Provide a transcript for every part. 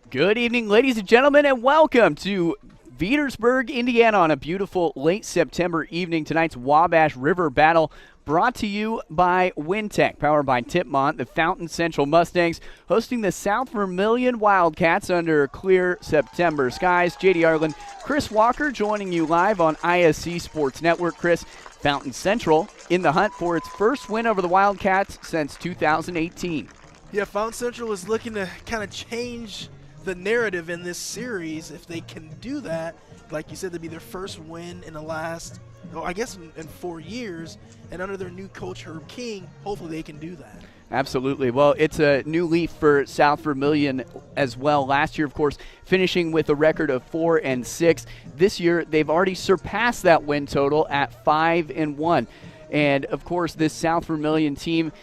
Good evening, ladies and gentlemen, and welcome to Veedersburg, Indiana on a beautiful late September evening. Tonight's Wabash River battle brought to you by Wintech, powered by Tipmont. The Fountain Central Mustangs hosting the South Vermillion Wildcats under clear September skies. JD Arlen, Chris Walker joining you live on IHSAA Sports Network. Chris, Fountain Central in the hunt for its first win over the Wildcats since 2018. Yeah, Fountain Central is looking to kind of change the narrative in this series. If they can do that, like you said, to be their first win in the last, I guess in 4 years, and under their new coach Herb King, hopefully they can do that. Absolutely. Well, it's a new leaf for South Vermillion as well. Last year, of course, finishing with a record of 4-6. This year, they've already surpassed that win total at 5-1. And of course, this South Vermillion team,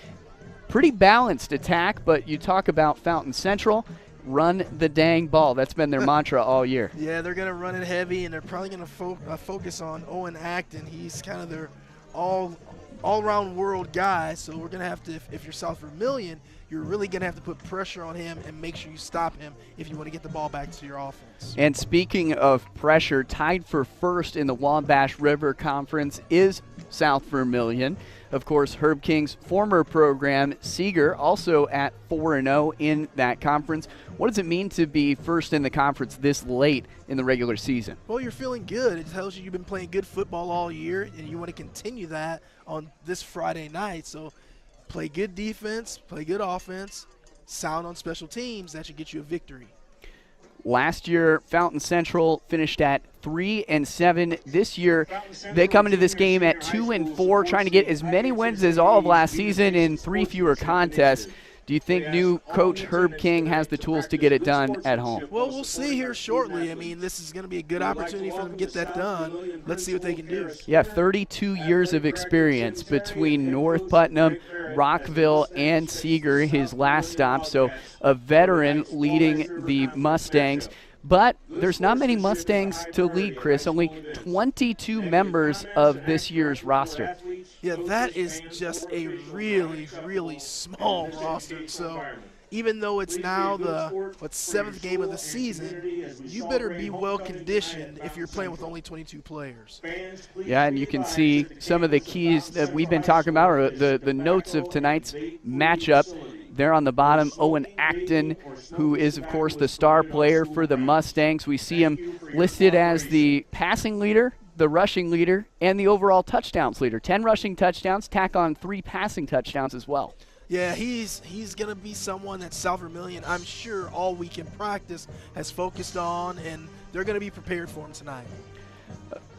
pretty balanced attack, but you talk about Fountain Central, run the dang ball. That's been their mantra all year. Yeah, they're going to run it heavy, and they're probably going to focus on Owen Acton. He's kind of their all-around world guy, so we're going to have to, if you're South Vermillion, you're really going to have to put pressure on him and make sure you stop him if you want to get the ball back to your offense. And speaking of pressure, tied for first in the Wabash River Conference is South Vermillion. Of course, Herb King's former program, Seeger, also at 4-0 in that conference. What does it mean to be first in the conference this late in the regular season? Well, you're feeling good. It tells you you've been playing good football all year, and you want to continue that on this Friday night. So play good defense, play good offense, sound on special teams. That should get you a victory. Last year, Fountain Central finished at 3-7. This year, they come into this game at 2-4, trying to get as many wins as all of last season in 3 fewer contests. Do you think new coach Herb King has the tools to get it done at home? Well, we'll see here shortly. I mean, this is going to be a good opportunity for them to get that done. Let's see what they can do. Yeah, 32 years of experience between North Putnam, Rockville, and Seeger, his last stop. So a veteran leading the Mustangs. But there's not many Mustangs to lead, Chris. Only 22 members of this year's roster. Yeah, that is just a really, really small roster. So even though it's now the 7th game of the season, you better be well conditioned if you're playing with only 22 players. Yeah, and you can see some of the keys that we've been talking about, or the notes of tonight's matchup. There on the bottom, Owen Acton, who is, of course, the star player for the Mustangs. We see him listed as the passing leader, the rushing leader, and the overall touchdowns leader. 10 rushing touchdowns, tack on 3 passing touchdowns as well. Yeah, he's going to be someone that South Vermillion, I'm sure, all week in practice has focused on, and they're going to be prepared for him tonight.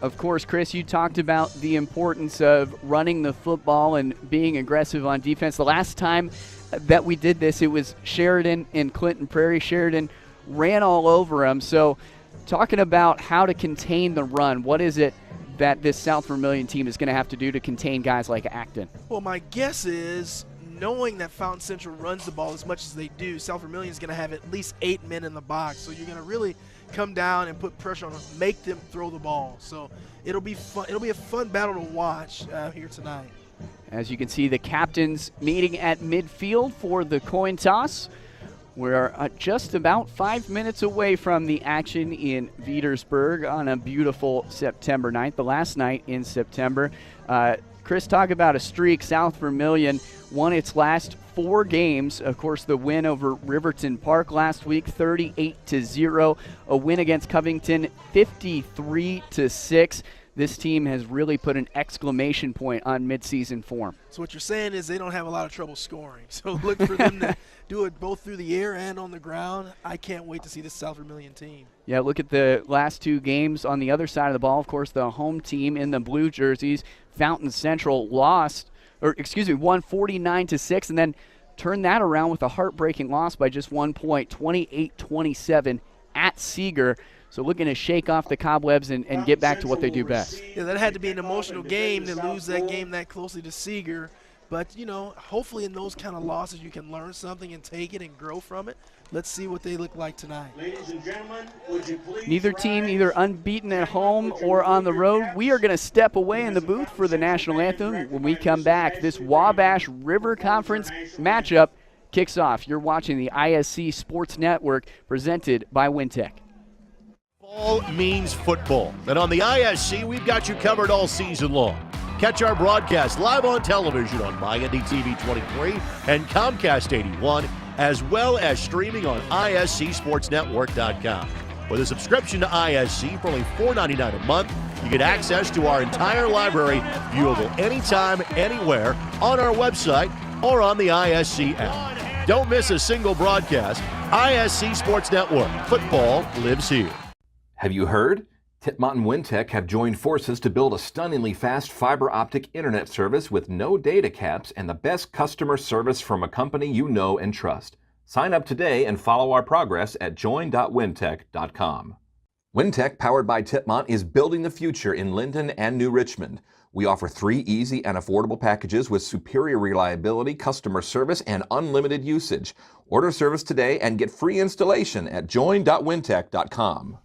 Of course, Chris, you talked about the importance of running the football and being aggressive on defense. The last time that we did this, it was Sheridan and Clinton Prairie. Sheridan ran all over him. So talking about how to contain the run, what is it that this South Vermillion team is going to have to do to contain guys like Acton? Well, my guess is, knowing that Fountain Central runs the ball as much as they do, South Vermillion is going to have at least 8 men in the box. So you're going to really come down and put pressure on them, make them throw the ball. So it'll be fun. It'll be a fun battle to watch here tonight. As you can see, the captains meeting at midfield for the coin toss. We're just about 5 minutes away from the action in Veedersburg on a beautiful September night, the last night in September. Chris, talk about a streak. South Vermillion won its last 4 games. Of course, the win over Riverton Park last week, 38-0. A win against Covington, 53-6. This team has really put an exclamation point on midseason form. So what you're saying is they don't have a lot of trouble scoring. So look for them to do it both through the air and on the ground. I can't wait to see this South Vermillion team. Yeah, look at the last 2 games on the other side of the ball. Of course, the home team in the blue jerseys, Fountain Central, won 49-6, and then turned that around with a heartbreaking loss by just 1 point, 28-27 at Seeger. So looking to shake off the cobwebs and get back to what they do best. Yeah, that had to be an emotional game to lose that game that closely to Seeger. But, hopefully in those kind of losses you can learn something and take it and grow from it. Let's see what they look like tonight. Ladies and gentlemen, would you please Neither team either unbeaten at home or on the road. We are going to step away in the booth for the national anthem. When we come back, this Wabash River Conference matchup kicks off. You're watching the ISC Sports Network presented by Wintech. Fall means football, and on the ISC, we've got you covered all season long. Catch our broadcast live on television on MyNDTV 23 and Comcast 81, as well as streaming on ISCSportsNetwork.com. With a subscription to ISC for only $4.99 a month, you get access to our entire library, viewable anytime, anywhere, on our website or on the ISC app. Don't miss a single broadcast. ISC Sports Network. Football lives here. Have you heard? Titmont and Wintech have joined forces to build a stunningly fast fiber optic internet service with no data caps and the best customer service from a company you know and trust. Sign up today and follow our progress at join.wintech.com. Wintech, powered by Titmont, is building the future in Linden and New Richmond. We offer 3 easy and affordable packages with superior reliability, customer service, and unlimited usage. Order service today and get free installation at join.wintech.com.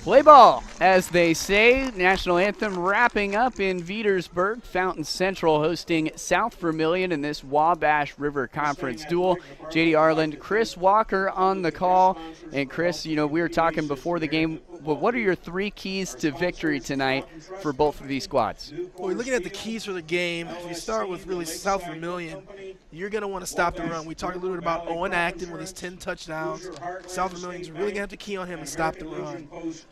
Play ball, as they say. National anthem wrapping up in Veedersburg. Fountain Central hosting South Vermillion in this Wabash River Conference duel. J.D. Arland, Chris Walker on the call. And Chris, we were talking before the game, but what are your 3 keys to victory tonight for both of these squads? Well, we're looking at the keys for the game. If you start with really South Vermillion, you're going to want to stop the run. We talked a little bit about Owen Acton with his 10 touchdowns. South Vermillion's really going to have to key on him and stop the run.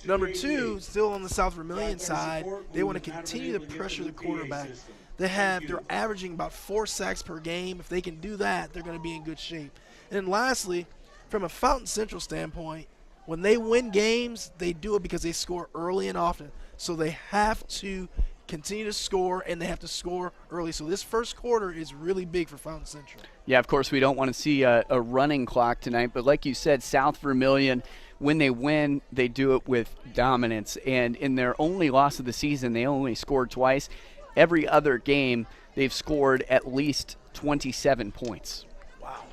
Number 2, still on the South Vermillion side, they want to continue to pressure the quarterback. They're averaging about 4 sacks per game. If they can do that, they're going to be in good shape. And then lastly, from a Fountain Central standpoint, when they win games, they do it because they score early and often. So they have to continue to score, and they have to score early. So this first quarter is really big for Fountain Central. Yeah, of course, we don't want to see a running clock tonight, but like you said, South Vermillion, when they win, they do it with dominance. And in their only loss of the season, they only scored twice. Every other game, they've scored at least 27 points. Wow.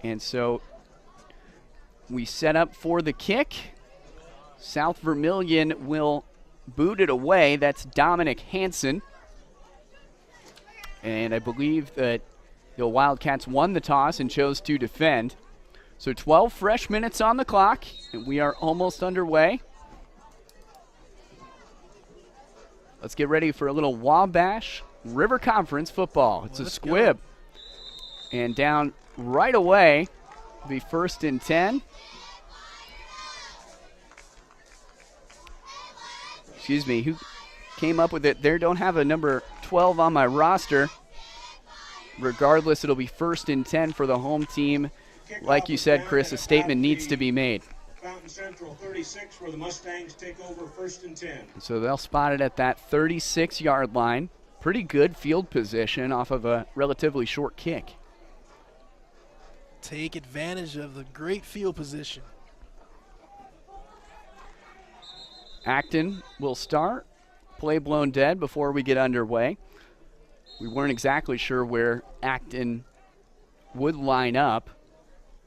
And so we set up for the kick. South Vermillion will boot it away. That's Dominic Hansen. And I believe that the Wildcats won the toss and chose to defend. So 12 fresh minutes on the clock, and we are almost underway. Let's get ready for a little Wabash River Conference football. It's a squib. And down right away, the 1st and 10. Excuse me, who came up with it there? Don't have a number 12 on my roster. Regardless, it'll be 1st and 10 for the home team. Like you said, Chris, a statement needs to be made. Fountain Central 36 where the Mustangs take over 1st and 10. So they'll spot it at that 36-yard line. Pretty good field position off of a relatively short kick. Take advantage of the great field position. Acton will start. Play blown dead before we get underway. We weren't exactly sure where Acton would line up.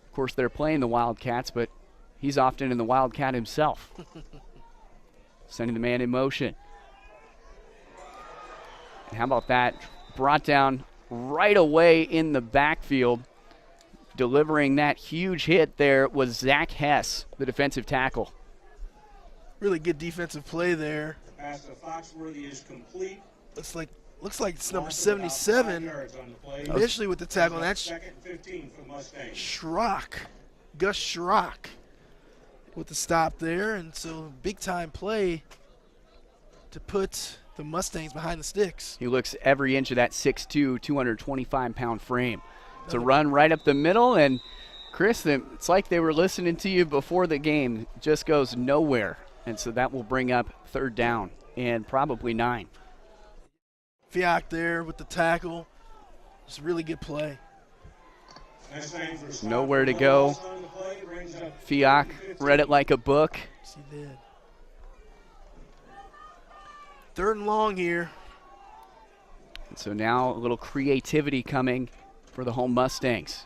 Of course, they're playing the Wildcats, but he's often in the Wildcat himself. Sending the man in motion. And how about that? Brought down right away in the backfield. Delivering that huge hit there was Zach Hess, the defensive tackle. Really good defensive play there. The pass to Foxworthy is complete. Looks like it's number 77 initially with the tackle. And that's 2nd and 15 for the Mustangs. Schrock, Gus Schrock with the stop there. And so big time play to put the Mustangs behind the sticks. He looks every inch of that 6'2", 225-pound frame. It's a run right up the middle, and Chris, it's like they were listening to you before the game. It just goes nowhere, and so that will bring up 3rd down and probably 9. Fiak there with the tackle. It's a really good play. Nowhere to go. Fiak read it like a book. Yes, he did. 3rd and long here. And so now a little creativity coming for the home Mustangs.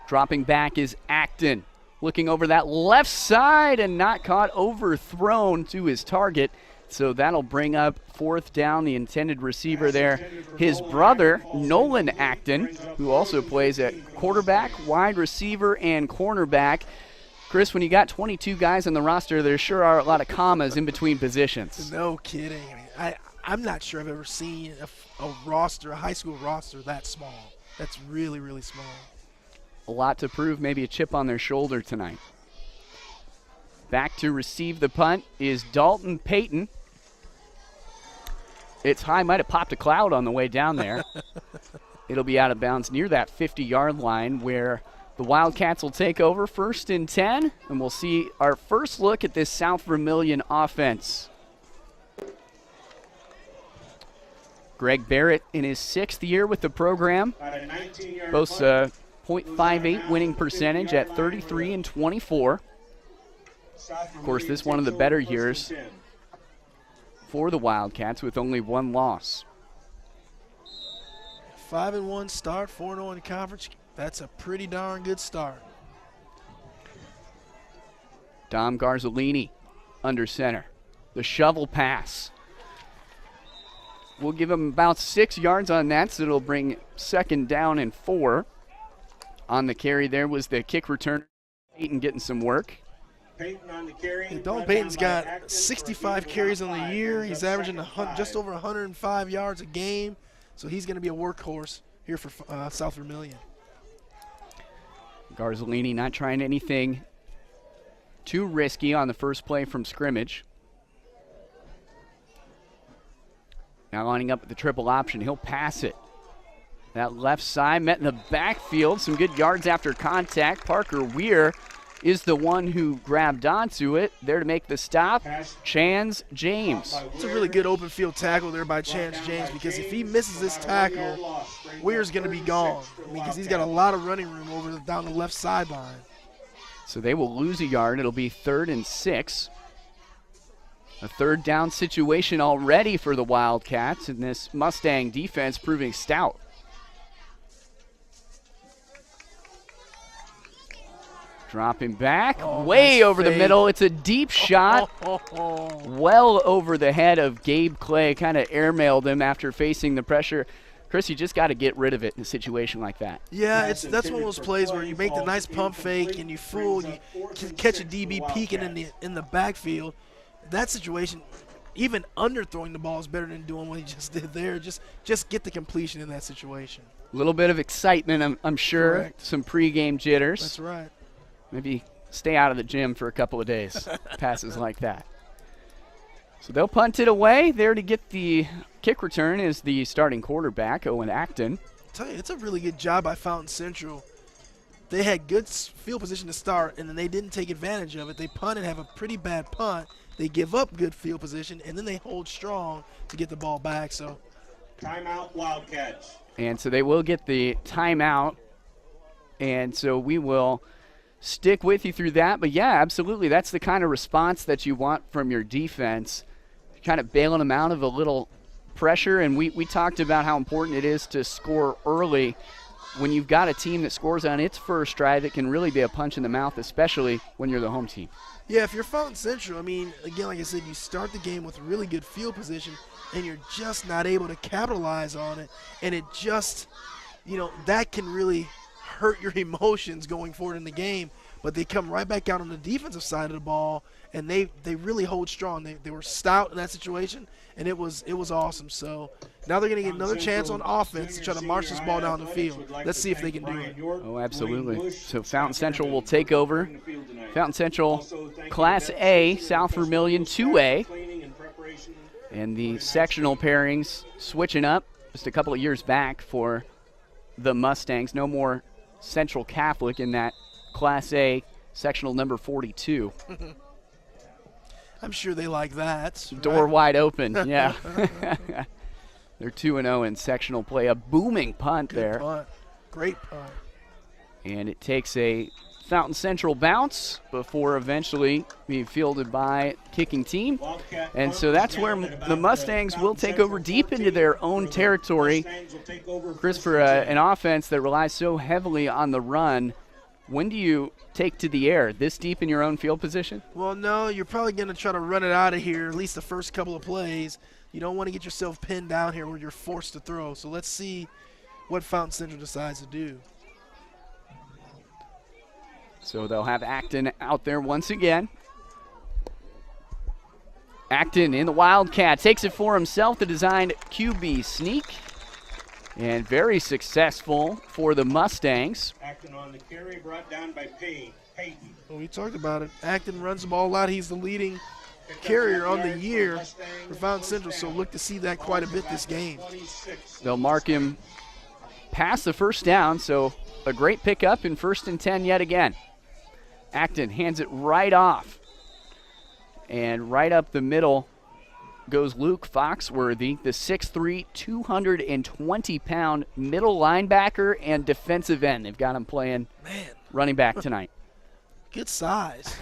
Dropping back is Acton. Looking over that left side and not caught, overthrown to his target. So that'll bring up 4th down. The intended receiver there, his brother, Nolan Acton, who also plays at quarterback, wide receiver, and cornerback. Chris, when you got 22 guys on the roster, there sure are a lot of commas in between positions. No kidding. I'm not sure I've ever seen a roster, a high school roster that small. That's really, really small. A lot to prove, maybe a chip on their shoulder tonight. Back to receive the punt is Dalton Payton. It's high, might have popped a cloud on the way down there. It'll be out of bounds near that 50-yard line where the Wildcats will take over 1st and 10, and we'll see our first look at this South Vermillion offense. Greg Barrett in his 6th year with the program. Boasts a .58 winning percentage at 33 and 24. Of course, this is one of the better years for the Wildcats with only 1 loss. 5-1 start, 4-0 in conference. That's a pretty darn good start. Dom Garzolini under center. The shovel pass. We'll give him about 6 yards on that, so it'll bring 2nd down and 4. On the carry there was the kick return. Payton getting some work. Payton on the carry. Dalton Payton's got 65 carries on the year. He's averaging just over 105 yards a game, so he's going to be a workhorse here for South Vermillion. Garzolini not trying anything too risky on the first play from scrimmage. Now lining up with the triple option, he'll pass it. That left side met in the backfield, some good yards after contact. Parker Weir is the one who grabbed onto it. There to make the stop, Chance James. It's a really good open field tackle there by Chance James, because if he misses this tackle, Weir's going to be gone, because he's got a lot of running room over down the left sideline. So they will lose a yard. It'll be 3rd and 6. A 3rd down situation already for the Wildcats, and this Mustang defense proving stout. Dropping back, way over the middle. It's a deep shot, well over the head of Gabe Clay. Kind of airmailed him after facing the pressure. Chris, you just got to get rid of it in a situation like that. Yeah, that's one of those plays where you make the nice pump fake and you catch a DB peeking in the backfield. That situation, even underthrowing the ball is better than doing what he just did there. Just get the completion in that situation. A little bit of excitement, I'm sure. Correct. Some pregame jitters. That's right. Maybe stay out of the gym for a couple of days. Passes like that. So they'll punt it away. There to get the kick return is the starting quarterback, Owen Acton. I'll tell you, it's a really good job by Fountain Central. They had good field position to start, and then they didn't take advantage of it. They punt and have a pretty bad punt. They give up good field position, and then they hold strong to get the ball back. So, Timeout, Wildcats. And so they will get the timeout. And so we will stick with you through that. But, yeah, absolutely. That's the kind of response that you want from your defense, kind of bailing them out of a little pressure. And we talked about how important it is to score early. When you've got a team that scores on its first drive, it can really be a punch in the mouth, especially when you're the home team. yeah, if you're Fountain Central, I mean, again, like I said, you start the game with really good field position, and you're just not able to capitalize on it. And it just, that can really hurt your emotions going forward in the game. But they come right back out on the defensive side of the ball, and they really hold strong. They were stout in that situation, and it was awesome. So now they're going to get another chance on offense to try to march this ball down the field. Let's see if they can do it. Oh, absolutely. So Fountain Central will take over. Fountain Central, Class A, South Vermillion 2A. And the sectional pairings switching up just a couple of years back for the Mustangs. No more Central Catholic in that Class A, sectional number 42. I'm sure they like that. Door wide open, yeah. They're 2-0 in sectional play. A booming punt Good there. punt. Great punt. And it takes a Fountain Central bounce before eventually being fielded by kicking team. And so that's where the Mustangs will take over deep into their own territory. Chris, for an offense that relies so heavily on the run, when do you take to the air? This deep in your own field position? Well, no, you're probably going to try to run it out of here, at least the first couple of plays. You don't want to get yourself pinned down here where you're forced to throw. So let's see what Fountain Central decides to do. So they'll have Acton out there once again. Acton in the Wildcat takes it for himself, the designed QB sneak. And very successful for the Mustangs. Acting on the carry, brought down by Payton. Well, we talked about it. Acton runs the ball a lot. He's the leading carrier on the year for Fountain Central, so look to see that quite a bit this game. They'll mark him past the first down, so a great pickup in 1st and 10 yet again. Acton hands it right off. And right up the middle goes Luke Foxworthy, the 6'3", 220-pound middle linebacker and defensive end. They've got him playing running back tonight. Good size.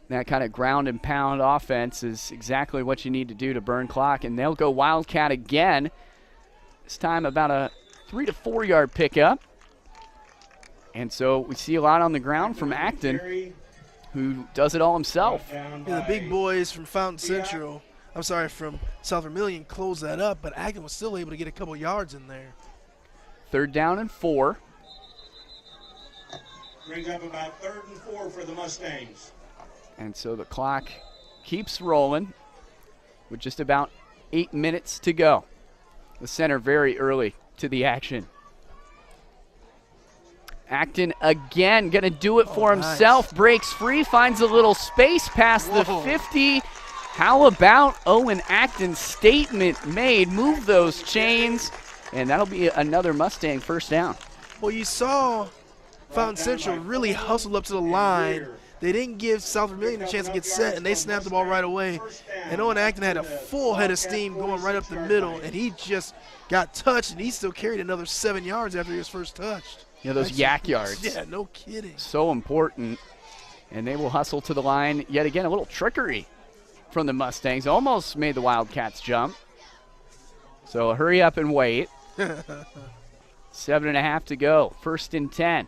That kind of ground and pound offense is exactly what you need to do to burn clock. And they'll go Wildcat again. This time about a 3 to 4 yard pickup. And so we see a lot on the ground from Acton, who does it all himself. Yeah, the big boys from Fountain Central, from South Vermillion closed that up, but Acton was still able to get a couple yards in there. 3rd down and 4. Brings up about 3rd and 4 for the Mustangs. And so the clock keeps rolling with just about 8 minutes to go. The center very early to the action. Acton again going to do it for himself. Nice. Breaks free, finds a little space past the 50. How about Owen Acton's statement made? Move those chains, and that'll be another Mustang first down. Well, you saw Fountain Central really hustle up to the line. They didn't give South Vermillion a chance to get set, and they snapped the ball right away. And Owen Acton had a full head of steam going right up the middle, and he just got touched, and he still carried another 7 yards after he was first touched. You know, those yak yards. Yeah, no kidding. So important. And they will hustle to the line yet again. A little trickery from the Mustangs. Almost made the Wildcats jump. So hurry up and wait. 7.5 to go. 1st and 10.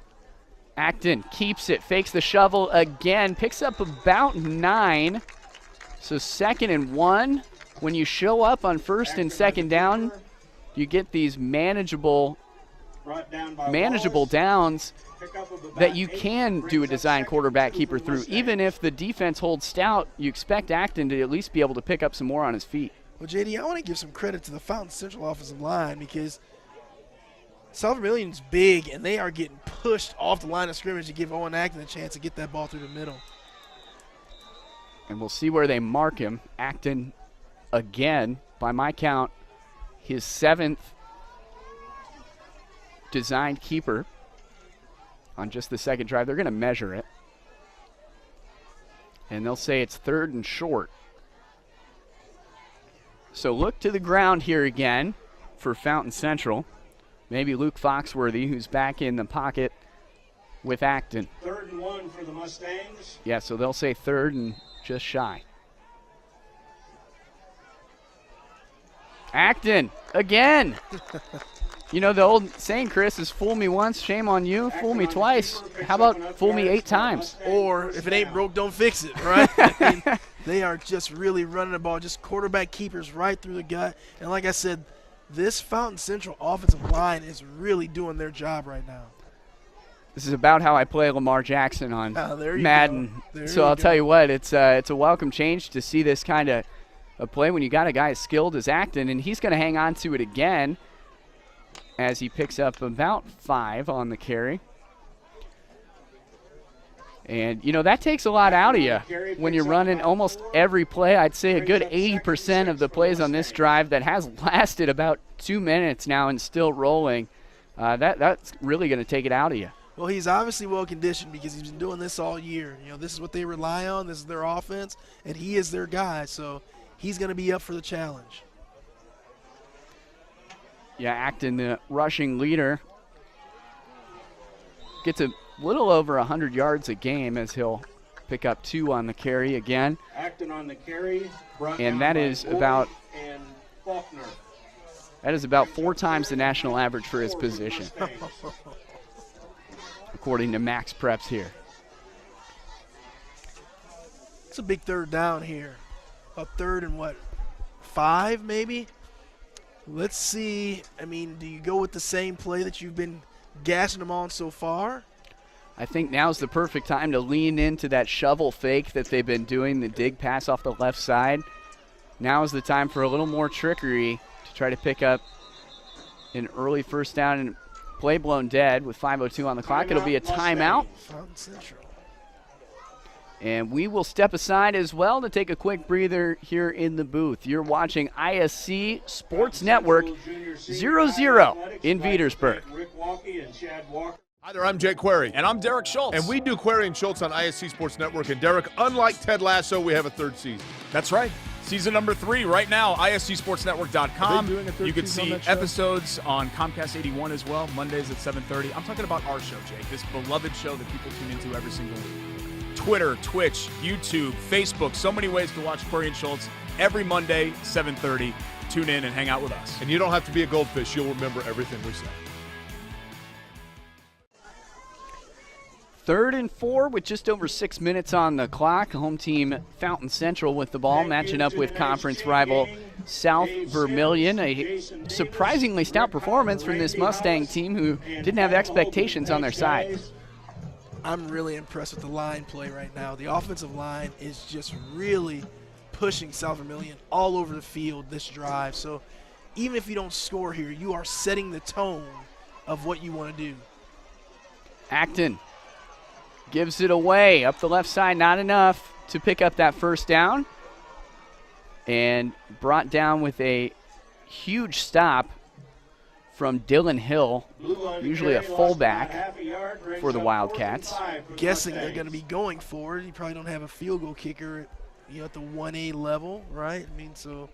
Acton keeps it, fakes the shovel again, picks up about 9. So 2nd and 1. when you show up on first and second down, you get these manageable downs that you can do a design quarterback keeper through. Even if the defense holds stout, you expect Acton to at least be able to pick up some more on his feet. Well, JD, I want to give some credit to the Fountain Central offensive line because South Vermillion's big, and they are getting pushed off the line of scrimmage to give Owen Acton a chance to get that ball through the middle. And we'll see where they mark him. Acton, again, by my count, his 7th designed keeper on just the second drive. They're going to measure it. And they'll say it's 3rd and short. So look to the ground here again for Fountain Central. Maybe Luke Foxworthy, who's back in the pocket with Acton. 3rd and 1 for the Mustangs. Yeah, so they'll say 3rd and just shy. Acton, again. You know, the old saying, Chris, is fool me once, shame on you. Fool me twice. How about fool me 8 times? Or if it ain't broke, don't fix it, right? I mean, they are just really running the ball, just quarterback keepers right through the gut. And like I said, this Fountain Central offensive line is really doing their job right now. This is about how I play Lamar Jackson on Madden. So I'll tell you what, it's a welcome change to see this kind of a play when you got a guy as skilled as Acton, and he's going to hang on to it again as he picks up about 5 on the carry. And, you know, that takes a lot out of you when you're running almost every play. I'd say a good 80% of the plays on this drive that has lasted about 2 minutes now and still rolling. That's really going to take it out of you. Well, he's obviously well-conditioned because he's been doing this all year. You know, this is what they rely on. This is their offense, and he is their guy. So he's going to be up for the challenge. Yeah, Acton, the rushing leader, gets a little over 100 yards a game as he'll pick up 2 on the carry again. Acton on the carry. And that is about and Faulkner. That is about 4 times the national average for his position, according to Max Preps here. It's a big 3rd down here. A 3rd and 5 maybe? Let's see. I mean, do you go with the same play that you've been gassing them on so far? I think now's the perfect time to lean into that shovel fake that they've been doing, the dig pass off the left side. Now is the time for a little more trickery to try to pick up an early first down and play blown dead with 5:02 on the clock. It'll be a timeout. And we will step aside as well to take a quick breather here in the booth. You're watching ISC Sports Network 0-0 in Veedersburg. Hi there, I'm Jake Query. And I'm Derek Schultz. And we do Query and Schultz on ISC Sports Network. And Derek, unlike Ted Lasso, we have a 3rd season. That's right. Season number 3 right now, ISCSportsNetwork.com. You can see episodes on Comcast 81 as well, Mondays at 7:30. I'm talking about our show, Jake, this beloved show that people tune into every single week. Twitter, Twitch, YouTube, Facebook, so many ways to watch Query and Schultz every Monday, 7:30. Tune in and hang out with us. And you don't have to be a goldfish. You'll remember everything we say. 3rd and 4 with just over 6 minutes on the clock. Home team Fountain Central with the ball, matching up with conference rival South Vermillion. A surprisingly stout performance from this Mustang team who didn't have expectations on their side. I'm really impressed with the line play right now. The offensive line is just really pushing South Vermillion all over the field this drive. So even if you don't score here, you are setting the tone of what you want to do. Acton gives it away up the left side, not enough to pick up that first down. And brought down with a huge stop from Dylan Hill, usually a fullback for the Wildcats. Guessing they're going to be going for it. You probably don't have a field goal kicker at the 1A level, right? I mean, so,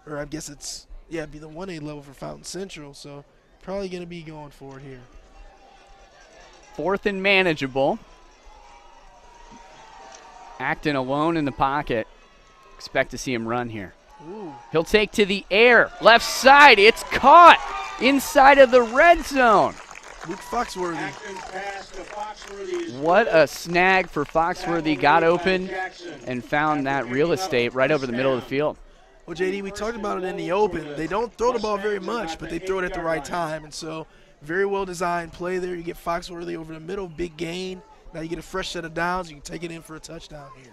or I guess it'd be the 1A level for Fountain Central, so probably going to be going for it here. 4th and manageable. Acton alone in the pocket. Expect to see him run here. Ooh. He'll take to the air. Left side, it's caught inside of the red zone. Luke Foxworthy. What a snag for Foxworthy. Got open and found that real estate right over the middle of the field. Well, JD, we talked about it in the open. They don't throw the ball very much, but they throw it at the right time. And so very well designed play there. You get Foxworthy over the middle, big gain. Now you get a fresh set of downs. You can take it in for a touchdown here.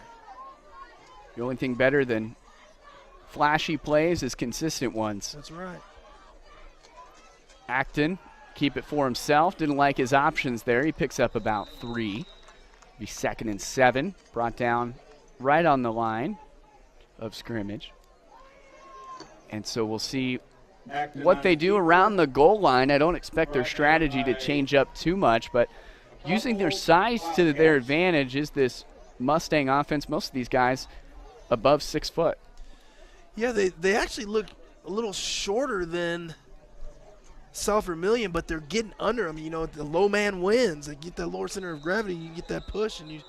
The only thing better than flashy plays is consistent ones. That's right. Acton, keep it for himself. Didn't like his options there. He picks up about 3. Be 2nd and 7. Brought down right on the line of scrimmage. And so we'll see what they do around the goal line. I don't expect their strategy to change up too much, but using their size to their advantage is this Mustang offense. Most of these guys above 6 foot. Yeah, they actually look a little shorter than South Vermillion, but they're getting under them. You know, the low man wins. They get that lower center of gravity. You get that push, and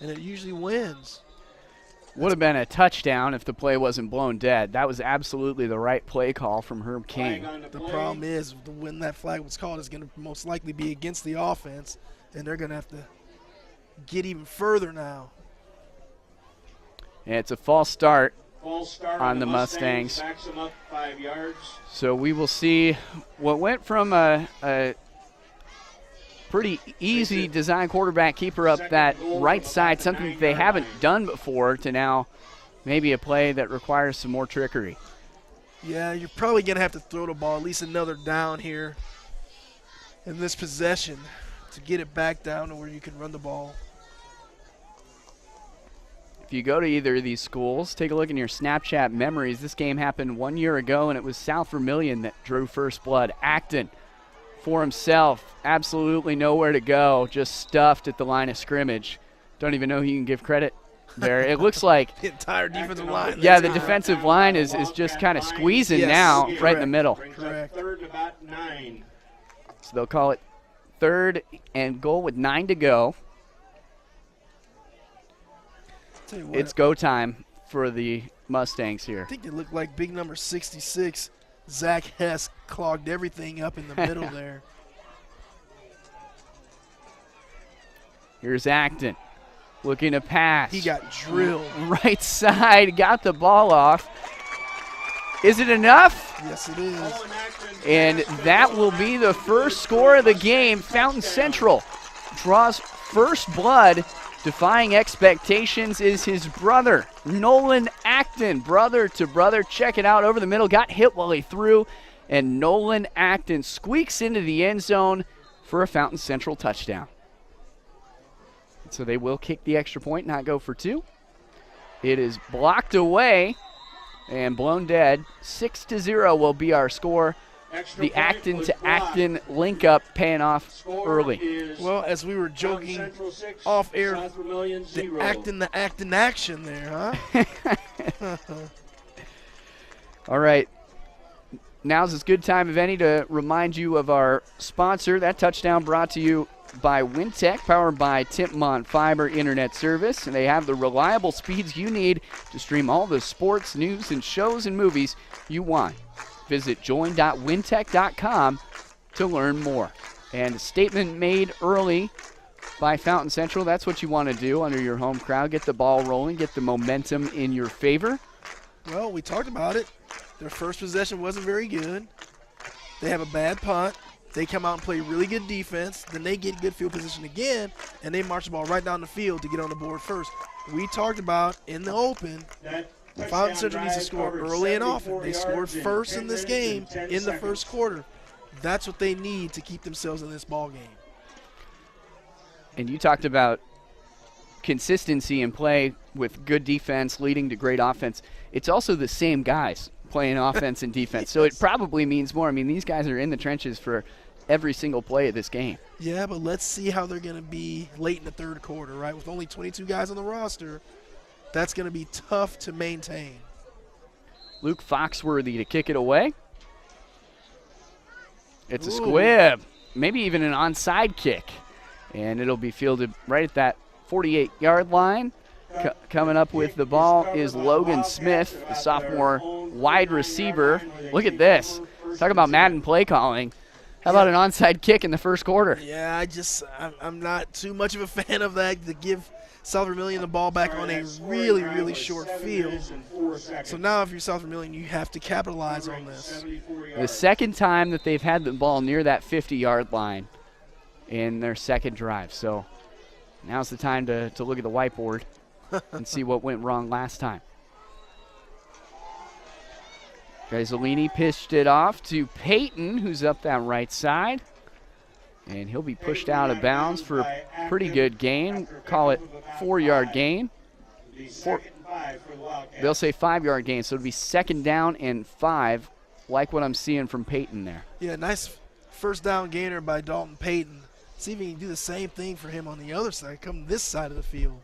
it usually wins. Would have been a touchdown if the play wasn't blown dead. That was absolutely the right play call from Herb King. The problem is when that flag was called, it's going to most likely be against the offense, and they're going to have to get even further now. And it's a false start on the Mustangs. Backs them up 5 yards. So we will see what went from a pretty easy design quarterback keeper up that right side, something that they haven't done before, to now maybe a play that requires some more trickery. Yeah, you're probably going to have to throw the ball at least another down here in this possession to get it back down to where you can run the ball. If you go to either of these schools, take a look in your Snapchat memories. This game happened 1 year ago, and it was South Vermillion that drew first blood. Acton for himself, absolutely nowhere to go, just stuffed at the line of scrimmage. Don't even know who you can give credit there. It looks like the entire defensive line. Yeah, the defensive line is just kind of squeezing now right in the middle. Correct. 3rd and about 9. So they'll call it 3rd and goal with 9 to go. Tell you what, It's go time for the Mustangs here. I think it looked like big number 66, Zach Hess, clogged everything up in the middle there. Here's Acton looking to pass. He got drilled. Right side, got the ball off. Is it enough? Yes, it is. And that will be the first score of the game. Fountain Central draws first blood. Defying expectations is his brother, Nolan Acton. Brother to brother. Check it out over the middle. Got hit while he threw. And Nolan Acton squeaks into the end zone for a Fountain Central touchdown. So they will kick the extra point, not go for 2. It is blocked away and blown dead. 6-0 will be our score. The Acton to Acton link up paying off early. Well, as we were joking off air, the Acton action there, huh? All right. Now's as good time of any to remind you of our sponsor. That touchdown brought to you by Wintech, powered by Timpmont Fiber Internet Service. And they have the reliable speeds you need to stream all the sports, news, and shows and movies you want. Visit join.wintech.com to learn more. And a statement made early by Fountain Central. That's what you want to do under your home crowd. Get the ball rolling, get the momentum in your favor. Well, we talked about it. Their first possession wasn't very good. They have a bad punt. They come out and play really good defense. Then they get good field position again, and they march the ball right down the field to get on the board first. We talked about in the open, Fountain Central needs to score early and often. They scored first in this game in the first quarter. That's what they need to keep themselves in this ball game. And you talked about consistency in play with good defense leading to great offense. It's also the same guys playing offense and defense. Yes. So it probably means more. I mean, these guys are in the trenches for every single play of this game. Yeah, but let's see how they're going to be late in the third quarter, right? With only 22 guys on the roster, that's going to be tough to maintain. Luke Foxworthy to kick it away. It's a squib, maybe even an onside kick. And it'll be fielded right at that 48-yard line. Coming up with the ball is Logan Smith, the sophomore wide receiver. Look at this. Talk about Madden play calling. How about an onside kick in the first quarter? Yeah, I'm not too much of a fan of that, to give South Vermillion the ball back on a really, really short field. So now if you're South Vermillion, you have to capitalize on this. The second time that they've had the ball near that 50-yard line in their second drive. So now's the time to look at the whiteboard and see what went wrong last time. Garzolini pitched it off to Peyton, who's up that right side. And he'll be pushed out of bounds for a pretty good gain. Call it 4-yard gain. They'll say 5-yard gain, so it'll be 2nd down and 5, like what I'm seeing from Peyton there. Yeah, nice first down gainer by Dalton Peyton. See if he can do the same thing for him on the other side. Come this side of the field.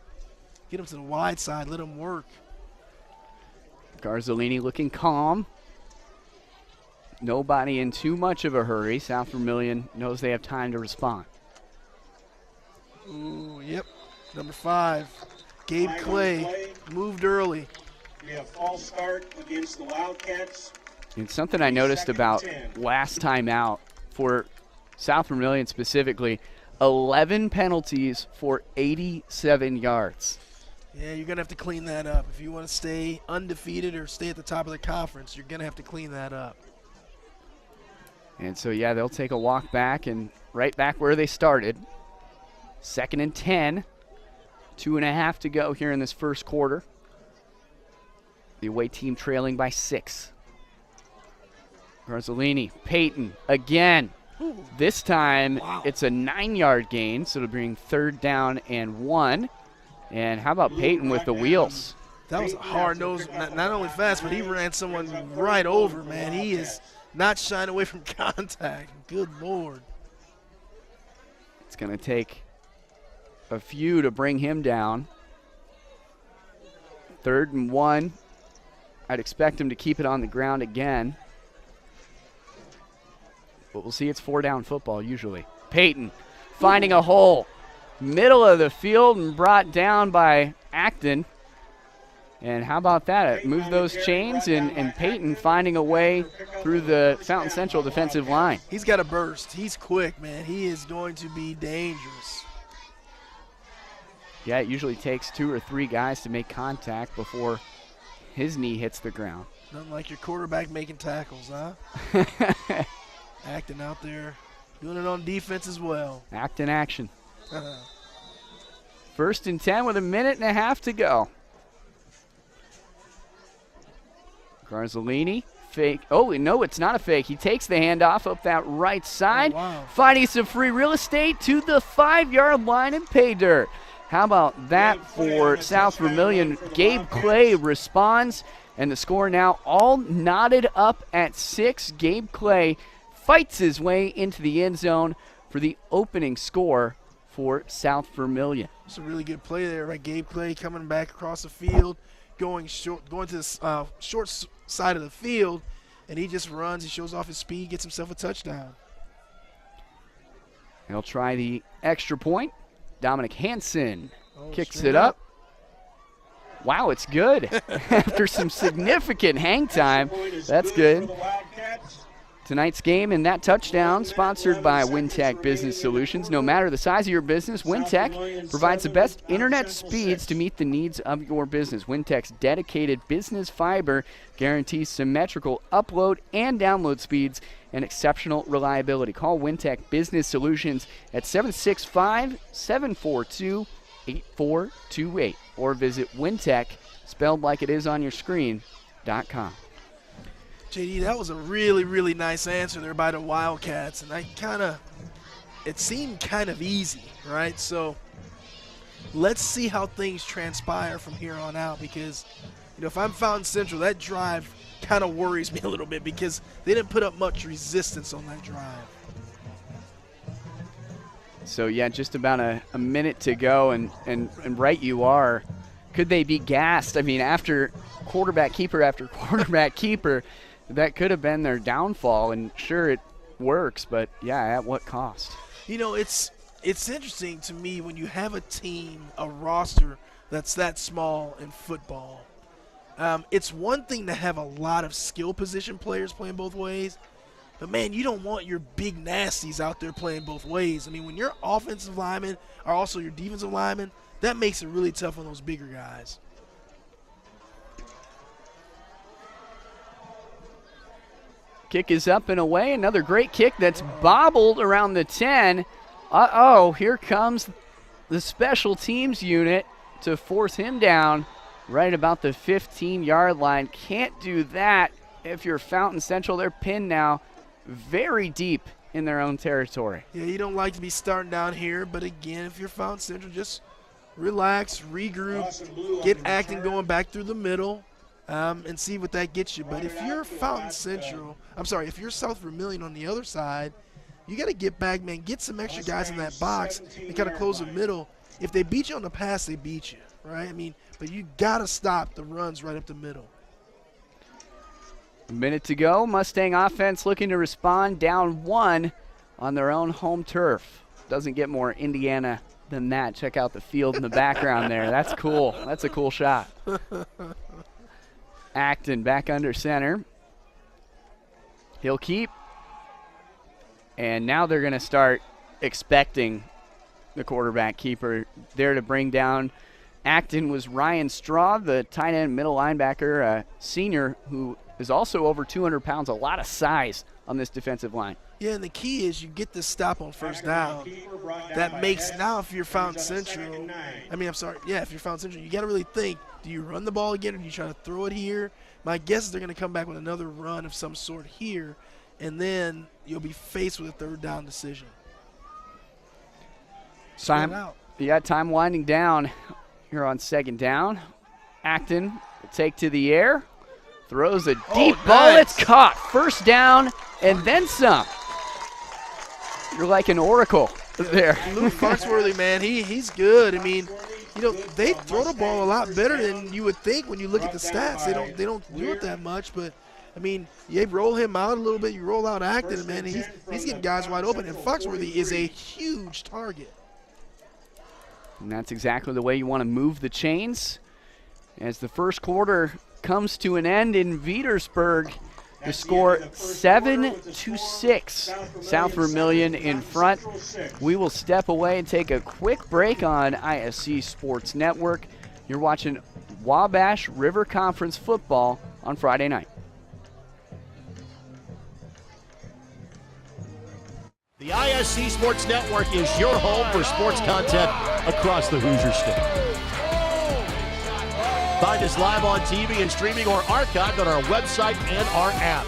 Get him to the wide side, let him work. Garzolini looking calm. Nobody in too much of a hurry. South Vermillion knows they have time to respond. Ooh, yep. Number 5, Gabe Clay, moved early. We have false start against the Wildcats. And something I noticed about last time out for South Vermillion specifically, 11 penalties for 87 yards. Yeah, you're going to have to clean that up. If you want to stay undefeated or stay at the top of the conference, you're going to have to clean that up. And so, yeah, they'll take a walk back and right back where they started. 2nd and 10. 2.5 to go here in this first quarter. The away team trailing by 6. Garzolini, Peyton again. This time it's a 9-yard gain, so it'll bring 3rd down and 1. And how about Peyton with the wheels? That was a hard nose, not only fast, but he ran someone right over, man. He is not shying away from contact. Good Lord. It's going to take a few to bring him down. 3rd and 1. I'd expect him to keep it on the ground again. But we'll see. It's 4-down football usually. Peyton finding a hole. Middle of the field and brought down by Acton. And how about that? It moved those chains, and Peyton finding a way through the Fountain Central defensive line. He's got a burst. He's quick, man. He is going to be dangerous. Yeah, it usually takes 2 or 3 guys to make contact before his knee hits the ground. Nothing like your quarterback making tackles, huh? Acting out there, doing it on defense as well. Acting action. 1st and 10 with 1.5 minutes to go. Garzolini, fake. Oh, no, it's not a fake. He takes the handoff up that right side. Oh, wow. Finding some free real estate to the 5-yard line and pay dirt. How about that for South Vermillion? Gabe Clay responds, and the score now all knotted up at 6. Gabe Clay fights his way into the end zone for the opening score for South Vermillion. It's a really good play there by Gabe Clay, coming back across the field, going to the short side of the field, and he just runs. He shows off his speed, gets himself a touchdown. He'll try the extra point. Dominic Hansen kicks straight it up. Wow, it's good. After some significant hang time, that's good. Tonight's game and that touchdown sponsored by WinTech Business Solutions. No matter the size of your business, WinTech provides the best internet speeds to meet the needs of your business. WinTech's dedicated business fiber guarantees symmetrical upload and download speeds and exceptional reliability. Call WinTech Business Solutions at 765-742-8428 or visit WinTech, spelled like it is on your screen.com. JD, that was a really, really nice answer there by the Wildcats, and it seemed kind of easy, right? So let's see how things transpire from here on out, because if I'm Fountain Central, that drive kind of worries me a little bit because they didn't put up much resistance on that drive. So, yeah, just about a minute to go, and right you are. Could they be gassed? I mean, after quarterback keeper after quarterback keeper, that could have been their downfall, and sure, it works, but, yeah, at what cost? It's interesting to me when you have a team, a roster that's that small in football. It's one thing to have a lot of skill position players playing both ways. But, man, you don't want your big nasties out there playing both ways. I mean, when your offensive linemen are also your defensive linemen, that makes it really tough on those bigger guys. Kick is up and away. Another great kick that's bobbled around the 10. Uh-oh, here comes the special teams unit to force him down right about the 15-yard line. Can't do that if you're Fountain Central. They're pinned now very deep in their own territory. Yeah, you don't like to be starting down here, but again, if you're Fountain Central, just relax, regroup, get Acton going back through the middle, and see what that gets you. But if you're Fountain Central, if you're South Vermillion on the other side, you got to get back, man, get some extra guys in that box and kind of close the middle. If they beat you on the pass, they beat you, right? I mean, but you got to stop the runs right up the middle. A minute to go. Mustang offense looking to respond, down 1 on their own home turf. Doesn't get more Indiana than that. Check out the field in the background there. That's cool. That's a cool shot. Acton back under center. He'll keep. And now they're going to start expecting the quarterback keeper there to bring down. Acton was Ryan Straw, the tight end middle linebacker, a senior who is also over 200 pounds, a lot of size on this defensive line. Yeah, and the key is you get this stop on first down. That makes, now if you're Fountain Central, if you're Fountain Central, you got to really think, do you run the ball again or do you try to throw it here? My guess is they're going to come back with another run of some sort here, and then you'll be faced with a third down decision. Time winding down here on second down. Acton will take to the air. Throws a deep ball. Nice. It's caught. First down and then some. You're like an oracle there. Luke Foxworthy, man, he's good. I mean, they throw the ball a lot better than you would think when you look at the stats. They don't do it that much, but I mean, you roll him out a little bit, you roll out Acton, and man, he's getting guys wide open. And Foxworthy is a huge target. And that's exactly the way you want to move the chains. As the first quarter comes to an end in Veedersburg, the score 7-6. South Vermillion in front. We will step away and take a quick break on ISC Sports Network. You're watching Wabash River Conference football on Friday night. The ISC Sports Network is your home for sports content across the Hoosier State. Find us live on TV and streaming or archived on our website and our app.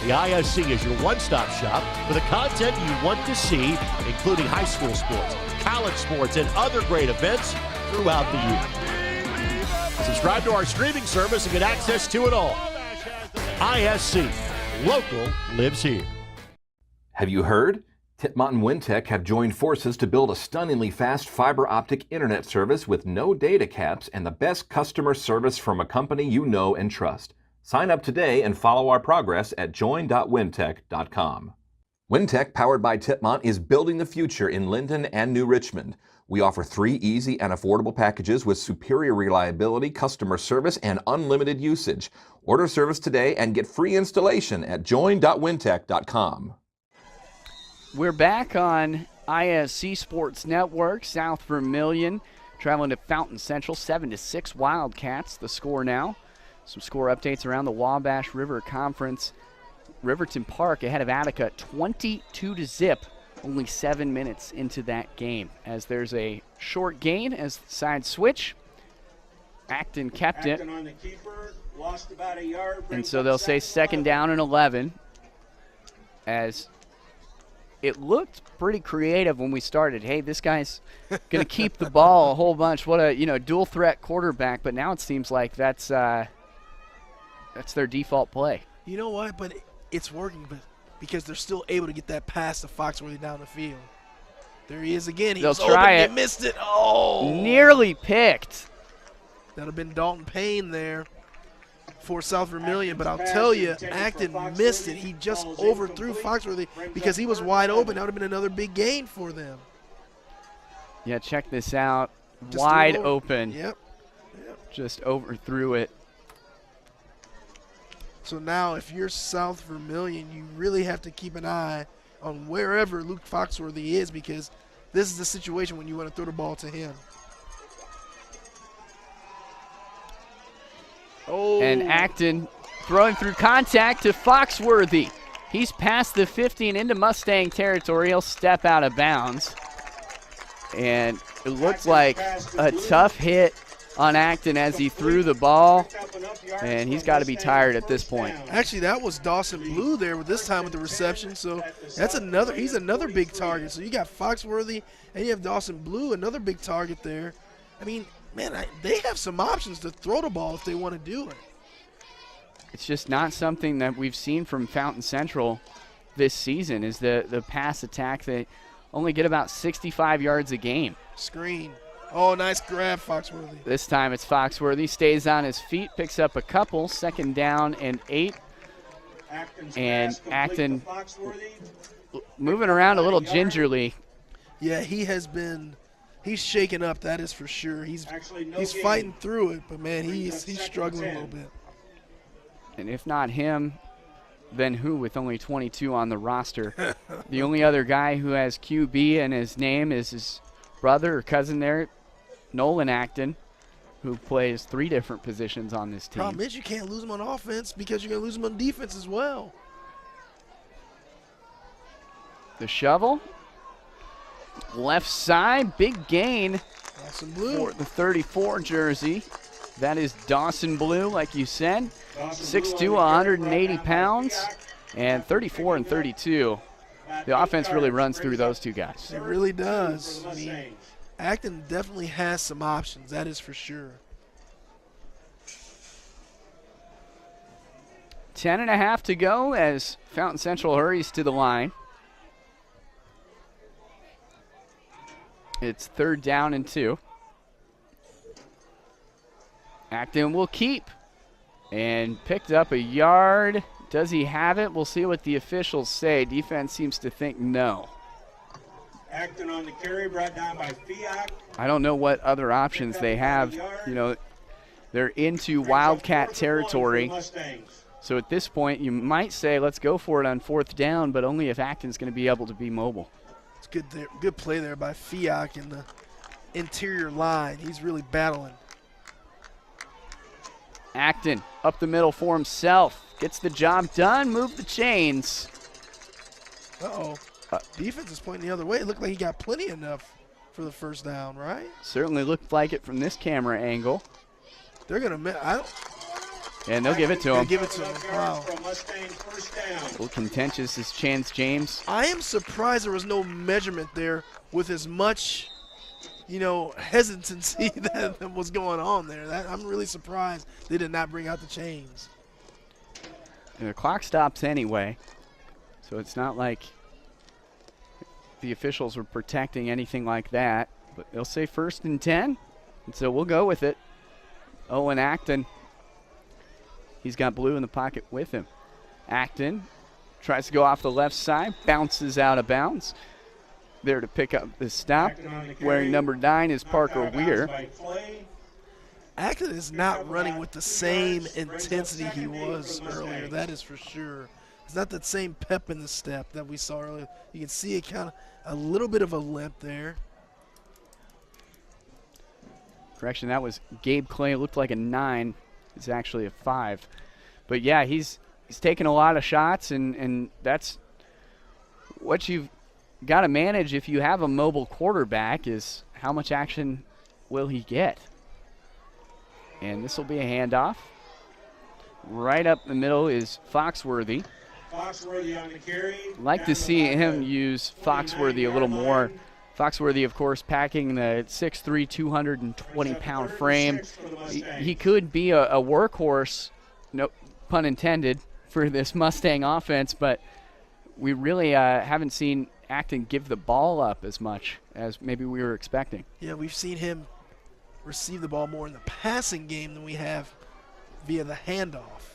The ISC is your one-stop shop for the content you want to see, including high school sports, college sports, and other great events throughout the year. Subscribe to our streaming service and get access to it all. ISC, local lives here. Have you heard? Titmont and Wintec have joined forces to build a stunningly fast fiber optic internet service with no data caps and the best customer service from a company you know and trust. Sign up today and follow our progress at join.wintec.com. Wintec, powered by Titmont, is building the future in Linden and New Richmond. We offer 3 easy and affordable packages with superior reliability, customer service, and unlimited usage. Order service today and get free installation at join.wintec.com. We're back on ISC Sports Network. South Vermillion traveling to Fountain Central, 7-6 Wildcats. The score now. Some score updates around the Wabash River Conference. Riverton Park ahead of Attica, 22-0. Only 7 minutes into that game. As there's a short gain as the side switch. Acton kept it. On the keeper, lost about a yard, and so they'll say second down and 11. As it looked pretty creative when we started. Hey, this guy's going to keep the ball a whole bunch. What a dual threat quarterback. But now it seems like that's their default play. You know what? But it's working, but because they're still able to get that pass to Foxworthy down the field. There he is again. He They'll was try open. it. They missed it. Oh, nearly picked. That would have been Dalton Payne there for South Vermillion, but I'll tell you, Acton missed it. He just overthrew Foxworthy because he was wide open. That would have been another big gain for them. Yeah, check this out. Just wide open. Yep. Just overthrew it. So now if you're South Vermillion, you really have to keep an eye on wherever Luke Foxworthy is, because this is the situation when you want to throw the ball to him. Oh. And Acton throwing through contact to Foxworthy. He's past the 50 and into Mustang territory. He'll step out of bounds. And it looked like a tough hit on Acton as he threw the ball. And he's got to be tired at this point. Actually, that was Dawson Blue there with this time with the reception. So that's he's another big target. So you got Foxworthy and you have Dawson Blue, another big target there. I mean, man, they have some options to throw the ball if they want to do it. It's just not something that we've seen from Fountain Central this season, is the pass attack. They only get about 65 yards a game. Screen. Oh, nice grab, Foxworthy. This time it's Foxworthy. Stays on his feet, picks up a couple. 2nd down and 8. And Acton moving around a little gingerly. Yeah, he's shaken up, that is for sure. He's fighting through it, but, man, he's struggling a little bit. And if not him, then who with only 22 on the roster? The only other guy who has QB in his name is his brother or cousin there, Nolan Acton, who plays 3 different positions on this team. Problem is you can't lose him on offense because you're going to lose him on defense as well. The shovel. Left side, big gain Dawson Blue for the 34 jersey. That is Dawson Blue, like you said. 6'2", 180 pounds, and 34 and 32. The offense really runs through those two guys. It really does. I mean, Acton definitely has some options, that is for sure. 10.5 to go as Fountain Central hurries to the line. It's 3rd down and 2. Acton will keep and picked up a yard. Does he have it? We'll see what the officials say. Defense seems to think no. Acton on the carry, brought down by Fiat. I don't know what other options they have. You know, they're into Wildcat territory. So at this point, you might say, let's go for it on 4th down, but only if Acton's going to be able to be mobile. It's good play there by Fiat in the interior line. He's really battling. Acton up the middle for himself. Gets the job done. Move the chains. Uh-oh. Defense is pointing the other way. It looked like he got plenty enough for the 1st down, right? Certainly looked like it from this camera angle. They're going to and they'll give it to him. Give it to him. Wow. A little contentious is Chance James. I am surprised there was no measurement there with as much, hesitancy that was going on there. I'm really surprised they did not bring out the chains. And the clock stops anyway, so it's not like the officials were protecting anything like that. But they'll say 1st and 10, and so we'll go with it. Owen Acton. He's got Blue in the pocket with him. Acton tries to go off the left side, bounces out of bounds. There to pick up the stop. Wearing number 9 is Parker Weir. Acton is not running with the same intensity he was earlier, that is for sure. It's not that same pep in the step that we saw earlier. You can see it kind of a little bit of a limp there. Correction, that was Gabe Clay. It looked like a 9. It's actually a 5. But, yeah, he's taken a lot of shots, and that's what you've got to manage if you have a mobile quarterback is how much action will he get. And this will be a handoff. Right up the middle is Foxworthy. Foxworthy on the carry. Like to see him use Foxworthy a little more. Foxworthy, of course, packing the 6'3", 220-pound frame. He could be a workhorse, no pun intended, for this Mustang offense, but we really haven't seen Acton give the ball up as much as maybe we were expecting. Yeah, we've seen him receive the ball more in the passing game than we have via the handoff.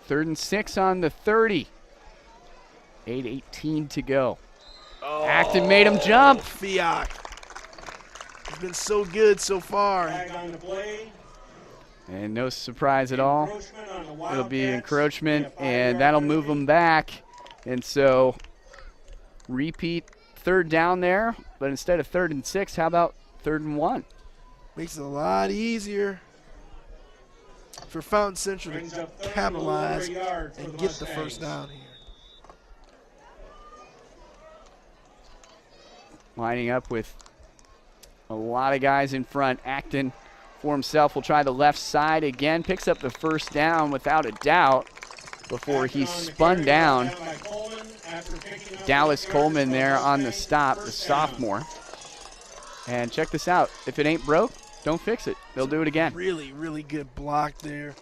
3rd and 6 on the 30. 8:18 to go. Oh, Acton made him jump. Fiat. He's been so good so far. Flag on the play. And no surprise at all. Encroachment on the It'll be encroachment, and that'll move them back. And so repeat 3rd down there, but instead of 3rd and 6, how about 3rd and 1? Makes it a lot easier for Fountain Central to capitalize and get the first down here. Lining up with a lot of guys in front. Acton for himself will try the left side again. Picks up the first down without a doubt before he's spun down. Dallas Coleman there on the stop, the sophomore. And check this out. If it ain't broke, don't fix it. They'll do it again. Really, really good block there.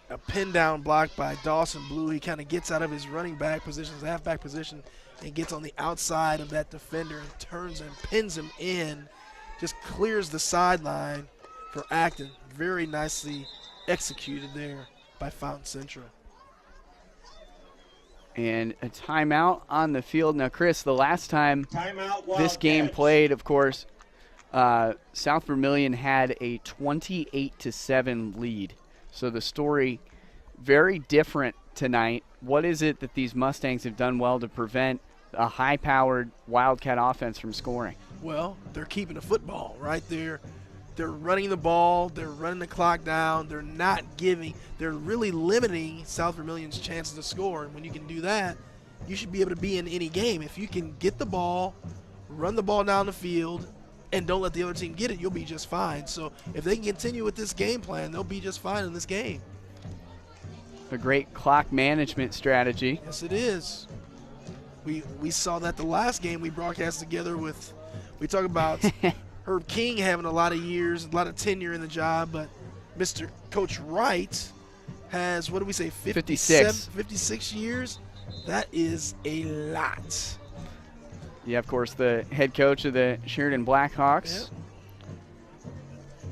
A pin down block by Dawson Blue. He kind of gets out of his running back position, his halfback position, and gets on the outside of that defender and turns and pins him in. Just clears the sideline for Acton. Very nicely executed there by Fountain Central. And a timeout on the field. Now, Chris, the last time this game played, of course, South Vermillion had a 28-7 lead. So the story very different tonight. What is it that these Mustangs have done well to prevent a high-powered Wildcat offense from scoring? Well, they're keeping the football right there. They're running the ball. They're running the clock down. They're not giving. They're really limiting South Vermillion's chances to score. And when you can do that, you should be able to be in any game. If you can get the ball, run the ball down the field, and don't let the other team get it, you'll be just fine. So if they can continue with this game plan, they'll be just fine in this game. A great clock management strategy. Yes, it is. We saw that the last game we broadcast together with, we talk about Herb King having a lot of years, a lot of tenure in the job, but Mr. Coach Wright has, what do we say, 56 years? That is a lot. Yeah, of course, the head coach of the Sheridan Blackhawks.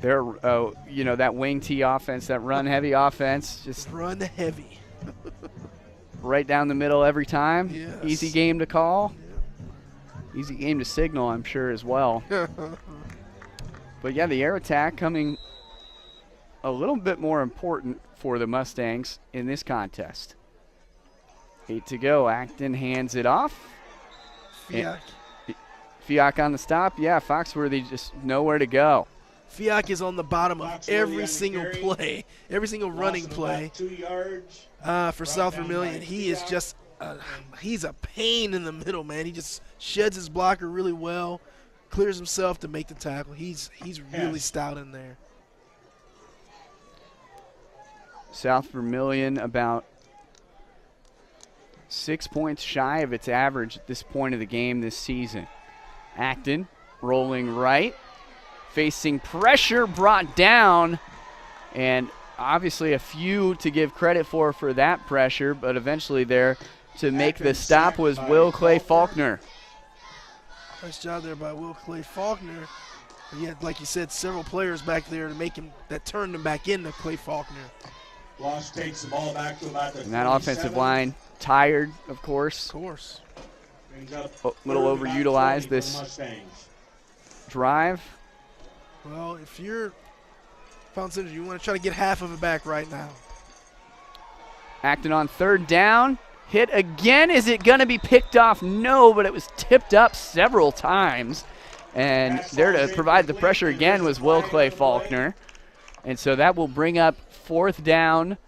Yep. They're, that wing tee offense, that run-heavy offense, just run heavy. right down the middle every time. Yes. Easy game to call. Yep. Easy game to signal, I'm sure, as well. But, yeah, the air attack coming a little bit more important for the Mustangs in this contest. 8 to go. Acton hands it off. Fiak on the stop. Yeah, Foxworthy just nowhere to go. Fiak is on the bottom of every single play, every single running play for South Vermillion. He is just he's a pain in the middle, man. He just sheds his blocker really well, clears himself to make the tackle. He's really stout in there. South Vermillion about 6 points shy of its average at this point of the game this season. Acton rolling right, facing pressure, brought down, and obviously a few to give credit for that pressure, but eventually there to make the stop was Will Clay Faulkner. Nice job there by Will Clay Faulkner. But yeah, like you said, several players back there to make him, that turned him back into Clay Faulkner. Loss takes the ball back to about the And that offensive line tired, of course. Of course. A little overutilized this drive. Well, if you're Fountain Central, you want to try to get half of it back right now. Acton on 3rd down. Hit again. Is it going to be picked off? No, but it was tipped up several times. And there to provide the pressure again was Will Clay Faulkner. And so that will bring up 4th down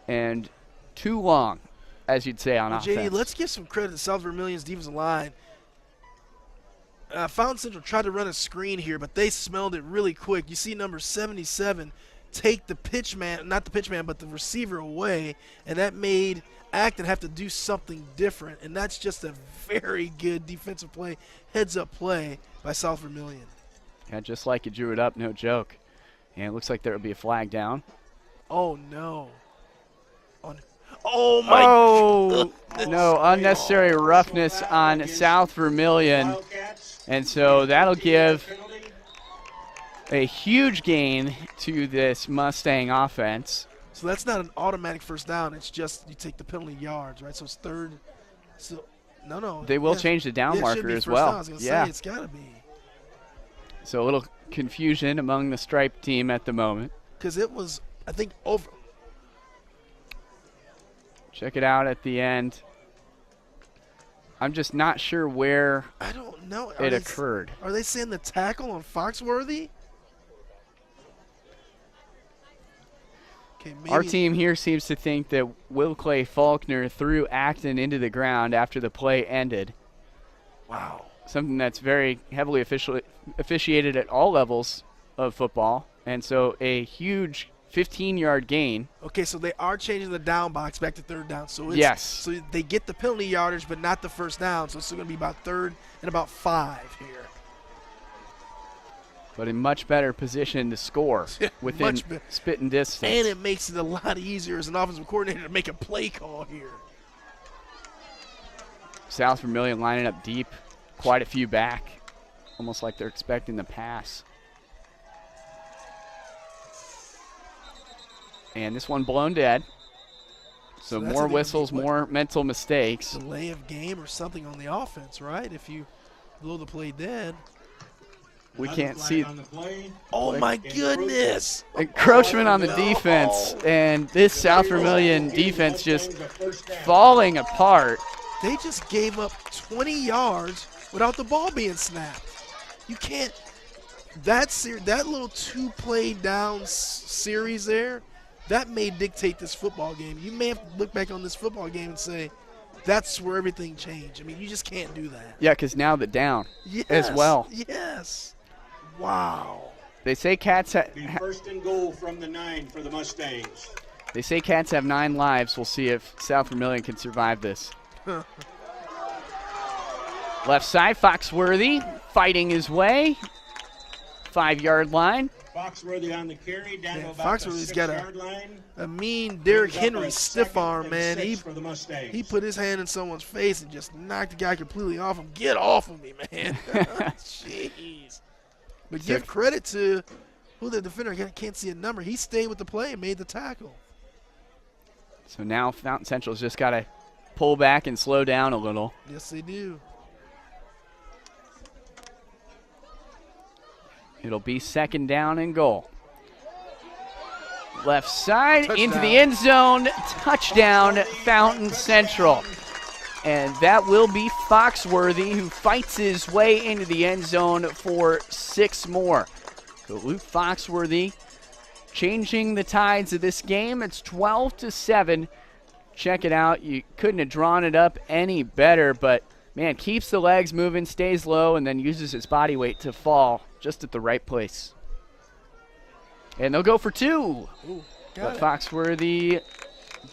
and too long, as you'd say on offense. JD, let's give some credit to South Vermillion's defensive line. Fountain Central tried to run a screen here, but they smelled it really quick. You see number 77 take the pitchman, not the pitchman, but the receiver away, and that made Acton have to do something different, and that's just a very good defensive play, heads-up play by South Vermillion. Yeah, just like you drew it up, no joke. And it looks like there will be a flag down. Oh, no. Oh, my goodness. No, unnecessary roughness on South Vermillion. And so that'll give a huge gain to this Mustang offense. So that's not an automatic first down. It's just you take the penalty yards, right? So it's 3rd. So, no. They will change the down marker as well. I was going to say, it's got to be. So a little confusion among the striped team at the moment. Because it was, I think, Check it out at the end. I'm just not sure where I don't know. it occurred. Are they saying the tackle on Foxworthy? Okay, maybe. Our team here seems to think that Will Clay Faulkner threw Acton into the ground after the play ended. Wow. Something that's very heavily officiated at all levels of football. And so a huge 15-yard gain. Okay, so they are changing the down box back to third down. So it's, Yes. So they get the penalty yardage, but not the first down. So it's still going to be about third and about 5 here. But in much better position to score within spitting distance. And it makes it a lot easier as an offensive coordinator to make a play call here. South Vermillion lining up deep, quite a few back, almost like they're expecting the pass. And this one blown dead. So that's more an whistles, more mental mistakes. Delay of game or something on the offense, right? If you blow the play dead. We can't see. Oh, my goodness. Encroachment on the defense. And this South Vermillion defense just falling apart. They just gave up 20 yards without the ball being snapped. You can't. That little 2-play down series there, that may dictate this football game. You may have to look back on this football game and say, that's where everything changed. I mean, you just can't do that. Yeah, because now the down as well. Yes. Wow. They say Cats Be first and goal from the 9 for the Mustangs. They say Cats have 9 lives. We'll see if South Vermillion can survive this. Left side, Foxworthy fighting his way. 5-yard line. Foxworthy on the carry down to about Foxworthy's the got 6-yard line. a mean Derrick Brings up Henry a stiff 2nd arm, and man. 6 for the Mustangs. He put his hand in someone's face and just knocked the guy completely off him. Get off of me, man. Jeez. But give credit to who the defender, I can't see a number. He stayed with the play and made the tackle. So now Fountain Central's just got to pull back and slow down a little. Yes, they do. It'll be 2nd down and goal. Left side, Touchdown. into the end zone. Touchdown, Fountain Central. And that will be Foxworthy, who fights his way into the end zone for 6 more. So Luke Foxworthy changing the tides of this game. It's 12-7. Check it out. You couldn't have drawn it up any better, but man, keeps the legs moving, stays low, and then uses his body weight to fall just at the right place. And they'll go for 2. Ooh, But Foxworthy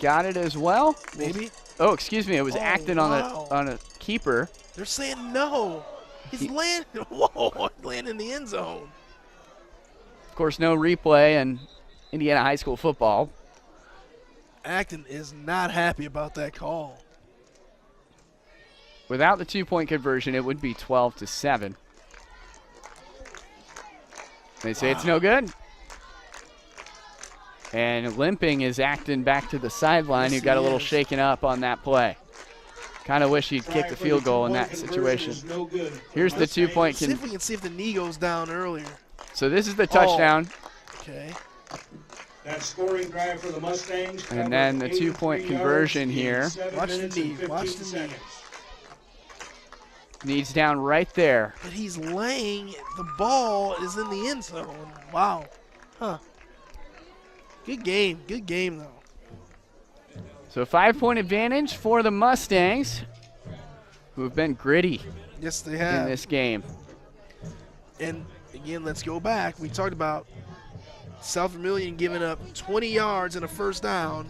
got it as well. Maybe. Oh, excuse me. It was Acton wow. on a keeper. They're saying no. He's landing. Whoa, landing in the end zone. Of course, no replay in Indiana high school football. Acton is not happy about that call. Without the 2-point conversion, it would be 12-7. They say it's no good. And limping is Acton back to the sideline, who got a little shaken up on that play. Kind of wish he'd kick the field goal in that situation. Here's the 2-point See if we can see if the knee goes down earlier. So this is the touchdown. Okay. That scoring drive for the Mustangs. And then the 2-point conversion here. Watch the knee. Watch the knee. Knees down right there. But he's laying. The ball is in the end zone. Wow. Huh. Good game. Good game, though. So 5-point advantage for the Mustangs, who have been gritty Yes, they in have. this game. And, again, let's go back. We talked about South Vermillion giving up 20 yards and a first down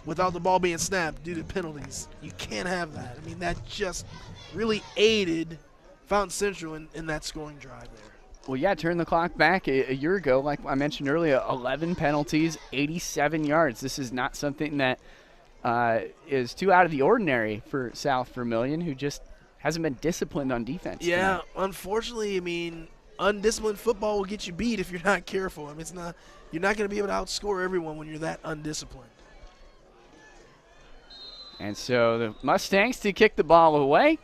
without the ball being snapped due to penalties. You can't have that. I mean, that just really aided Fountain Central in that scoring drive there. Well, yeah, turn the clock back a year ago. Like I mentioned earlier, 11 penalties, 87 yards. This is not something that is too out of the ordinary for South Vermillion, who just hasn't been disciplined on defense. Yeah, unfortunately, I mean, undisciplined football will get you beat if you're not careful. I mean, you're not going to be able to outscore everyone when you're that undisciplined. And so the Mustangs to kick the ball away.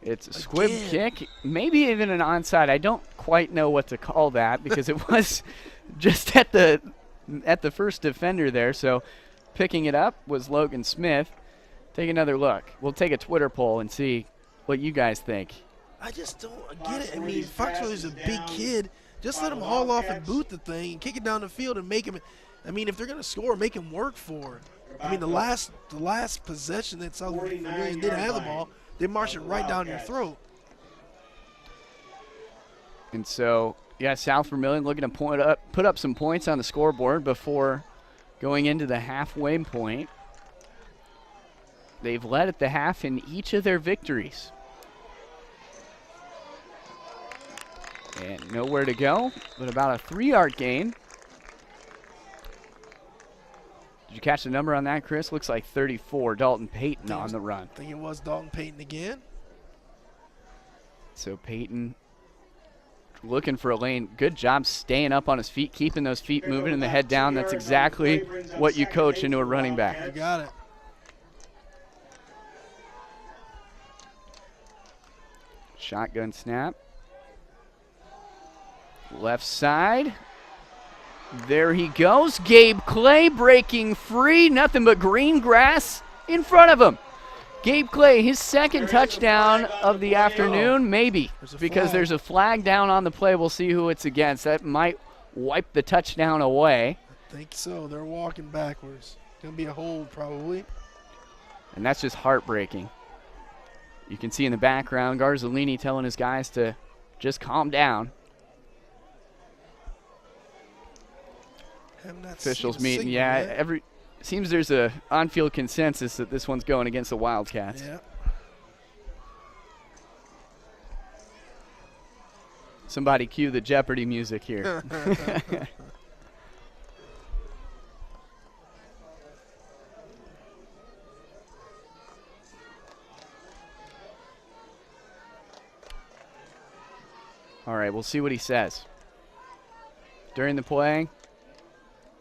It's a squib kick, maybe even an onside. I don't quite know what to call that because it was just at the first defender there. So picking it up was Logan Smith. Take another look. We'll take a Twitter poll and see what you guys think. I just don't get it. I mean, Foxworthy's a big kid. Just let him haul off and boot the thing and kick it down the field and make him. I mean, if they're going to score, make him work for it. I mean, the last possession that South Vermillion did have the ball, they marched it right down your throat. And so, yeah, South Vermillion looking to put up some points on the scoreboard before going into the halfway point. They've led at the half in each of their victories. And nowhere to go, but about a 3-yard gain. Did you catch the number on that, Chris? Looks like 34, Dalton Payton on the run. I think it was Dalton Payton again. So Payton looking for a lane. Good job staying up on his feet, keeping those feet moving and the head down. That's exactly what you coach into a running back. You got it. Shotgun snap. Left side. There he goes. Gabe Clay breaking free. Nothing but green grass in front of him. Gabe Clay, his second touchdown of the afternoon, maybe, because there's a flag down on the play. We'll see who it's against. That might wipe the touchdown away. I think so. They're walking backwards. Going to be a hold probably. And that's just heartbreaking. You can see in the background Garzolini telling his guys to just calm down. Officials meeting. Yeah, seems there's a on-field consensus that this one's going against the Wildcats. Yeah. Somebody cue the Jeopardy music here. All right, we'll see what he says. During the play.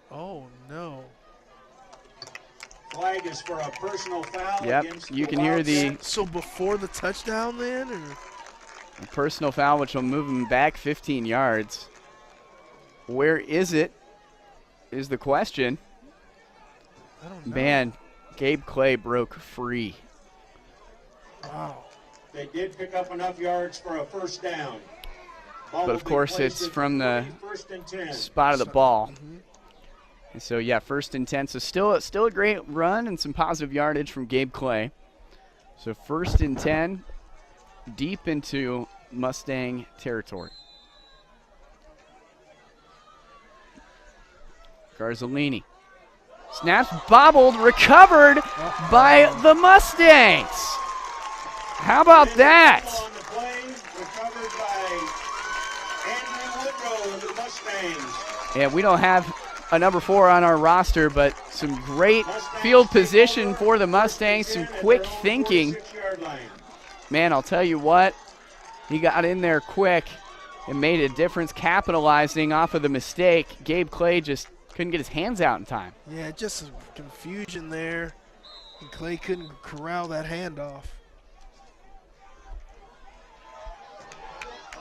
Oh, no. Flag is for a personal foul. Yep, you can hear the So before the touchdown then? Or? personal foul, which will move him back 15 yards. Where is it is the question. I don't know. Man, Gabe Clay broke free. Wow. They did pick up enough yards for a first down. But, of course, it's from the spot of the ball. And so, yeah, 1st and 10. So still a great run and some positive yardage from Gabe Clay. So 1st and 10, deep into Mustang territory. Garzolini. Snaps bobbled, recovered by the Mustangs. How about that? On the play, recovered by Andrew Woodrow of the Mustangs. Yeah, we don't have a number 4 on our roster, but some great field position for the Mustangs, some quick thinking. Man, I'll tell you what, he got in there quick and made a difference, capitalizing off of the mistake. Gabe Clay just couldn't get his hands out in time. Yeah, just some confusion there, and Clay couldn't corral that handoff.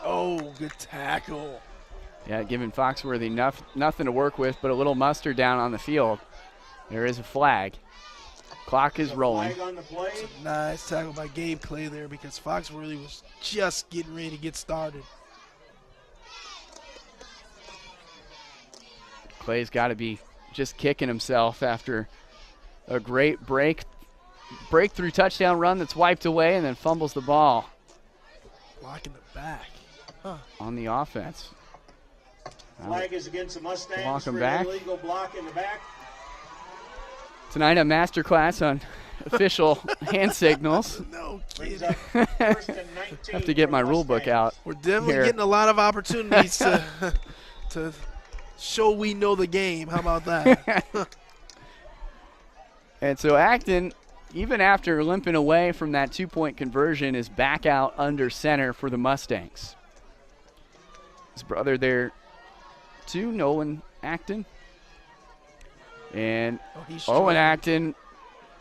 Oh, good tackle. Yeah, giving Foxworthy nothing to work with but a little mustard down on the field. There is a flag. Clock is rolling. Nice tackle by Gabe Clay there because Foxworthy was just getting ready to get started. Clay's got to be just kicking himself after a great breakthrough touchdown run that's wiped away and then fumbles the ball. Blocking the back. On the offense. Flag is against the Mustangs. Walk 'em for back. illegal block in the back. Tonight a masterclass on official hand signals. No kidding. Have to get my rule book out. We're definitely here. getting a lot of opportunities to show we know the game. How about that? And so Acton, even after limping away from that 2-point conversion, is back out under center for the Mustangs. His brother there, too, Nolan Acton. And Owen Acton,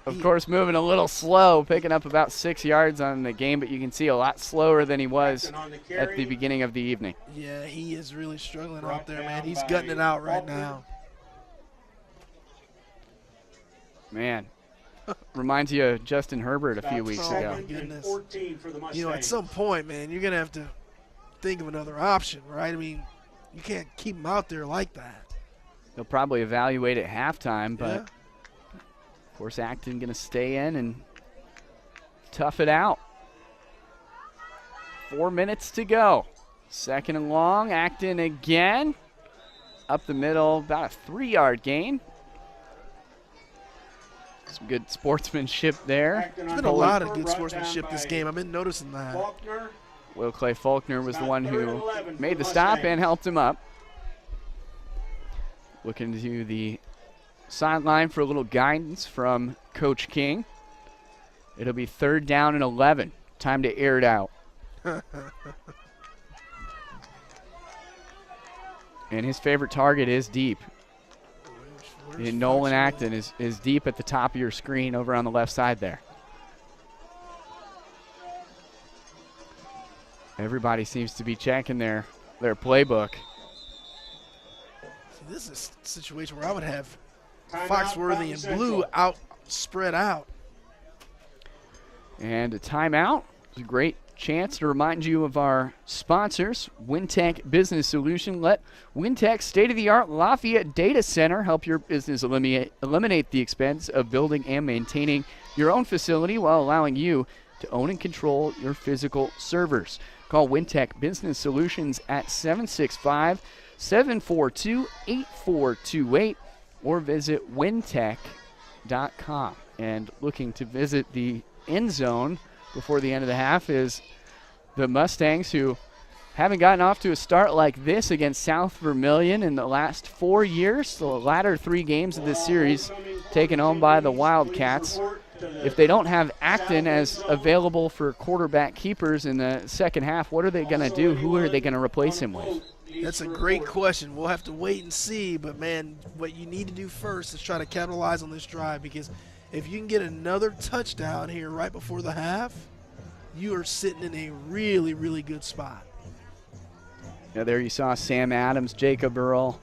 of course, moving a little slow, picking up about 6 yards on the game, but you can see a lot slower than he was at the beginning of the evening. Yeah, he is really struggling out there, man. He's gutting it out right now. Man, reminds you of Justin Herbert a few weeks Oh, ago. my goodness. 14 for the Mustangs. You know, at some point, man, you're going to have to think of another option, right? I mean, you can't keep him out there like that. They'll probably evaluate at halftime, but Yeah. of course Acton going to stay in and tough it out. 4 minutes to go. Second and long, Acton again. Up the middle, about a 3-yard gain. Some good sportsmanship there. There's been a lot of good sportsmanship this game. I've been noticing that. Faulkner. Will Clay Faulkner was the one About third who and 11 for made the the stop Mustangs. and helped him up. Looking to the sideline for a little guidance from Coach King. It'll be 3rd down and 11. Time to air it out. And his favorite target is deep. And Nolan Acton is deep at the top of your screen over on the left side there. Everybody seems to be checking their playbook. See, this is a situation where I would have Timeout, Foxworthy and Blue out, spread out. And a timeout. It's a great chance to remind you of our sponsors, Wintech Business Solution. Let Wintech's state-of-the-art Lafayette Data Center help your business eliminate the expense of building and maintaining your own facility while allowing you to own and control your physical servers. Call Wintech Business Solutions at 765-742-8428 or visit wintech.com. And looking to visit the end zone before the end of the half is the Mustangs, who haven't gotten off to a start like this against South Vermillion in the last 4 years. The latter 3 games of this series taken home by the Wildcats. If they don't have Acton as available for quarterback keepers in the second half, what are they going to do? Who are they going to replace him with? That's a great question. We'll have to wait and see. But, man, what you need to do first is try to capitalize on this drive, because if you can get another touchdown here right before the half, you are sitting in a really, really good spot. Now there you saw Sam Adams, Jacob Earl,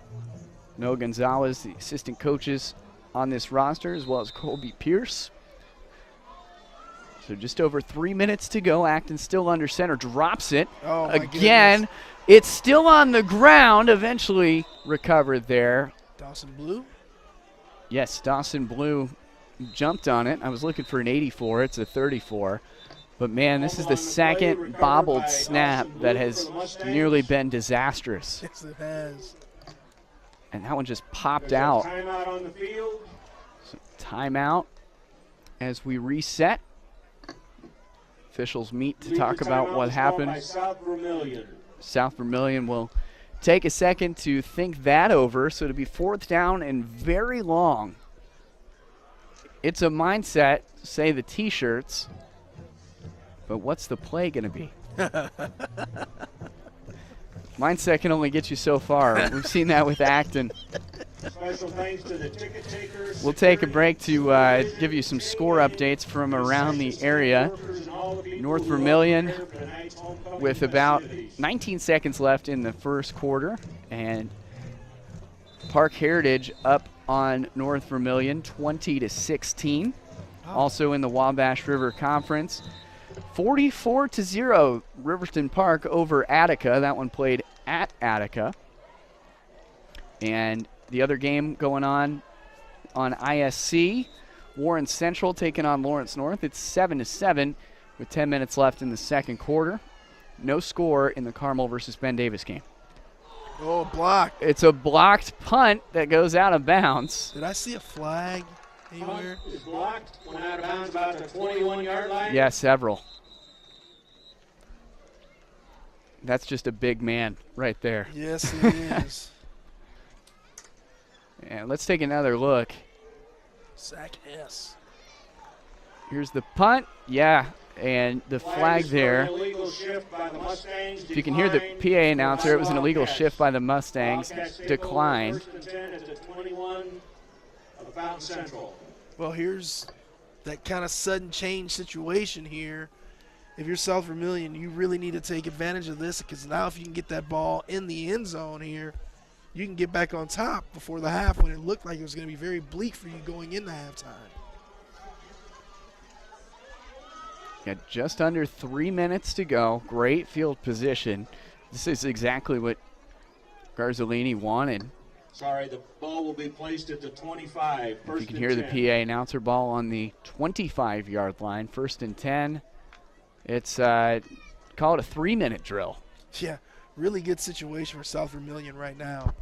Noah Gonzalez, the assistant coaches on this roster, as well as Colby Pierce. So just over 3 minutes to go. Acton still under center, drops it. Oh, my again. goodness. It's still on the ground, eventually recovered there. Dawson Blue? Yes, Dawson Blue jumped on it. I was looking for an 84. It's a 34. But, man, this is the second bobbled snap that has nearly been disastrous. Yes, it has. And that one just popped There's a out. Timeout on the field. So, timeout as we reset. Officials meet to talk Legal about timeout what was called happened. by South Vermillion. South Vermillion will take a second to think that over. So it'll be 4th down and very long. It's a mindset, say the T-shirts, but what's the play going to be? Mindset can only get you so far. We've seen that with Acton. Special thanks to the ticket takers. We'll take a break to give you some score updates from around the area. North Vermillion with about 19 seconds left in the first quarter, and Park Heritage up on North Vermillion 20-16. Also in the Wabash River Conference, 44-0 Riverton Park over Attica. That one played at Attica. And the other game going on ISC, Warren Central taking on Lawrence North. It's 7-7 with 10 minutes left in the second quarter. No score in the Carmel versus Ben Davis game. Oh, block. It's a blocked punt that goes out of bounds. Did I see a flag anywhere? Punt is blocked. Went out of bounds about the 21-yard line. Yeah, several. That's just a big man right there. Yes, it is. And let's take another look. Zach Hess. Here's the punt. Yeah, and the flag is for there. an illegal shift by the Mustangs. If you can hear the Declined. PA announcer, it was an illegal shift by the Mustangs. Wildcats take over Declined. 1st and 10 at the 21 of Fountain Central. Well, here's that kind of sudden change situation here. If you're South Vermillion, you really need to take advantage of this, because now if you can get that ball in the end zone here, you can get back on top before the half when it looked like it was going to be very bleak for you going into halftime. Got just under 3 minutes to go. Great field position. This is exactly what Garzolini wanted. Sorry, the ball will be placed at the 25. If you can hear the PA announcer, ball on the 25-yard line, 1st and 10. It's call it a 3-minute drill. Yeah, really good situation for South Vermillion right now.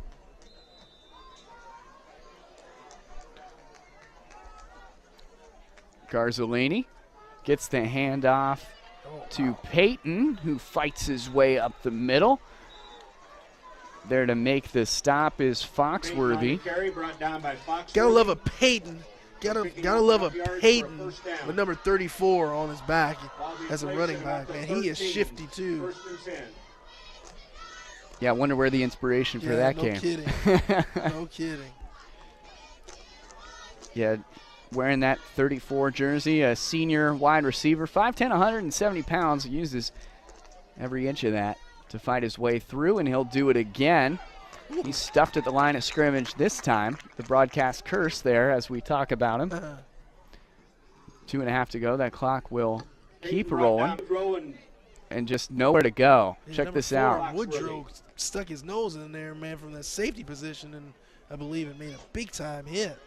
Garzolini gets the handoff to Peyton, who fights his way up the middle. There to make the stop is Foxworthy. Gotta love a Peyton. Gotta love a Peyton with number 34 on his back as a running back. Man, he is shifty too. Yeah, I wonder where the inspiration for that came. No kidding. No kidding. Yeah, wearing that 34 jersey, a senior wide receiver, 5'10", 170 pounds, uses every inch of that to fight his way through, and he'll do it again. He's stuffed at the line of scrimmage this time. The broadcast curse there as we talk about him. 2.5 to go. That clock will keep rolling and just nowhere to go. Check this out. Woodrow stuck his nose in there, man, from that safety position, and I believe it made a big-time hit.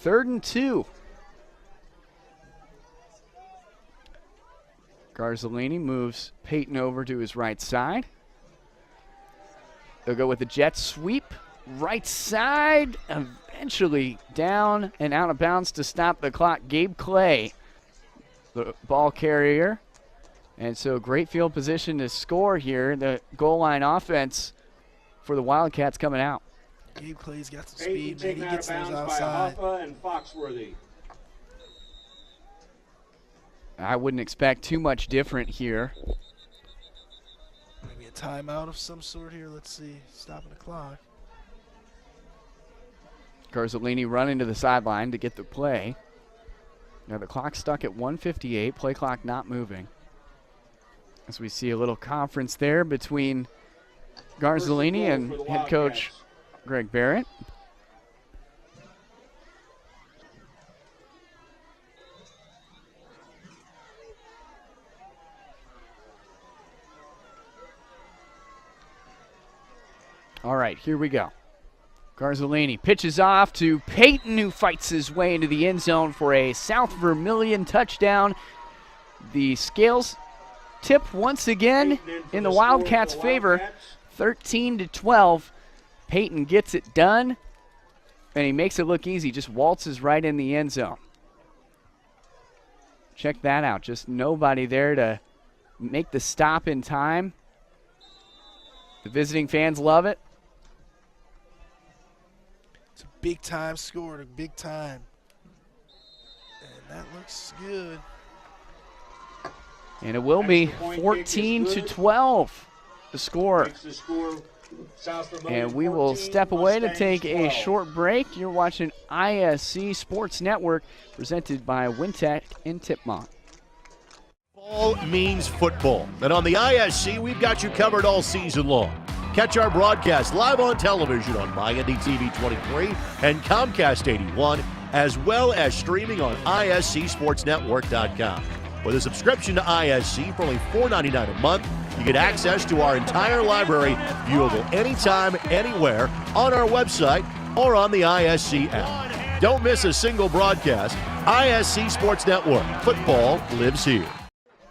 3rd and 2. Garzolini moves Peyton over to his right side. They'll go with the jet sweep. Right side, eventually down and out of bounds to stop the clock. Gabe Clay, the ball carrier. And so great field position to score here. The goal line offense for the Wildcats coming out. Gabe Clay's got some speed, man. He gets those outside. And Foxworthy. I wouldn't expect too much different here. Maybe a timeout of some sort here. Let's see. Stopping the clock. Garzolini running to the sideline to get the play. Now the clock's stuck at 1:58. Play clock not moving. As we see a little conference there between Garzolini and head coach Greg Barrett. All right, here we go. Garzolini pitches off to Peyton, who fights his way into the end zone for a South Vermillion touchdown. The scales tip once again in the Wildcats' favor, 13-12. Peyton gets it done, and he makes it look easy, just waltzes right in the end zone. Check that out, just nobody there to make the stop in time. The visiting fans love it. It's a big-time score, a big time. And that looks good. And it will be 14-12 the score. And we will step away to take a short break. You're watching ISC Sports Network, presented by Wintech in Tipmont. Fall means football, and on the ISC, we've got you covered all season long. Catch our broadcast live on television on MyNDTV 23 and Comcast 81, as well as streaming on ISCSportsNetwork.com. With a subscription to ISC for only $4.99 a month, you get access to our entire library, viewable anytime, anywhere, on our website or on the ISC app. Don't miss a single broadcast. ISC Sports Network. Football lives here.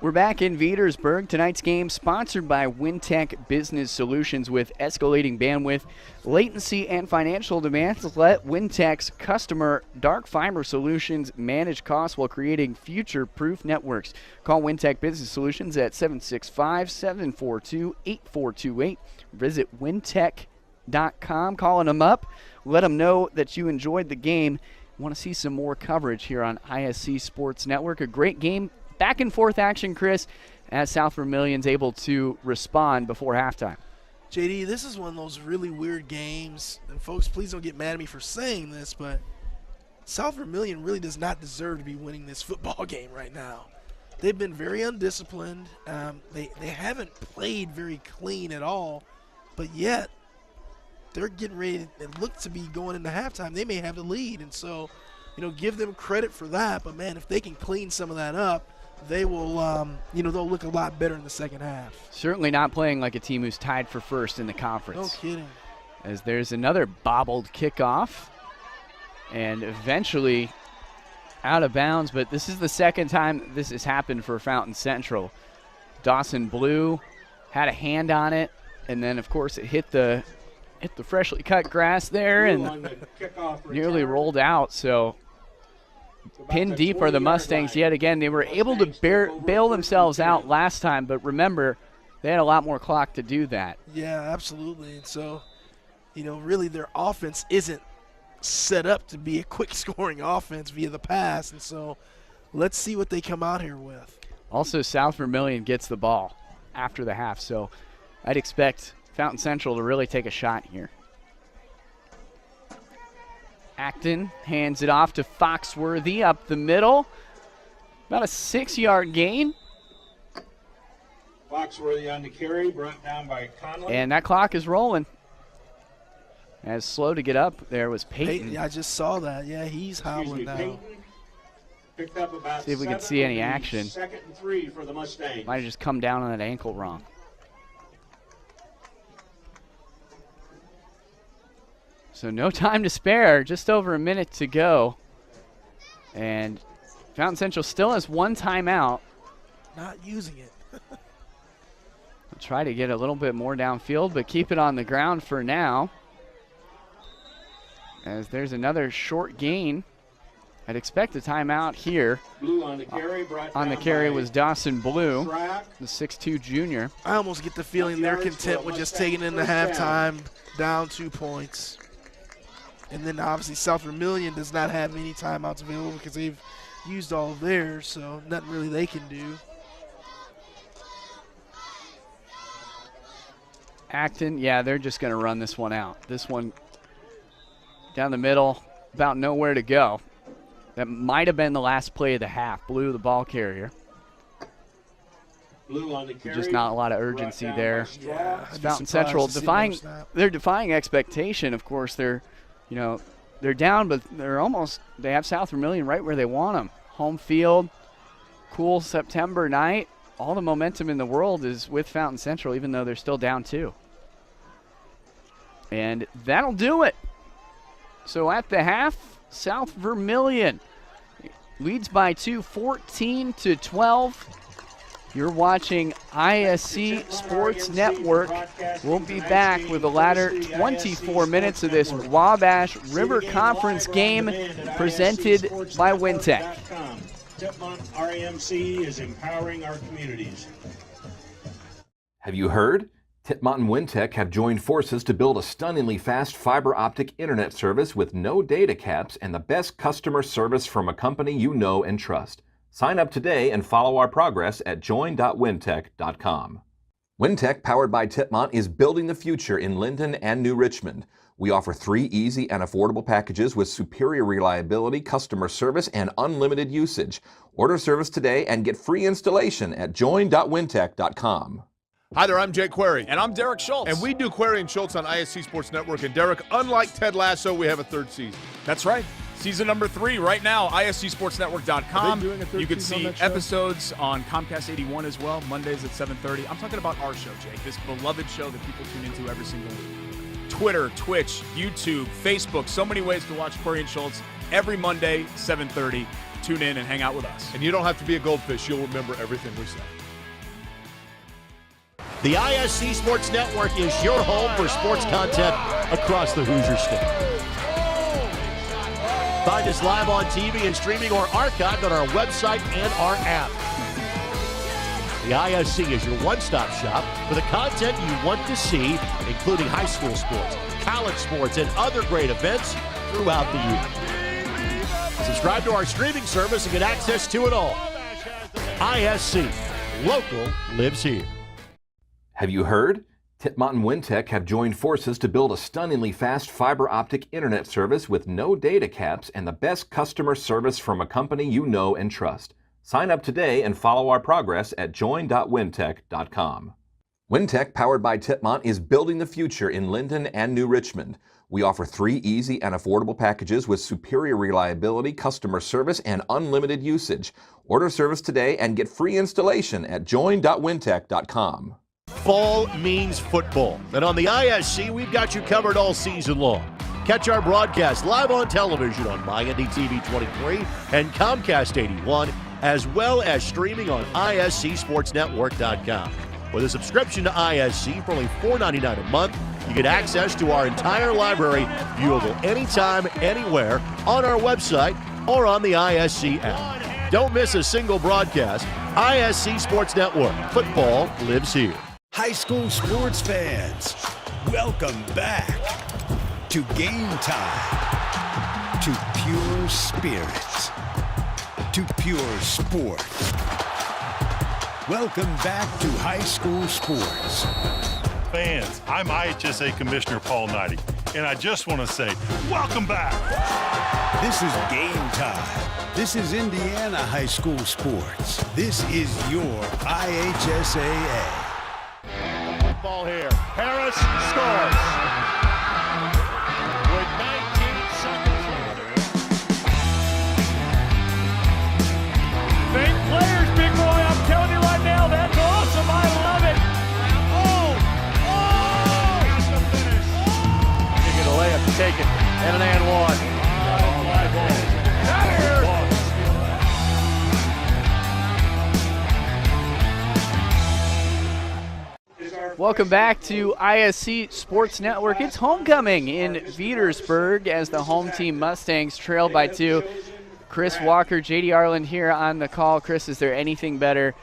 We're back in Veedersburg. Tonight's game sponsored by Wintech Business Solutions. With escalating bandwidth, latency, and financial demands, let Wintech's customer dark fiber solutions manage costs while creating future-proof networks. Call Wintech Business Solutions at 765-742-8428. Visit wintech.com. Calling them up. Let them know that you enjoyed the game. Want to see some more coverage here on ISC Sports Network. A great game. Back and forth action, Chris, as South Vermillion's able to respond before halftime. JD, this is one of those really weird games, and folks, please don't get mad at me for saying this, but South Vermillion really does not deserve to be winning this football game right now. They've been very undisciplined. They haven't played very clean at all, but yet they're getting ready to look to be going into halftime. They may have the lead, and so give them credit for that. But, man, if they can clean some of that up, they will, they'll look a lot better in the second half. Certainly not playing like a team who's tied for first in the conference. No kidding. As there's another bobbled kickoff, and eventually out of bounds, but this is the second time this has happened for Fountain Central. Dawson Blue had a hand on it, and then, of course, it hit the freshly cut grass there and nearly rolled out. So pinned deep are the Mustangs yet again. They were able to bail themselves out last time, but remember, they had a lot more clock to do that. Yeah, absolutely. And so, really their offense isn't set up to be a quick scoring offense via the pass. And so let's see what they come out here with. Also, South Vermillion gets the ball after the half, so I'd expect Fountain Central to really take a shot here. Acton hands it off to Foxworthy up the middle. About a 6-yard gain. Foxworthy on the carry, brought down by Conley. And that clock is rolling. As slow to get up there was Peyton. Yeah, I just saw that. Yeah, he's howling now. Peyton picked up about see if we can see any action. 2nd and 3 for the Mustangs. Might have just come down on that ankle wrong. So no time to spare, just over a minute to go. And Fountain Central still has one timeout. Not using it. We'll try to get a little bit more downfield, but keep it on the ground for now. As there's another short gain. I'd expect a timeout here. Blue on the carry, on the carry was Dawson Blue, the 6'2 junior. I almost get the feeling they're content with just taking it into halftime, down 2 points. And then obviously South Vermillion does not have any timeouts available because they've used all of theirs, so nothing really they can do. Acton, yeah, they're just going to run this one out. This one down the middle, about nowhere to go. That might have been the last play of the half. Blue, the ball carrier. Blue on the carry. Just not a lot of urgency there. Yeah, Fountain Central they're defying expectation. Of course, they're down, but they have South Vermillion right where they want them. Home field, cool September night. All the momentum in the world is with Fountain Central, even though they're still down 2. And that'll do it. So at the half, South Vermillion leads by 2, 14-12. You're watching ISC Sports Network. We'll be back with the latter 24 minutes of this Wabash River Conference game presented by Wintech. Titmont RAMC is empowering our communities. Have you heard? Titmont and Wintech have joined forces to build a stunningly fast fiber optic internet service with no data caps and the best customer service from a company you know and trust. Sign up today and follow our progress at join.wintech.com. Wintech, powered by Titmont, is building the future in Linden and New Richmond. We offer 3 easy and affordable packages with superior reliability, customer service, and unlimited usage. Order service today and get free installation at join.wintech.com. Hi there, I'm Jake Query. And I'm Derek Schultz. And we do Query and Schultz on ISC Sports Network. And Derek, unlike Ted Lasso, we have a 3rd season. That's right. Season number 3 right now, ISCSportsNetwork.com. You can see episodes on Comcast 81 as well, Mondays at 7:30. I'm talking about our show, Jake, this beloved show that people tune into every single week. Twitter, Twitch, YouTube, Facebook, so many ways to watch Query and Schultz every Monday, 7:30. Tune in and hang out with us. And you don't have to be a goldfish. You'll remember everything we say. The ISC Sports Network is your home for sports content across the Hoosier State. Find us live on TV and streaming or archived on our website and our app. The ISC is your one-stop shop for the content you want to see, including high school sports, college sports, and other great events throughout the year. Subscribe to our streaming service and get access to it all. ISC, local lives here. Have you heard? Titmont and Wintech have joined forces to build a stunningly fast fiber optic internet service with no data caps and the best customer service from a company you know and trust. Sign up today and follow our progress at join.wintech.com. Wintech, powered by Tipmont, is building the future in Linden and New Richmond. We offer 3 easy and affordable packages with superior reliability, customer service, and unlimited usage. Order service today and get free installation at join.wintech.com. Fall means football, and on the ISC, we've got you covered all season long. Catch our broadcast live on television on MyNDTV 23 and Comcast 81, as well as streaming on ISCSportsNetwork.com. With a subscription to ISC for only $4.99 a month, you get access to our entire library, viewable anytime, anywhere, on our website or on the ISC app. Don't miss a single broadcast. ISC Sports Network. Football lives here. High school sports fans, welcome back to Game Time, to pure spirits, to pure sports. Welcome back to high school sports. Fans, I'm IHSAA Commissioner Paul Knighty, and I just want to say, welcome back. This is Game Time. This is Indiana high school sports. This is your IHSAA. Ball here. Harris scores. With 19 seconds. Fake players, big boy. I'm telling you right now, that's awesome. I love it. That's the finish. You get a layup to take it. And an and one. Welcome back to ISC Sports Network. It's homecoming in Veedersburg as the home team Mustangs trail by 2. Chris Walker, JD Arland here on the call. Chris, is there anything better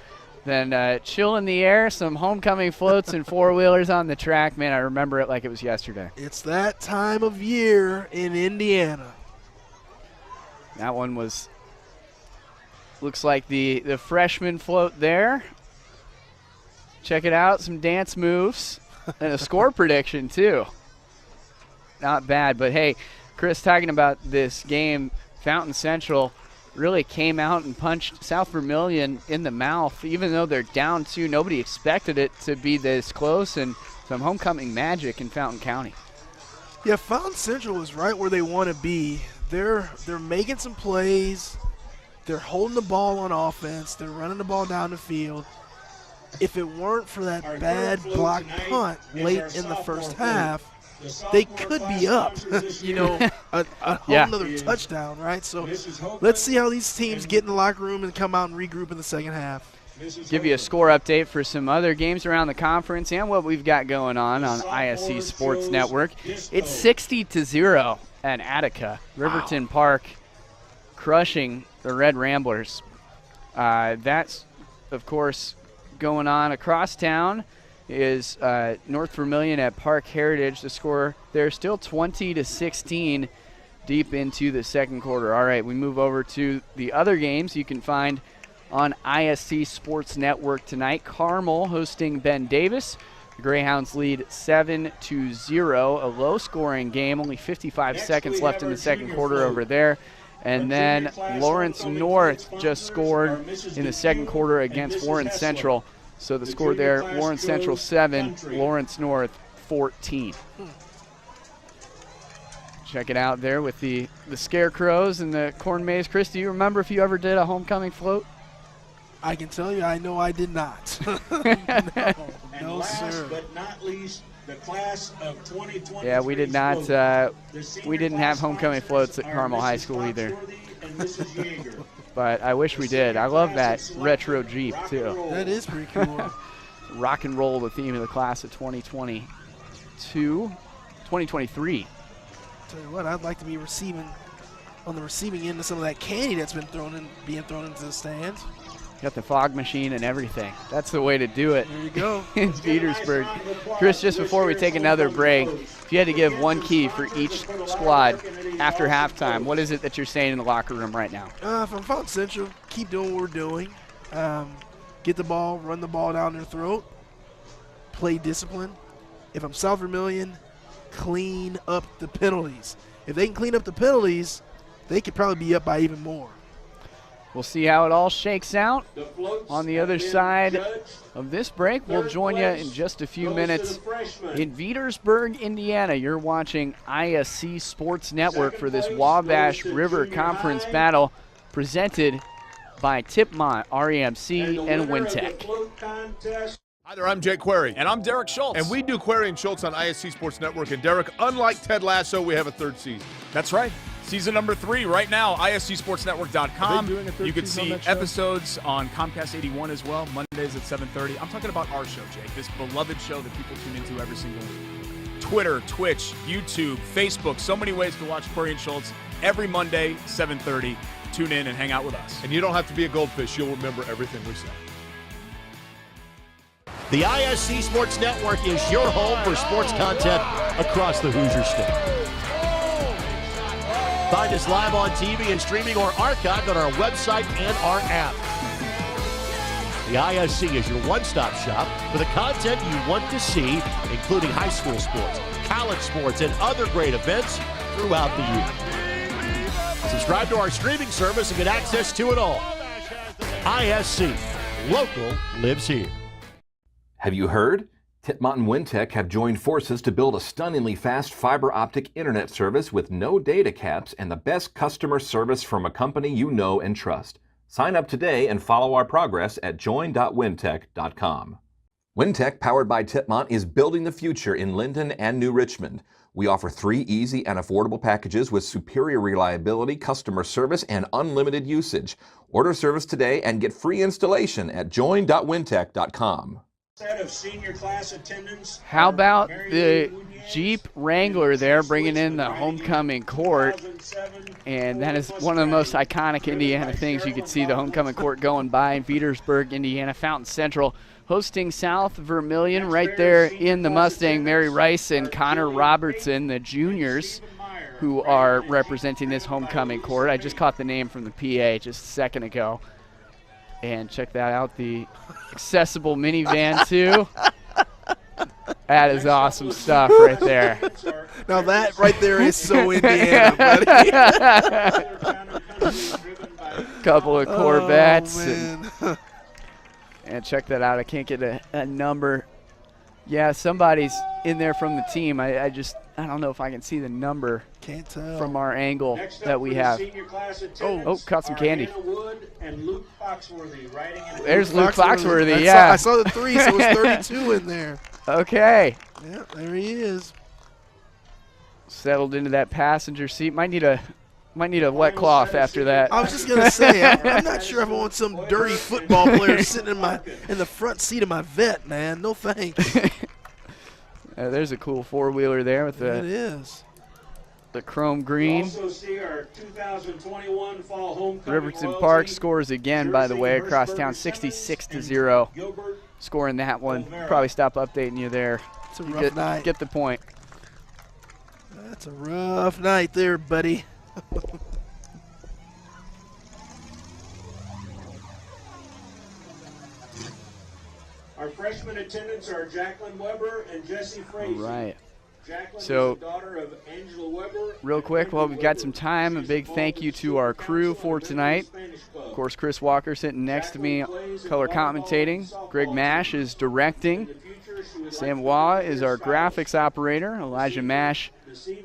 than chill in the air, some homecoming floats and four-wheelers on the track? Man, I remember it like it was yesterday. It's that time of year in Indiana. That one looks like the freshman float there. Check it out, some dance moves and a score prediction too. Not bad, but hey, Chris, talking about this game, Fountain Central really came out and punched South Vermillion in the mouth. Even though they're down 2, nobody expected it to be this close, and some homecoming magic in Fountain County. Yeah, Fountain Central is right where they want to be. They're making some plays. They're holding the ball on offense. They're running the ball down the field. If it weren't for that bad block punt late in the first half, they could be up, a whole nother touchdown, right? So let's see how these teams get in the locker room and come out and regroup in the second half. Give you a score update for some other games around the conference and what we've got going on ISC Sports Network. It's 60-0 at Attica. Riverton Park crushing the Red Ramblers. That's, of course, going on across town is North Vermillion at Park Heritage. The score there still 20-16 deep into the second quarter. All right, we move over to the other games you can find on ISC Sports Network tonight. Carmel hosting Ben Davis. The Greyhounds lead 7-0, a low-scoring game. Only 55 seconds left in the second quarter over there. And then Lawrence North just scored in the second quarter against Warren Central. So the score there, Warren Central 7, Lawrence North 14. Check it out there with the Scarecrows and the Corn Maze. Chris, do you remember if you ever did a homecoming float? I can tell you, I know I did not. No, sir. But not least, the class of 2023. Yeah, we did not. We didn't have homecoming floats at Carmel High School either. But I wish we did. I love that retro Jeep too. That is pretty cool. Rock and roll, the theme of the class of 2023. Tell you what, I'd like to be on the receiving end of some of that candy that's been being thrown into the stands. Got the fog machine and everything. That's the way to do it. There you go. In Veedersburg. Chris, just before we take another break, if you had to give one key for each squad after halftime, what is it that you're saying in the locker room right now? From Fountain Central, keep doing what we're doing. Get the ball, run the ball down their throat, play discipline. If I'm South Vermillion, clean up the penalties. If they can clean up the penalties, they could probably be up by even more. We'll see how it all shakes out on the other side of this break. We'll join you in just a few minutes in Veedersburg, Indiana. You're watching ISC Sports Network for this Wabash River Conference battle presented by Tipmont, REMC, and Wintech. Hi there, I'm Jake Query. And I'm Derek Schultz. And we do Query and Schultz on ISC Sports Network. And Derek, unlike Ted Lasso, we have a third season. That's right. Season number 3 right now, ISCSportsNetwork.com. You can see episodes on Comcast 81 as well, Mondays at 7:30. I'm talking about our show, Jake, this beloved show that people tune into every single week. Twitter, Twitch, YouTube, Facebook, so many ways to watch Query and Schultz every Monday, 7:30. Tune in and hang out with us. And you don't have to be a goldfish. You'll remember everything we say. The ISC Sports Network is your home for sports content across the Hoosier State. Find us live on TV and streaming or archived on our website and our app. The ISC is your one-stop shop for the content you want to see, including high school sports, college sports, and other great events throughout the year. Subscribe to our streaming service and get access to it all. ISC, local lives here. Have you heard? Tipmont and Wintech have joined forces to build a stunningly fast fiber optic internet service with no data caps and the best customer service from a company you know and trust. Sign up today and follow our progress at join.wintech.com. Wintech, powered by Tipmont, is building the future in Linden and New Richmond. We offer 3 easy and affordable packages with superior reliability, customer service, and unlimited usage. Order service today and get free installation at join.wintech.com. Of senior class attendance. How about the Jeep Wrangler there bringing in the homecoming court? And that is one of the most iconic Indiana things. You could see the homecoming court going by in Veedersburg, Indiana. Fountain Central hosting South Vermillion right there in the Mustang. Mary Rice and Connor Robertson, the juniors, who are representing this homecoming court. I just caught the name from the PA just a second ago. And check that out, the accessible minivan, too. That is awesome stuff right there. Now that right there is so Indiana, buddy. Couple of Corvettes. And check that out. I can't get a number. Yeah, somebody's in there from the team. I don't know if I can see the number. Can't tell from our angle that we have. Oh, caught some candy. There's Luke Foxworthy, yeah. I saw the 3, so it was 32 in there. Okay. Yeah, there he is. Settled into that passenger seat. Might need a wet cloth after that. I was just gonna say, I'm not sure if I want some dirty football player sitting in the front seat of my vet, man. No thanks. There's a cool 4-wheeler there with the chrome green. Also see our 2021 fall homecoming Riverton Park scores again, by the way, across town, 66-0. Scoring that one. Probably stop updating you there. It's a rough night. Get the point. That's a rough night there, buddy. Our freshman attendants are Jacqueline Weber and Jesse Frazee. All right. Jacqueline so, is the daughter of Angela Weber. Real quick, while we've got some time, a big thank you to our crew for tonight. Of course, Chris Walker sitting next to me, color commentating. Greg Mash is directing. Sam Waugh is our graphics operator. Elijah Mash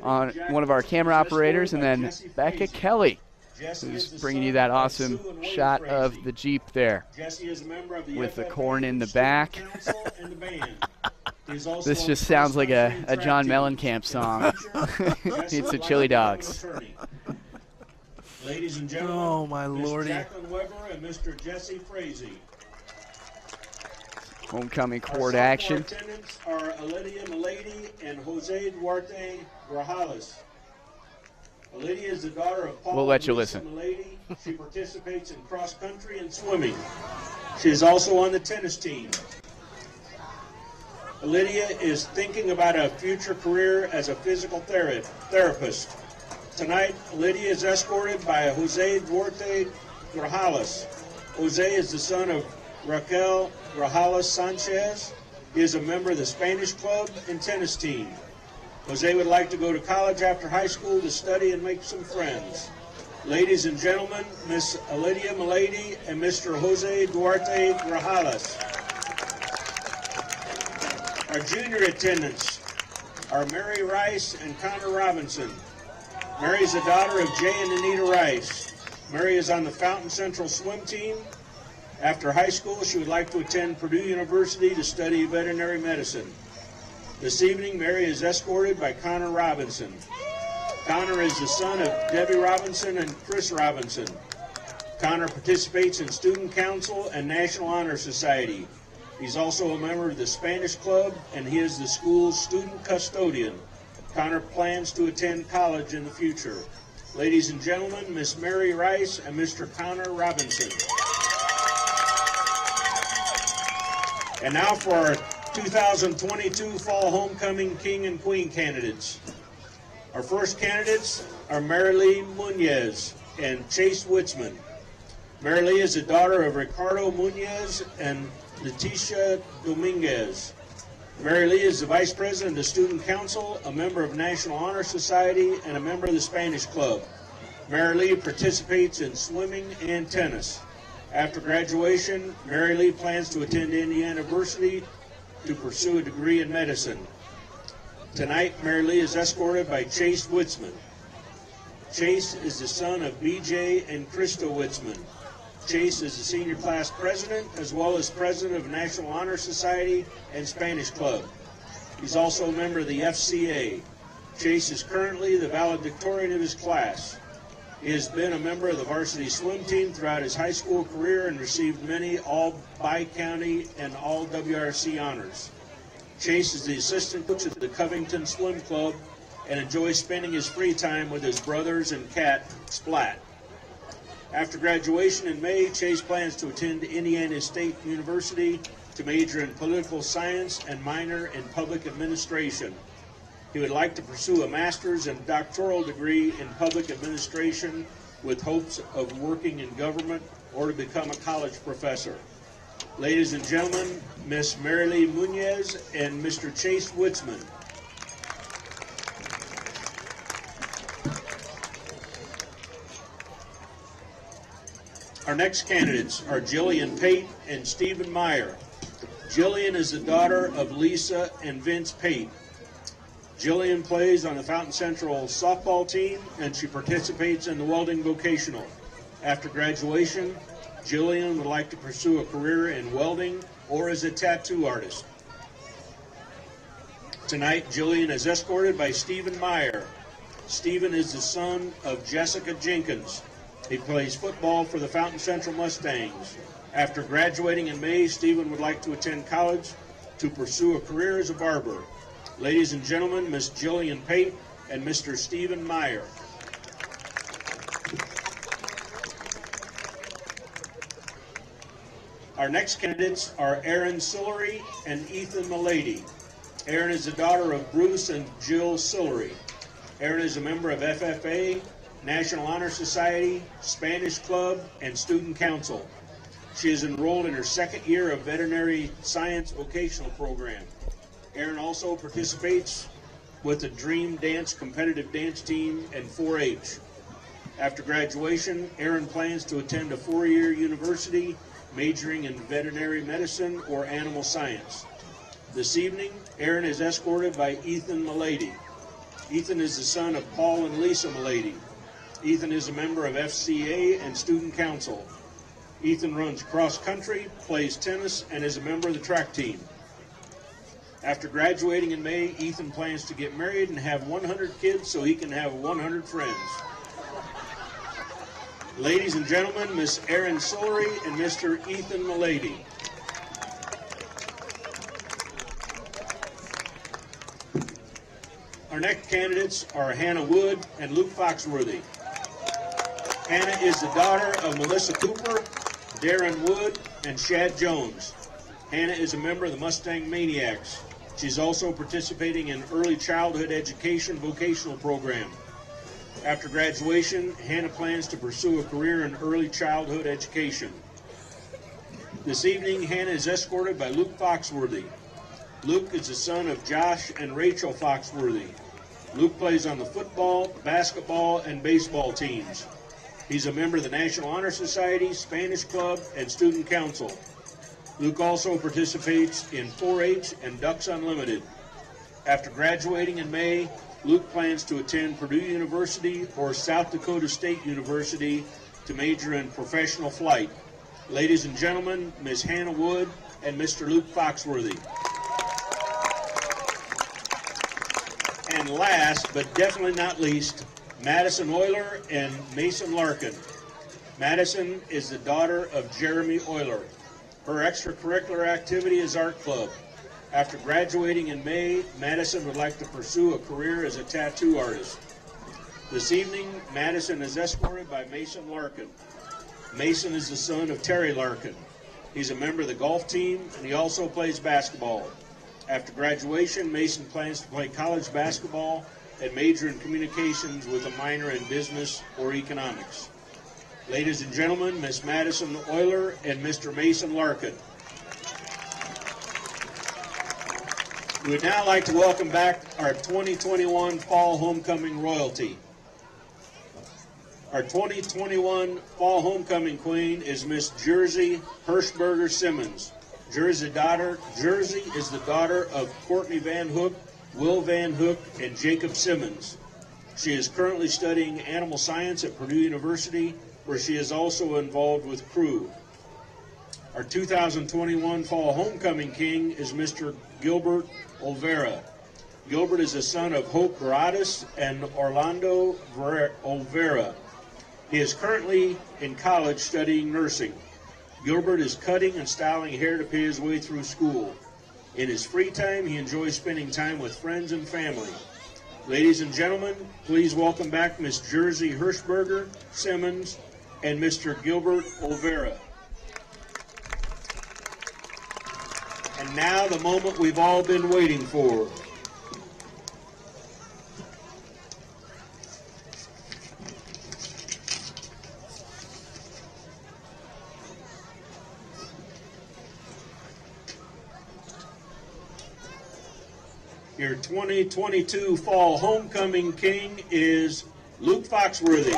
on one of our camera operators. And then Becca Kelly, who's bringing you that awesome shot of the Jeep there with the corn in the back. This just sounds like a John Mellencamp song. It's the Chili Dogs. Ladies and gentlemen, oh my lordy. Jacqueline Weber and Mr. Jesse Frazee. Homecoming court action. Our attendants are Alidia Milady and Jose Duarte Grajales. Alidia is the daughter of Paul We'll let you and listen. Milady. She participates in cross country and swimming. She is also on the tennis team. Lydia is thinking about a future career as a physical therapist. Tonight, Lydia is escorted by Jose Duarte Grajales. Jose is the son of Raquel Grajales Sanchez. He is a member of the Spanish club and tennis team. Jose would like to go to college after high school to study and make some friends. Ladies and gentlemen, Miss Lydia Milady and Mr. Jose Duarte Grajales. Our junior attendants are Mary Rice and Connor Robinson. Mary is the daughter of Jay and Anita Rice. Mary is on the Fountain Central swim team. After high school, she would like to attend Purdue University to study veterinary medicine. This evening, Mary is escorted by Connor Robinson. Connor is the son of Debbie Robinson and Chris Robinson. Connor participates in Student Council and National Honor Society. He's also a member of the Spanish Club, and he is the school's student custodian. Connor plans to attend college in the future. Ladies and gentlemen, Miss Mary Rice and Mr. Connor Robinson. And now for our 2022 Fall Homecoming King and Queen candidates. Our first candidates are Marilee Muñez and Chase Witzman. Marilee is the daughter of Ricardo Muñez and Leticia Dominguez. Marilee is the Vice President of the Student Council, a member of National Honor Society, and a member of the Spanish Club. Marilee participates in swimming and tennis. After graduation, Marilee plans to attend Indiana University to pursue a degree in medicine. Tonight, Marilee is escorted by Chase Witzman. Chase is the son of BJ and Krista Witzman. Chase is the senior class president, as well as president of National Honor Society and Spanish Club. He's also a member of the FCA. Chase is currently the valedictorian of his class. He has been a member of the varsity swim team throughout his high school career and received many All-Bi-County and All-WRC honors. Chase is the assistant coach at the Covington Swim Club and enjoys spending his free time with his brothers and cat, Splat. After graduation in May, Chase plans to attend Indiana State University to major in political science and minor in public administration. He would like to pursue a master's and doctoral degree in public administration with hopes of working in government or to become a college professor. Ladies and gentlemen, Miss Marilee Muñez and Mr. Chase Witzman. Our next candidates are Jillian Pate and Stephen Meyer. Jillian is the daughter of Lisa and Vince Pate. Jillian plays on the Fountain Central softball team, and she participates in the welding vocational. After graduation, Jillian would like to pursue a career in welding or as a tattoo artist. Tonight, Jillian is escorted by Stephen Meyer. Stephen is the son of Jessica Jenkins. He plays football for the Fountain Central Mustangs. After graduating in May, Stephen would like to attend college to pursue a career as a barber. Ladies and gentlemen, Miss Jillian Pate and Mr. Stephen Meyer. Our next candidates are Aaron Sillery and Ethan Milady. Aaron is the daughter of Bruce and Jill Sillery. Aaron is a member of FFA, National Honor Society, Spanish Club, and Student Council. She is enrolled in her second year of Veterinary Science Vocational Program. Aaron also participates with the Dream Dance competitive dance team and 4-H. After graduation, Aaron plans to attend a 4-year university majoring in veterinary medicine or animal science. This evening, Aaron is escorted by Ethan Milady. Ethan is the son of Paul and Lisa Milady. Ethan is a member of FCA and Student Council. Ethan runs cross country, plays tennis, and is a member of the track team. After graduating in May, Ethan plans to get married and have 100 kids so he can have 100 friends. Ladies and gentlemen, Miss Aaron Sillery and Mr. Ethan Milady. Our next candidates are Hannah Wood and Luke Foxworthy. Hannah is the daughter of Melissa Cooper, Darren Wood, and Shad Jones. Hannah is a member of the Mustang Maniacs. She's also participating in early childhood education vocational program. After graduation, Hannah plans to pursue a career in early childhood education. This evening, Hannah is escorted by Luke Foxworthy. Luke is the son of Josh and Rachel Foxworthy. Luke plays on the football, basketball, and baseball teams. He's a member of the National Honor Society, Spanish Club, and Student Council. Luke also participates in 4-H and Ducks Unlimited. After graduating in May, Luke plans to attend Purdue University or South Dakota State University to major in professional flight. Ladies and gentlemen, Ms. Hannah Wood and Mr. Luke Foxworthy. And last, but definitely not least, Madison Euler and Mason Larkin. Madison is the daughter of Jeremy Euler. Her extracurricular activity is art club. After graduating in May, Madison would like to pursue a career as a tattoo artist. This evening, Madison is escorted by Mason Larkin. Mason is the son of Terry Larkin. He's a member of the golf team, and he also plays basketball. After graduation, Mason plans to play college basketball and major in communications with a minor in business or economics. Ladies and gentlemen, Miss Madison Euler and Mr. Mason Larkin. We would now like to welcome back our 2021 Fall Homecoming royalty. Our 2021 Fall Homecoming Queen is Miss Jersey Hirschberger Simmons. Jersey is the daughter of Courtney Van Hook, Will Van Hook, and Jacob Simmons. She is currently studying animal science at Purdue University, where she is also involved with crew. Our 2021 Fall Homecoming King is Mr. Gilbert Olvera. Gilbert is the son of Hope Gratis and Orlando Olvera. He is currently in college studying nursing. Gilbert is cutting and styling hair to pay his way through school. In his free time, he enjoys spending time with friends and family. Ladies and gentlemen, please welcome back Miss Jersey Hirschberger Simmons and Mr. Gilbert Olvera. And now the moment we've all been waiting for. Your 2022 Fall Homecoming King is Luke Foxworthy.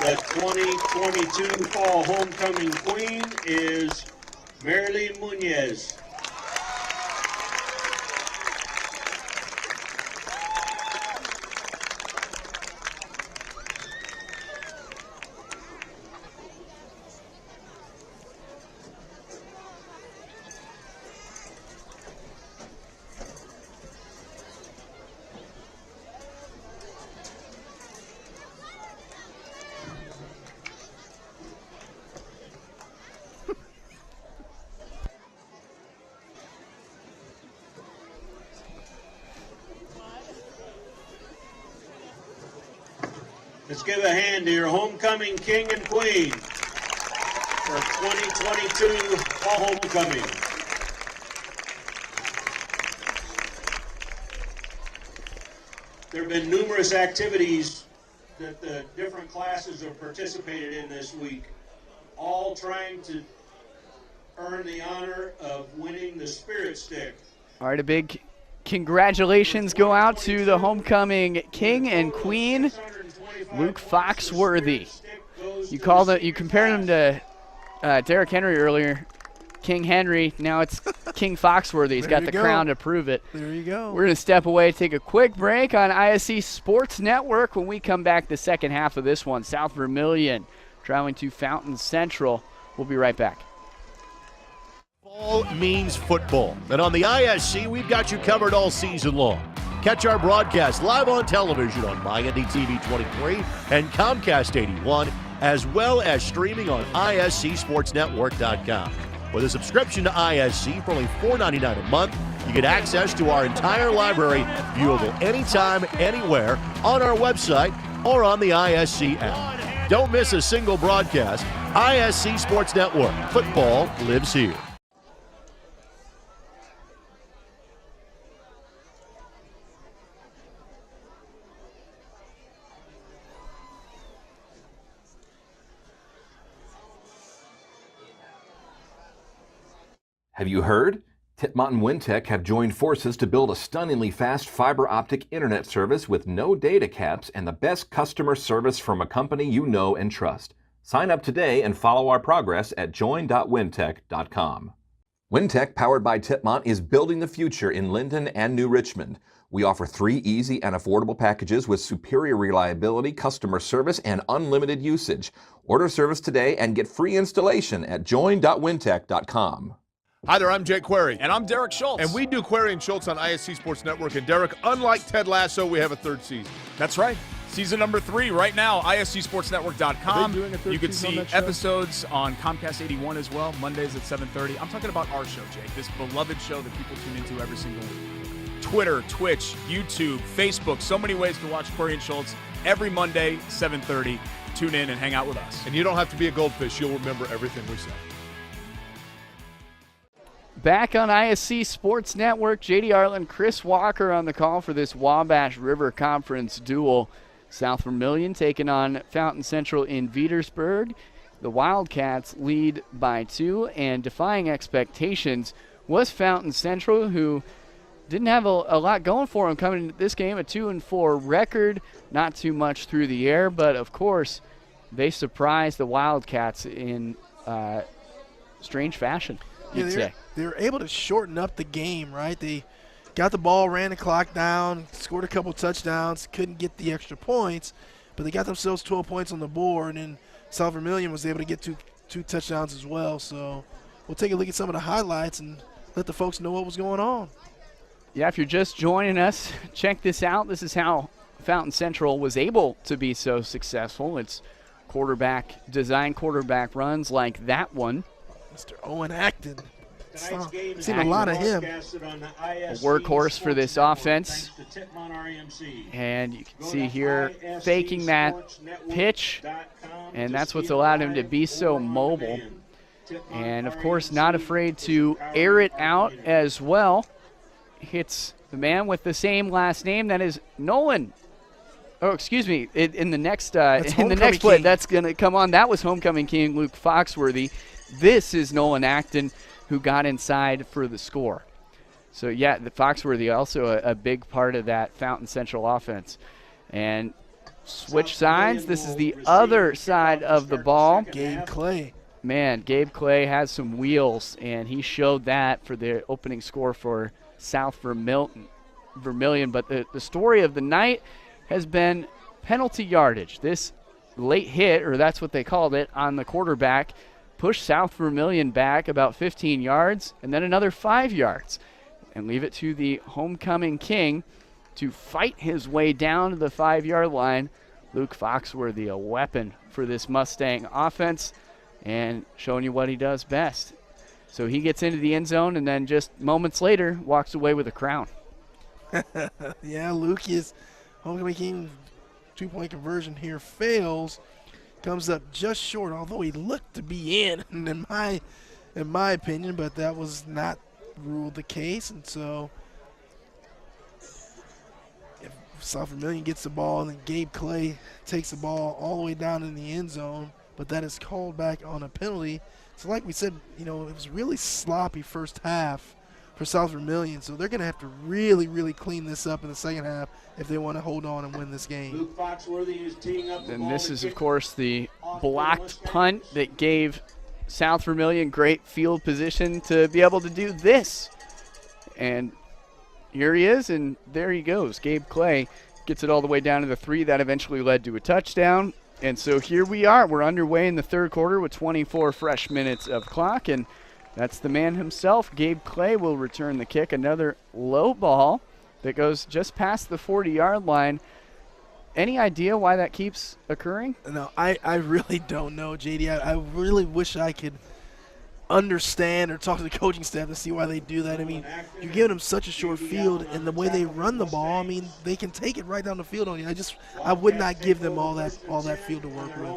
The 2022 Fall Homecoming Queen is Marilyn Muñez. Let's give a hand to your homecoming king and queen for 2022 Fall Homecoming. There have been numerous activities that the different classes have participated in this week, all trying to earn the honor of winning the Spirit Stick. All right, a big congratulations go out to the homecoming king and queen, Luke Foxworthy. You compared him to Derrick Henry earlier, King Henry. Now it's King Foxworthy. He's got the crown to prove it. There you go. We're going to step away, take a quick break on ISC Sports Network. When we come back, the second half of this one, South Vermillion traveling to Fountain Central. We'll be right back. Fall means football, and on the ISC, we've got you covered all season long. Catch our broadcast live on television on MyNDTV 23 and Comcast 81, as well as streaming on ISCSportsNetwork.com. With a subscription to ISC for only $4.99 a month, you get access to our entire library, viewable anytime, anywhere, on our website or on the ISC app. Don't miss a single broadcast. ISC Sports Network. Football lives here. Have you heard? Titmont and Wintech have joined forces to build a stunningly fast fiber optic internet service with no data caps and the best customer service from a company you know and trust. Sign up today and follow our progress at join.wintech.com. Wintech, powered by Titmont, is building the future in Linden and New Richmond. We offer 3 easy and affordable packages with superior reliability, customer service, and unlimited usage. Order service today and get free installation at join.wintech.com. Hi there, I'm Jake Query. And I'm Derek Schultz. And we do Query and Schultz on ISC Sports Network. And Derek, unlike Ted Lasso, we have a 3rd season. That's right. Season number 3 right now, ISCSportsNetwork.com. You can see episodes on Comcast 81 as well, Mondays at 7:30. I'm talking about our show, Jake, this beloved show that people tune into every single week. Twitter, Twitch, YouTube, Facebook, so many ways to watch Query and Schultz every Monday, 7:30. Tune in and hang out with us. And you don't have to be a goldfish. You'll remember everything we say. Back on ISC Sports Network, J.D. Arlen, Chris Walker on the call for this Wabash River Conference duel. South Vermillion taking on Fountain Central in Veedersburg. The Wildcats lead by 2, and defying expectations was Fountain Central, who didn't have a lot going for them coming into this game. A 2-4 record, not too much through the air, but of course they surprised the Wildcats in strange fashion. They were able to shorten up the game, right? They got the ball, ran the clock down, scored a couple touchdowns, couldn't get the extra points, but they got themselves 12 points on the board, and South Vermillion was able to get two touchdowns as well. So we'll take a look at some of the highlights and let the folks know what was going on. Yeah, if you're just joining us, check this out. This is how Fountain Central was able to be so successful. It's quarterback runs like that one. Mr. Owen Acton. Seen a lot of him. A workhorse for this offense. And you can see here faking that pitch, and that's what's allowed him to be so mobile. And, of course, not afraid to air it out as well. Hits the man with the same last name. That is Nolan. Oh, excuse me. In the next play, that's going to come on. That was Homecoming King Luke Foxworthy. This is Nolan Acton, who got inside for the score. So, yeah, the Foxworthy also a big part of that Fountain Central offense. And switch sides. This is the other side of the ball. Gabe Clay. Man, Gabe Clay has some wheels, and he showed that for the opening score for South Vermillion. But the story of the night has been penalty yardage. This late hit, or that's what they called it, on the quarterback, pushed South Vermillion back about 15 yards and then another 5 yards, and leave it to the Homecoming King to fight his way down to the 5-yard line. Luke Foxworthy, a weapon for this Mustang offense, and showing you what he does best. So he gets into the end zone and then just moments later walks away with a crown. Yeah, Luke is Homecoming King 2-point conversion here fails. Comes up just short, although he looked to be in my opinion, but that was not ruled the case. And so if South Vermillion gets the ball, and then Gabe Clay takes the ball all the way down in the end zone, but that is called back on a penalty. So like we said, it was really sloppy first half for South Vermillion, so they're going to have to really, really clean this up in the second half if they want to hold on and win this game. Luke Foxworthy is teeing up the and ball. This is, of course, the blocked punt that gave South Vermillion great field position to be able to do this. And here he is, and there he goes. Gabe Clay gets it all the way down to the 3. That eventually led to a touchdown. And so here we are. We're underway in the third quarter with 24 fresh minutes of clock, and that's the man himself. Gabe Clay will return the kick. Another low ball that goes just past the 40-yard line. Any idea why that keeps occurring? No, I really don't know, JD. I really wish I could understand or talk to the coaching staff to see why they do that. I mean, you're giving them such a short field, and the way they run the ball, I mean, they can take it right down the field on you. I would not give them all that field to work with.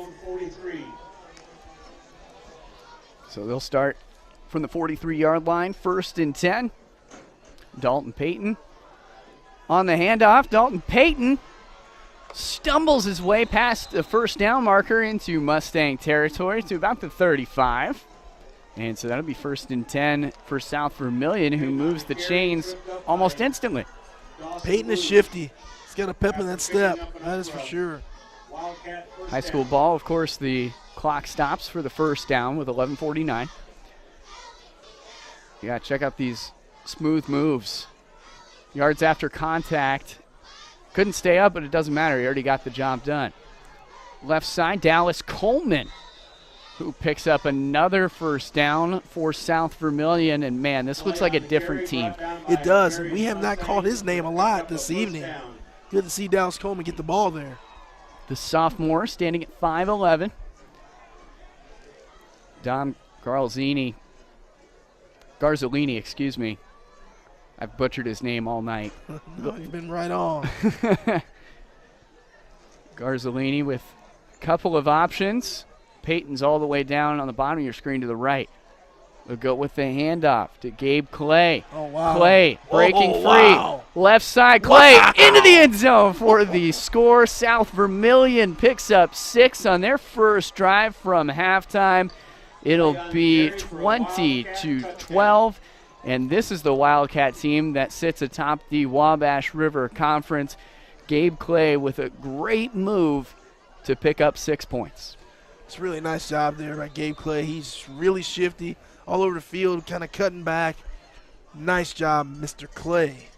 So they'll start from the 43-yard line, 1st and 10. Dalton Payton on the handoff. Dalton Payton stumbles his way past the first down marker into Mustang territory to about the 35. And so that'll be 1st and 10 for South Vermillion, who moves the chains almost instantly. Peyton is shifty. He's got a pep in that step. That is for sure. High school ball, of course, the clock stops for the first down with 11:49. Yeah, check out these smooth moves. Yards after contact. Couldn't stay up, but it doesn't matter. He already got the job done. Left side, Dallas Coleman, who picks up another first down for South Vermillion. And, man, this looks like a different team. It does. And we have not called his name a lot this evening. Good to see Dallas Coleman get the ball there. The sophomore standing at 5'11". Dom Garzolini, excuse me. I've butchered his name all night. No, you've been right on. Garzolini with a couple of options. Peyton's all the way down on the bottom of your screen to the right. We'll go with the handoff to Gabe Clay. Oh, wow. Clay breaking free. Wow. Left side, Clay into the end zone for the score. South Vermillion picks up 6 on their first drive from halftime. It'll be 20-12. And this is the Wildcat team that sits atop the Wabash River Conference. Gabe Clay with a great move to pick up 6 points. It's a really nice job there by Gabe Clay. He's really shifty, all over the field, kind of cutting back. Nice job, Mr. Clay.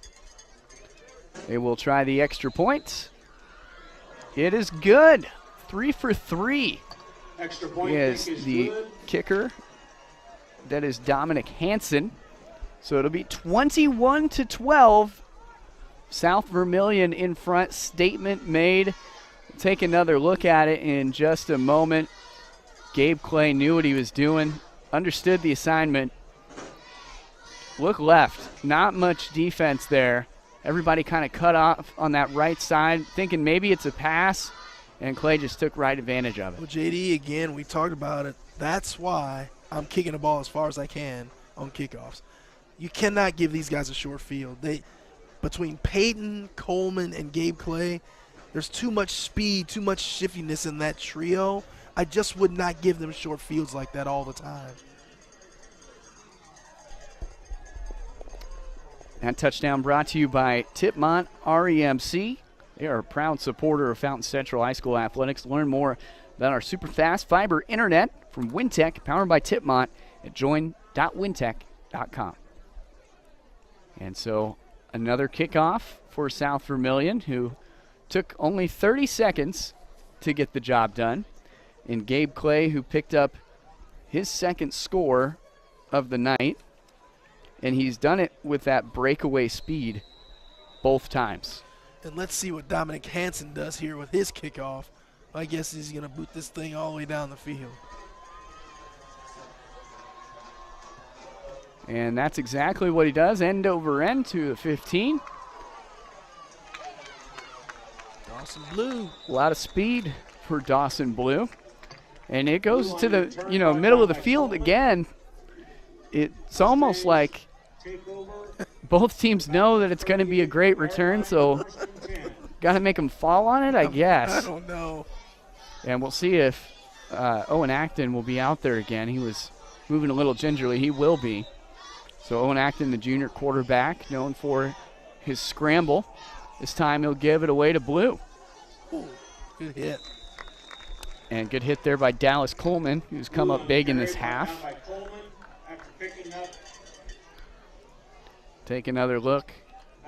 They will try the extra point. It is good. 3 for 3. Extra point Is kick is the good. kicker. That is Dominic Hansen. So it'll be 21-12. South Vermillion in front. Statement made. Take another look at it in just a moment. Gabe Clay knew what he was doing, understood the assignment. Look left. Not much defense there. Everybody kind of cut off on that right side, thinking maybe it's a pass, and Clay just took right advantage of it. Well, JD, again, we talked about it. That's why I'm kicking the ball as far as I can on kickoffs. You cannot give these guys a short field. Between Peyton, Coleman, and Gabe Clay, there's too much speed, too much shiftiness in that trio. I just would not give them short fields like that all the time. That touchdown brought to you by Tipmont REMC. They are a proud supporter of Fountain Central High School athletics. Learn more about our super fast fiber internet from Wintech, powered by Tipmont, at join.wintech.com. And so another kickoff for South Vermillion, who took only 30 seconds to get the job done. And Gabe Clay, who picked up his second score of the night. And he's done it with that breakaway speed both times. And let's see what Dominic Hansen does here with his kickoff. I guess he's going to boot this thing all the way down the field. And that's exactly what he does, end over end to the 15. Dawson Blue. A lot of speed for Dawson Blue. And it goes to the middle of the field again. It's almost like both teams know that it's going to be a great return, so got to make them fall on it, I guess. I don't know. And we'll see if Owen Acton will be out there again. He was moving a little gingerly. He will be. So Owen Acton, the junior quarterback, known for his scramble. This time he'll give it away to Blue. Ooh, good hit. And good hit there by Dallas Coleman, who's come up big in this half. Take another look.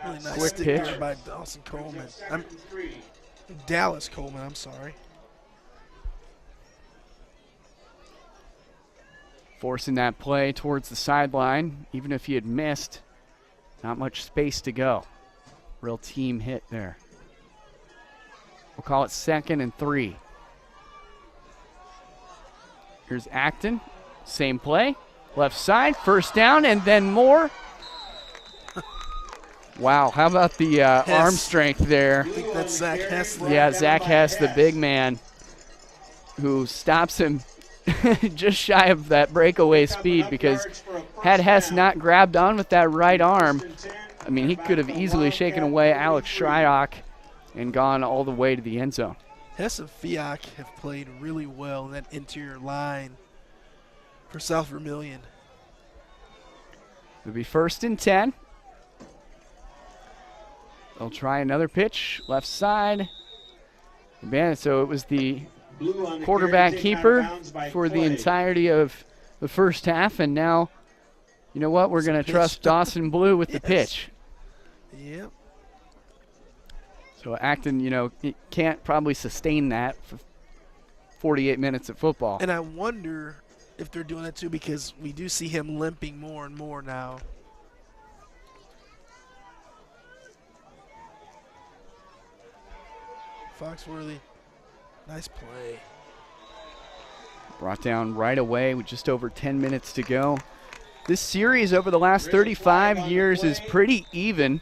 Really nice Quick stick pitch there by Dawson Coleman. Dallas Coleman, I'm sorry. Forcing that play towards the sideline. Even if he had missed, not much space to go. Real team hit there. We'll call it 2nd and 3. Here's Acton. Same play. Left side, first down, and then more. Wow, how about the arm strength there? I think that's Zach Hess. Yeah, Zach Hess, the big man, who stops him just shy of that breakaway speed, because had Hess not grabbed on with that right arm, I mean, he could have easily shaken away Alex Shryock and gone all the way to the end zone. Hess and Fiak have played really well in that interior line. for South Vermillion. It'll be 1st and 10. They'll try another pitch, left side. Man, so it was the quarterback keeper for the entirety of the first half, and now, you know what, we're going to trust Dawson Blue with the pitch. Yep. So Acton, you know, can't probably sustain that for 48 minutes of football. And I wonder if they're doing that too, because we do see him limping more and more now. Foxworthy, nice play. Brought down right away with just over 10 minutes to go. This series over the last 35 years is pretty even.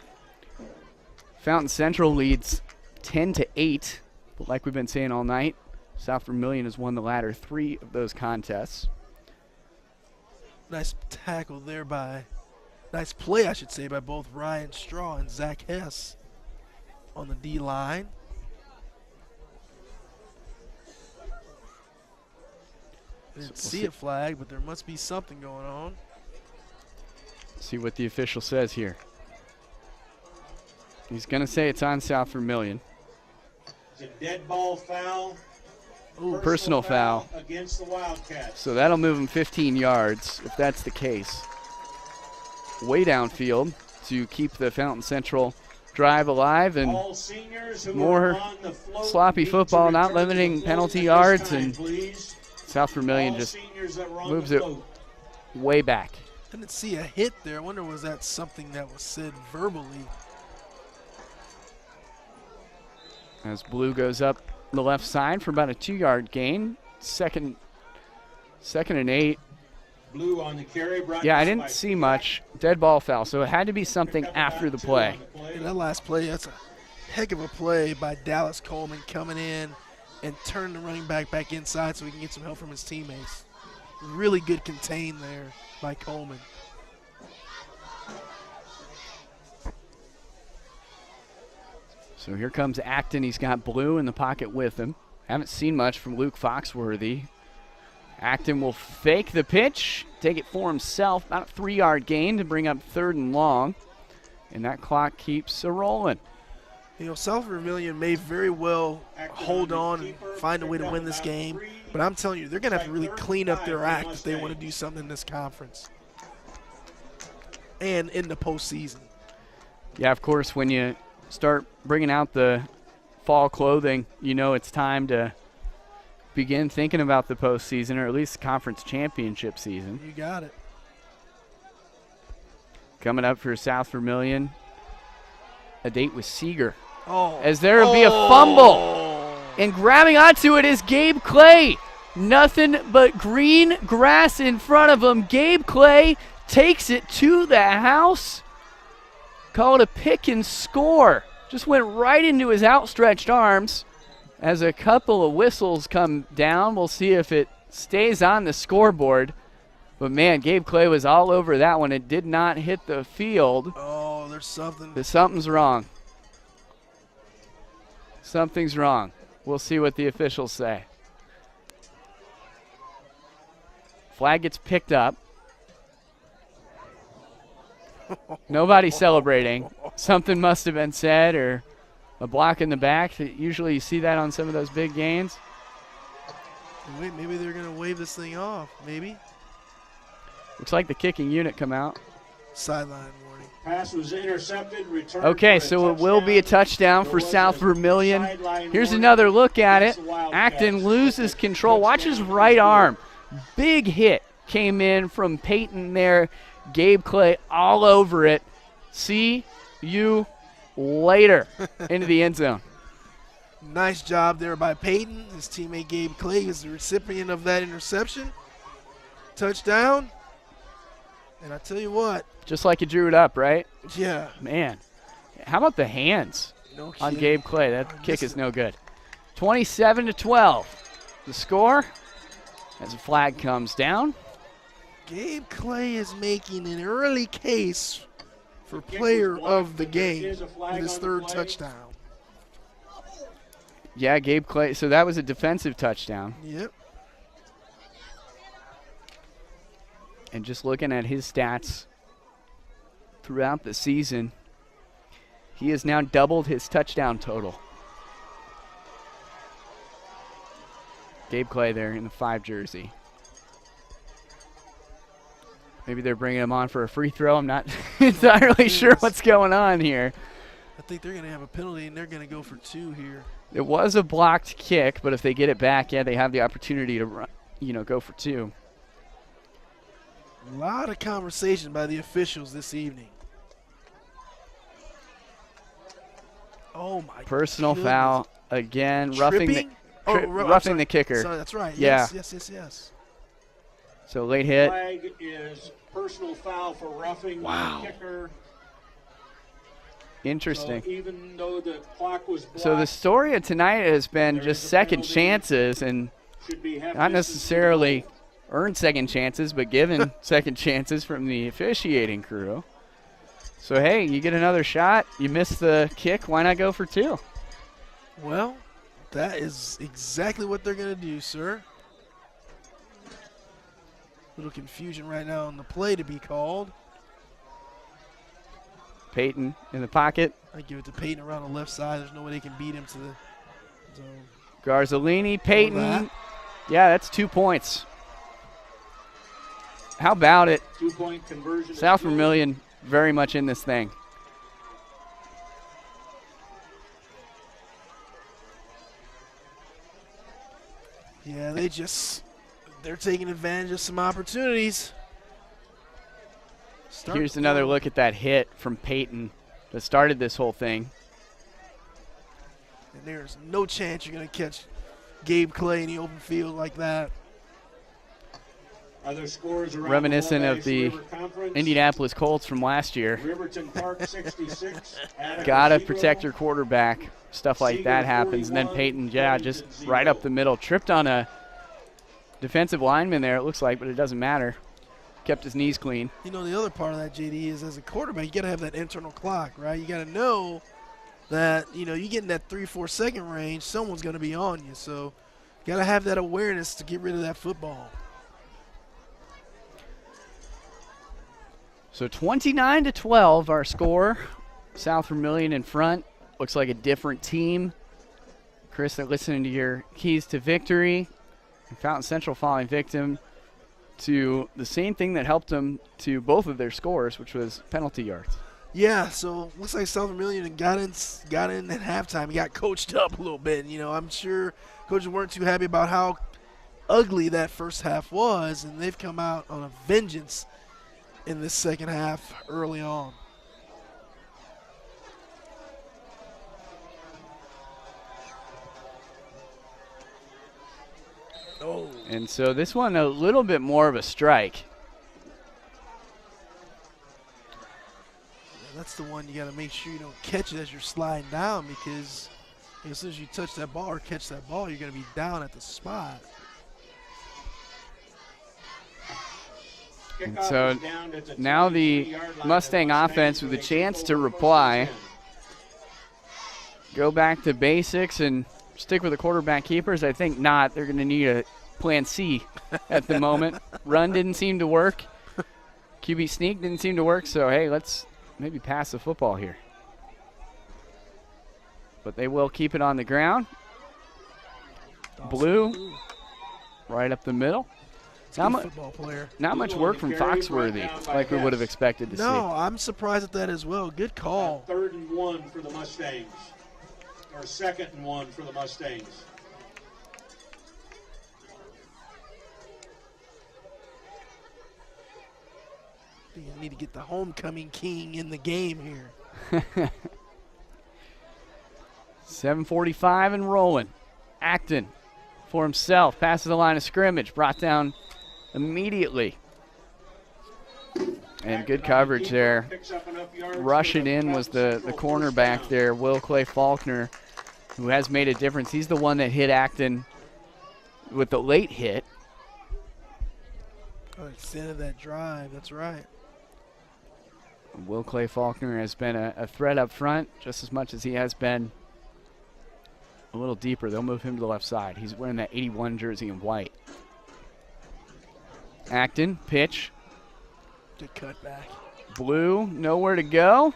Fountain Central leads 10-8, but like we've been saying all night, South Vermillion has won the latter 3 of those contests. Nice tackle there nice play, I should say, by both Ryan Straw and Zach Hess on the D-line. I didn't see a flag, but there must be something going on. See what the official says here. He's going to say it's on South Vermillion. It's a dead ball foul. Ooh, personal foul against the Wildcats. So that'll move him 15 yards if that's the case. Way downfield to keep the Fountain Central drive alive, and more sloppy football, not limiting penalty yards, and South Vermillion just moves it way back. Didn't see a hit there. I wonder, was that something that was said verbally? As Blue goes up the left side for about a 2-yard gain. Second and 8. Blue on the carry. Yeah, I didn't see much. Dead ball foul, so it had to be something after the play. Yeah, that last play, that's a heck of a play by Dallas Coleman coming in and turning the running back inside so he can get some help from his teammates. Really good contain there by Coleman. So here comes Acton. He's got Blue in the pocket with him. Haven't seen much from Luke Foxworthy. Acton will fake the pitch, take it for himself. About a 3-yard gain to bring up 3rd and long. And that clock keeps a-rolling. You know, South Vermillion may very well hold on and find a way to win this game. But I'm telling you, they're going to have to really clean up their act if they want to do something in this conference and in the postseason. Yeah, of course, when you start bringing out the fall clothing, you know it's time to begin thinking about the postseason, or at least conference championship season. You got it. Coming up for South Vermillion, a date with Seeger. Oh. As there will be a fumble. And grabbing onto it is Gabe Clay. Nothing but green grass in front of him. Gabe Clay takes it to the house. Call it a pick and score. Just went right into his outstretched arms. As a couple of whistles come down, we'll see if it stays on the scoreboard. But, man, Gabe Clay was all over that one. It did not hit the field. Oh, there's something. Something's wrong. Something's wrong. We'll see what the officials say. Flag gets picked up. Nobody celebrating. Something must have been said, or a block in the back. Usually you see that on some of those big gains. Wait, maybe they're going to wave this thing off. Maybe. Looks like the kicking unit come out. Sideline warning. Pass was intercepted. Okay, so it will be a touchdown for South Vermillion. Here's another look at it. Acton loses control. Watch his right arm. Big hit came in from Peyton there. Gabe Clay all over it. See you later into the end zone. Nice job there by Peyton. His teammate Gabe Clay is the recipient of that interception. Touchdown. And I tell you what. Just like you drew it up, right? Yeah. Man, how about the hands on Gabe Clay? That kick is no good. 27-12. The score as a flag comes down. Gabe Clay is making an early case for player of the game with his 3rd touchdown. Yeah, Gabe Clay. So that was a defensive touchdown. Yep. And just looking at his stats throughout the season, he has now doubled his touchdown total. Gabe Clay there in the 5 jersey. Maybe they're bringing him on for a free throw. I'm not entirely sure what's going on here. I think they're going to have a penalty, and they're going to go for 2 here. It was a blocked kick, but if they get it back, yeah, they have the opportunity to run, go for 2. A lot of conversation by the officials this evening. Oh, my Personal goodness. foul again. Tripping? Roughing the kicker. Sorry, that's right. Yeah. Yes. So late hit. Flag is personal foul for roughing the kicker. Interesting. So even though the clock was blocked, So the story of tonight has been just second chances, and should be half not distance necessarily earned second chances, but given second chances from the officiating crew. So, hey, you get another shot. You miss the kick. Why not go for 2? Well, that is exactly what they're going to do, sir. Little confusion right now on the play to be called. Peyton in the pocket. I give it to Peyton around the left side. There's no way they can beat him to the zone. Garzolini, Peyton. Yeah, that's 2 points. How about it? 2-point conversion. South Vermillion very much in this thing. Yeah, they're taking advantage of some opportunities. Here's another look at that hit from Peyton that started this whole thing. And there's no chance you're going to catch Gabe Clay in the open field like that. Other scores around Reminiscent the of the Wabash River Conference. Indianapolis Colts from last year. Riverton Park 66. Gotta protect your quarterback. Stuff like that happens. And then Peyton, just right up the middle. Tripped on a defensive lineman there, it looks like, but it doesn't matter. Kept his knees clean. The other part of that, JD, is as a quarterback, you got to have that internal clock, right? You got to know that, you get in that 3-4 second range, someone's going to be on you. So you got to have that awareness to get rid of that football. So 29-12, our score. South Vermillion in front. Looks like a different team. Chris, they're listening to your keys to victory. Fountain Central falling victim to the same thing that helped them to both of their scores, which was penalty yards. Yeah, so looks like South Vermillion got in at halftime. He got coached up a little bit. I'm sure coaches weren't too happy about how ugly that first half was, and they've come out on a vengeance in this second half early on. Oh. And so this one a little bit more of a strike. Yeah, that's the one you got to make sure you don't catch it as you're sliding down, because as soon as you touch that ball or catch that ball, you're going to be down at the spot. And so now the Mustang offense with a chance to reply. Go back to basics and stick with the quarterback keepers. I think not. They're going to need a plan C at the moment. Run didn't seem to work. QB sneak didn't seem to work. So, hey, let's maybe pass the football here. But they will keep it on the ground. Blue right up the middle. Football player. Not much work from Foxworthy like we would have expected to see. No, I'm surprised at that as well. Good call. 3rd and 1 for the Mustangs. Or 2nd and 1 for the Mustangs. You need to get the homecoming king in the game here. 7:45 and rolling. Acton for himself. Passes the line of scrimmage. Brought down immediately. And good coverage there. Rushing in was the cornerback there, Will Clay Faulkner, who has made a difference. He's the one that hit Acton with the late hit. Oh, extended that drive. That's right. Will Clay Faulkner has been a threat up front just as much as he has been a little deeper. They'll move him to the left side. He's wearing that 81 jersey in white. Acton, pitch, Good cutback. Blue, nowhere to go.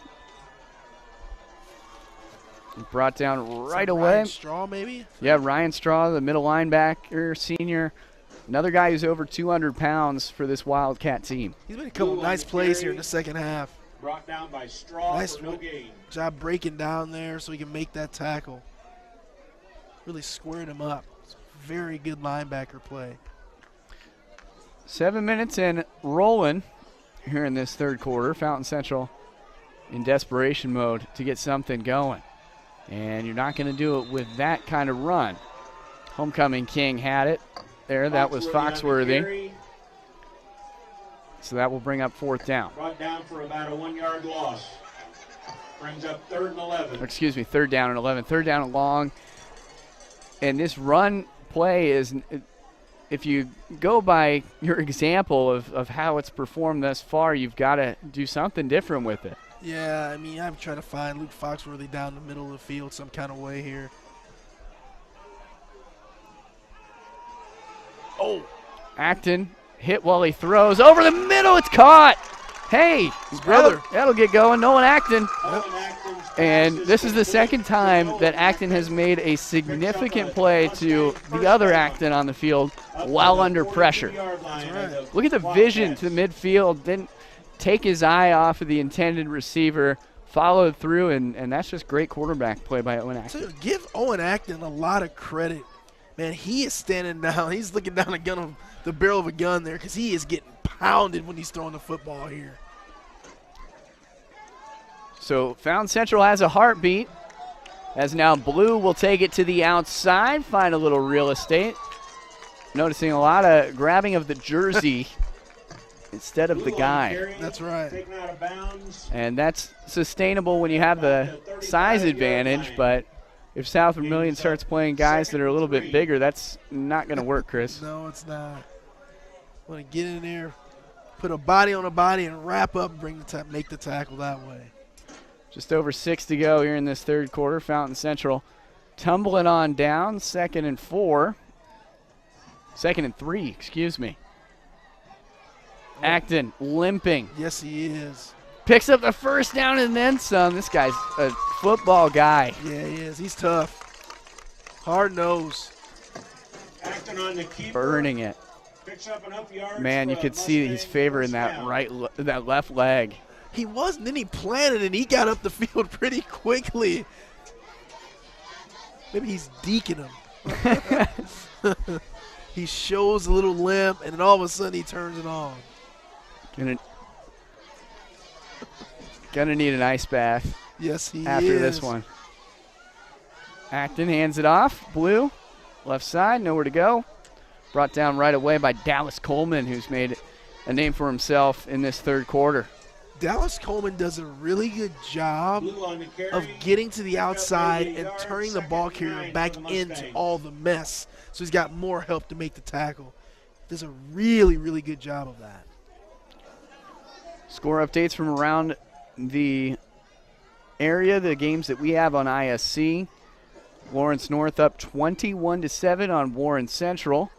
Brought down right away. Ryan Straw, maybe? Yeah, Ryan Straw, the middle linebacker, senior. Another guy who's over 200 pounds for this Wildcat team. He's made a couple nice plays here in the second half. Brought down by Straw Nice for no gain. job breaking down there so he can make that tackle. Really squared him up. It's a very good linebacker play. 7 minutes and rolling here in this third quarter. Fountain Central in desperation mode to get something going. And you're not going to do it with that kind of run. Homecoming King had it there. That was Foxworthy. So that will bring up fourth down. Brought down for about a 1 yard loss. Brings up 3rd and 11. Excuse me, third down and 11. Third down and long. And this run play is, if you go by your example of how it's performed thus far, you've got to do something different with it. Yeah, I mean, I'm trying to find Luke Foxworthy down the middle of the field some kind of way here. Oh, Acton hit while he throws. Over the middle, it's caught. Hey, his brother. That'll get going. Nolan Acton. Yep. And this is the second time that Acton has made a significant play to the other Acton on the field while under pressure. Look at the vision to the midfield. Didn't take his eye off of the intended receiver, followed through, and that's just great quarterback play by Owen Acton. So give Owen Acton a lot of credit. Man, he is standing down. He's looking down the barrel of a gun there because he is getting pounded when he's throwing the football here. So Fountain Central has a heartbeat, as now Blue will take it to the outside, find a little real estate. Noticing a lot of grabbing of the jersey instead of the guy. That's right. And that's sustainable when you have the size advantage, but if South Vermillion starts playing guys that are a little bit bigger, that's not going to work, Chris. No, it's not. Want to get in there, put a body on a body, and wrap up and make the tackle that way. Just over 6 to go here in this third quarter. Fountain Central tumbling on down, 2nd and 3, excuse me. Acton limping. Yes, he is. Picks up the first down and then some. This guy's a football guy. Yeah, he is. He's tough. Hard nose. Acting on the keeper. Burning it. Picks up enough yards. Man, you could see he's favoring that that left leg. He was, and then he planted, and he got up the field pretty quickly. Maybe he's deking him. He shows a little limp, and then all of a sudden he turns it on. Gonna need an ice bath. Yes, he after this one. Acton hands it off. Blue, left side, nowhere to go. Brought down right away by Dallas Coleman, who's made a name for himself in this third quarter. Dallas Coleman does a really good job of getting to the outside and turning the ball carrier back into all the mess. So he's got more help to make the tackle. Does a really, really good job of that. Score updates from around the area, the games that we have on ISC. Lawrence North up 21-7 on Warren Central,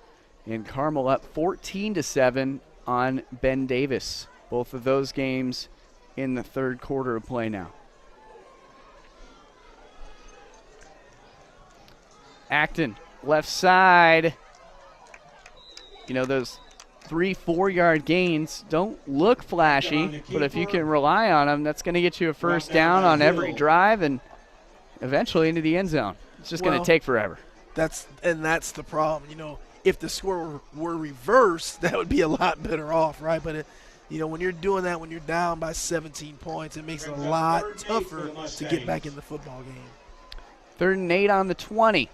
and Carmel up 14-7 on Ben Davis. Both of those games in the third quarter of play now. Acton, left side. You know, those 3-4 yard gains don't look flashy, but if you can rely on them, that's going to get you a first down on every drive and eventually into the end zone. It's just going to take forever. That's the problem. You know, if the score were reversed, that would be a lot better off, right? But when you're doing that, when you're down by 17 points, it makes it a lot tougher to get back in the football game. 3rd and 8 on the 20.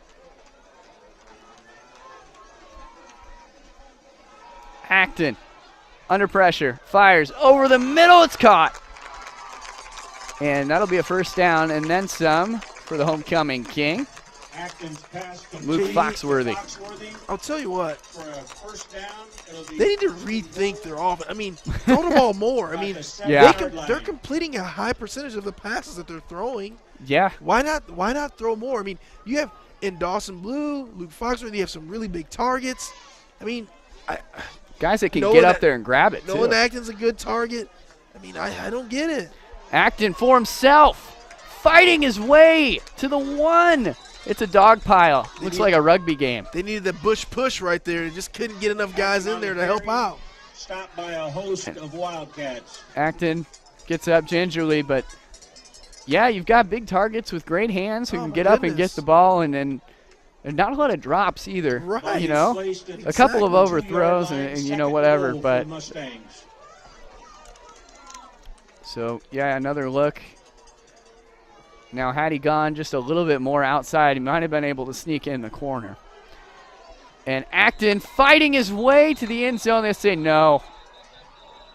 Acton, under pressure, fires over the middle, it's caught. And that'll be a first down and then some for the homecoming King. Luke Foxworthy. I'll tell you what, they need to rethink their offense. I mean, throw the ball more. I mean, they're completing a high percentage of the passes that they're throwing. Yeah. Why not throw more? I mean, you have in Dawson Blue, Luke Foxworthy, you have some really big targets. I mean, Guys that can get up there and grab it, Nolan too. Acton's a good target. I mean, I don't get it. Acton for himself, fighting his way to the 1. It's a dog pile. Looks like a rugby game. They needed the bush push right there. They just couldn't get enough guys in there to help out. Stopped by a host of Wildcats. Acton gets up gingerly, but yeah, you've got big targets with great hands who can get up and get the ball, and not a lot of drops either. Right. You know, a couple of overthrows and you know, whatever, but so yeah, another look. Now, had he gone just a little bit more outside, he might have been able to sneak in the corner. And Acton fighting his way to the end zone. They say no.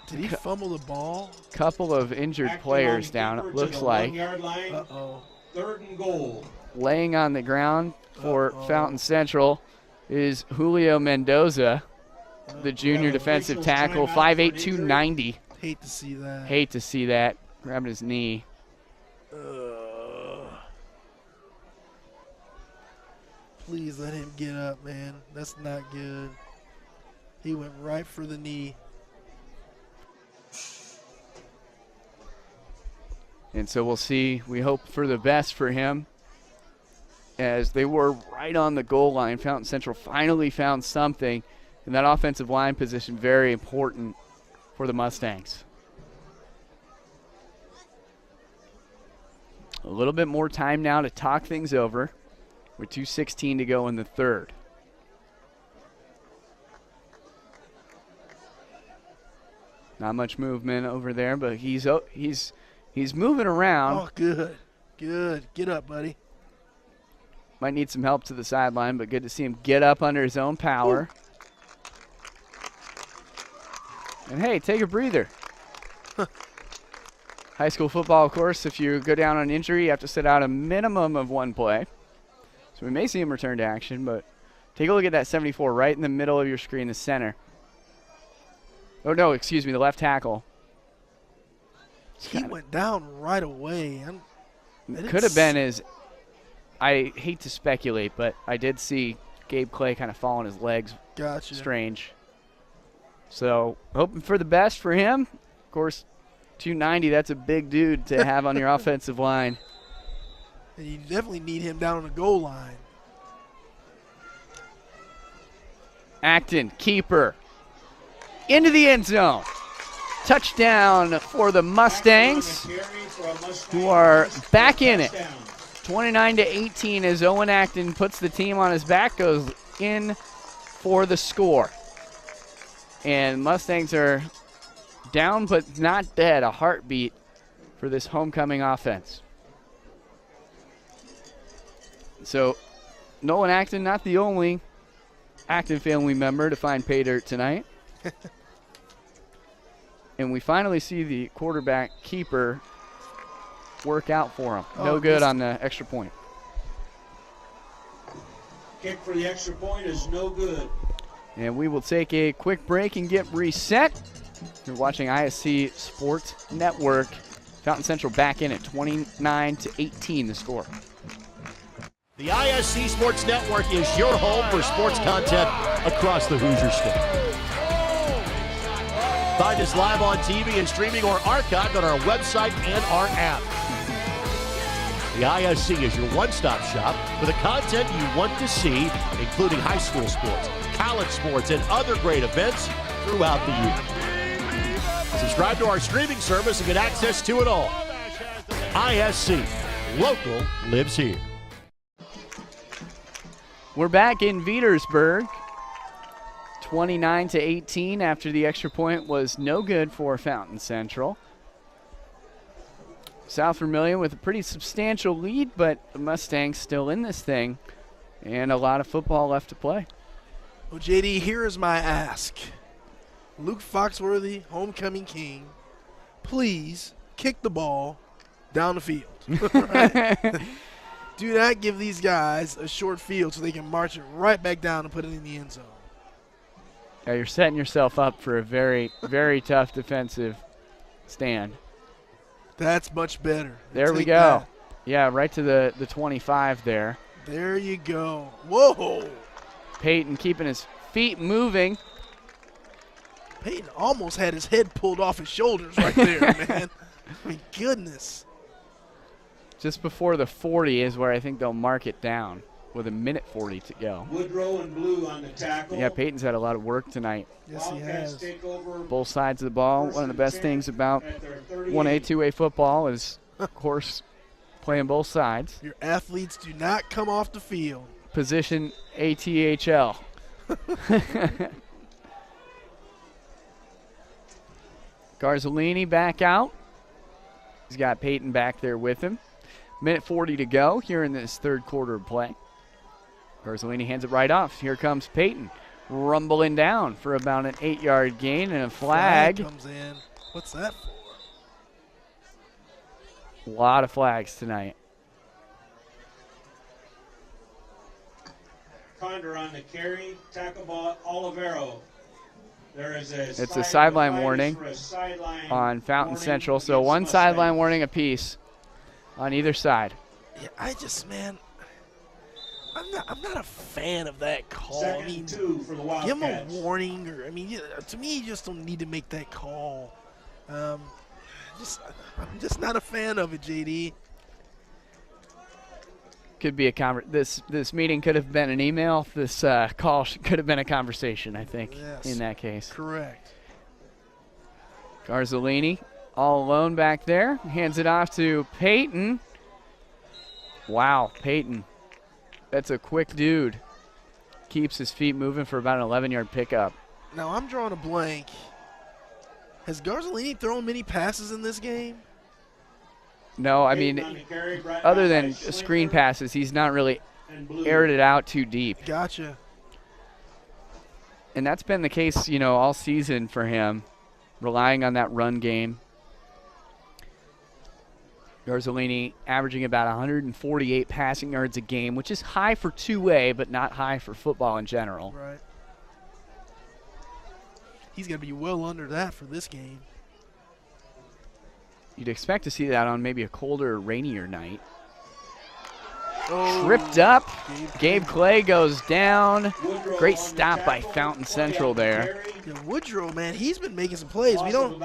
Did he fumble the ball? Couple of injured players down, it looks like. Uh-oh. 3rd and goal. Laying on the ground for Fountain Central is Julio Mendoza, the junior defensive tackle, 5'8", 290. Hate to see that. Hate to see that. Grabbed his knee. Please let him get up, man. That's not good. He went right for the knee. And so we'll see. We hope for the best for him, as they were right on the goal line. Fountain Central finally found something, and that offensive line position very important for the Mustangs. A little bit more time now to talk things over, with 2:16 to go in the 3rd. Not much movement over there, but he's moving around. Oh, good. Good. Get up, buddy. Might need some help to the sideline, but good to see him get up under his own power. Ooh. And hey, take a breather. High school football, of course, if you go down on injury, you have to sit out a minimum of 1 play. So we may see him return to action, but take a look at that 74 right in the middle of your screen, the center. Oh, no, excuse me, the left tackle. He went down right away. Could have been his, I hate to speculate, but I did see Gabe Clay kind of fall on his legs. Gotcha. Strange. So hoping for the best for him. Of course, 290, that's a big dude to have on your offensive line. And you definitely need him down on the goal line. Acton, keeper, into the end zone. Touchdown for the Mustangs, who are back in it. 29-18 as Owen Acton puts the team on his back, goes in for the score. And Mustangs are down but not dead, a heartbeat for this homecoming offense. So Nolan Acton, not the only Acton family member to find pay dirt tonight. And we finally see the quarterback keeper work out for him. No good on the extra point. Kick for the extra point is no good. And we will take a quick break and get reset. You're watching ISC Sports Network. Fountain Central back in at 29-18 the score. The ISC Sports Network is your home for sports content across the Hoosier State. Find us live on TV and streaming or archived on our website and our app. The ISC is your one-stop shop for the content you want to see, including high school sports, college sports, and other great events throughout the year. Subscribe to our streaming service and get access to it all. ISC, local lives here. We're back in Veedersburg. 29-18 after the extra point was no good for Fountain Central. South Vermillion with a pretty substantial lead, but the Mustangs still in this thing, and a lot of football left to play. Well, JD, here is my ask. Luke Foxworthy, homecoming king, please kick the ball down the field. Right? Do not give these guys a short field so they can march it right back down and put it in the end zone. Yeah, you're setting yourself up for a very, very tough defensive stand. That's much better. There we go. Yeah, right to the 25 there. There you go. Whoa. Peyton keeping his feet moving. Peyton almost had his head pulled off his shoulders right there, man. My goodness. Just before the 40 is where I think they'll mark it down with 1:40 to go. Woodrow and Blue on the tackle. Yeah, Peyton's had a lot of work tonight. Yes, he Wildcats has. take over. Both sides of the ball. One of the best things about At their 38. 1A, 2A football is, of course, playing both sides. Your athletes do not come off the field. Position ATHL. Garzolini back out. He's got Peyton back there with him. 1:40 to go here in this third quarter of play. Garzolini hands it right off. Here comes Peyton, rumbling down for about an 8-yard gain, and a flag. Comes in. What's that for? A lot of flags tonight. Condor on the carry, tackle ball, Olivero. There is It's a sideline warning on Fountain Central, so one sideline warning apiece on either side. Yeah, man, I'm not a fan of that call. Second I mean, 2 for the give him a Wildcats. warning, or to me, you just don't need to make that call. I'm just not a fan of it, JD. Could be a this meeting could have been an email. This call could have been a conversation, I think, Yes. in that case. Correct. Garzolini all alone back there. Hands it off to Peyton. Wow, Peyton. That's a quick dude. Keeps his feet moving for about an 11-yard pickup. Now I'm drawing a blank. Has Garzolini thrown many passes in this game? No, I mean, other than screen passes, he's not really aired it out too deep. Gotcha. And that's been the case, all season for him, relying on that run game. Garzolini averaging about 148 passing yards a game, which is high for 2A, but not high for football in general. Right. He's going to be well under that for this game. You'd expect to see that on maybe a colder, rainier night. Oh, Tripped up. Gabe Clay goes down. Great stop by Fountain Central there. Yeah, Woodrow, man, he's been making some plays. We don't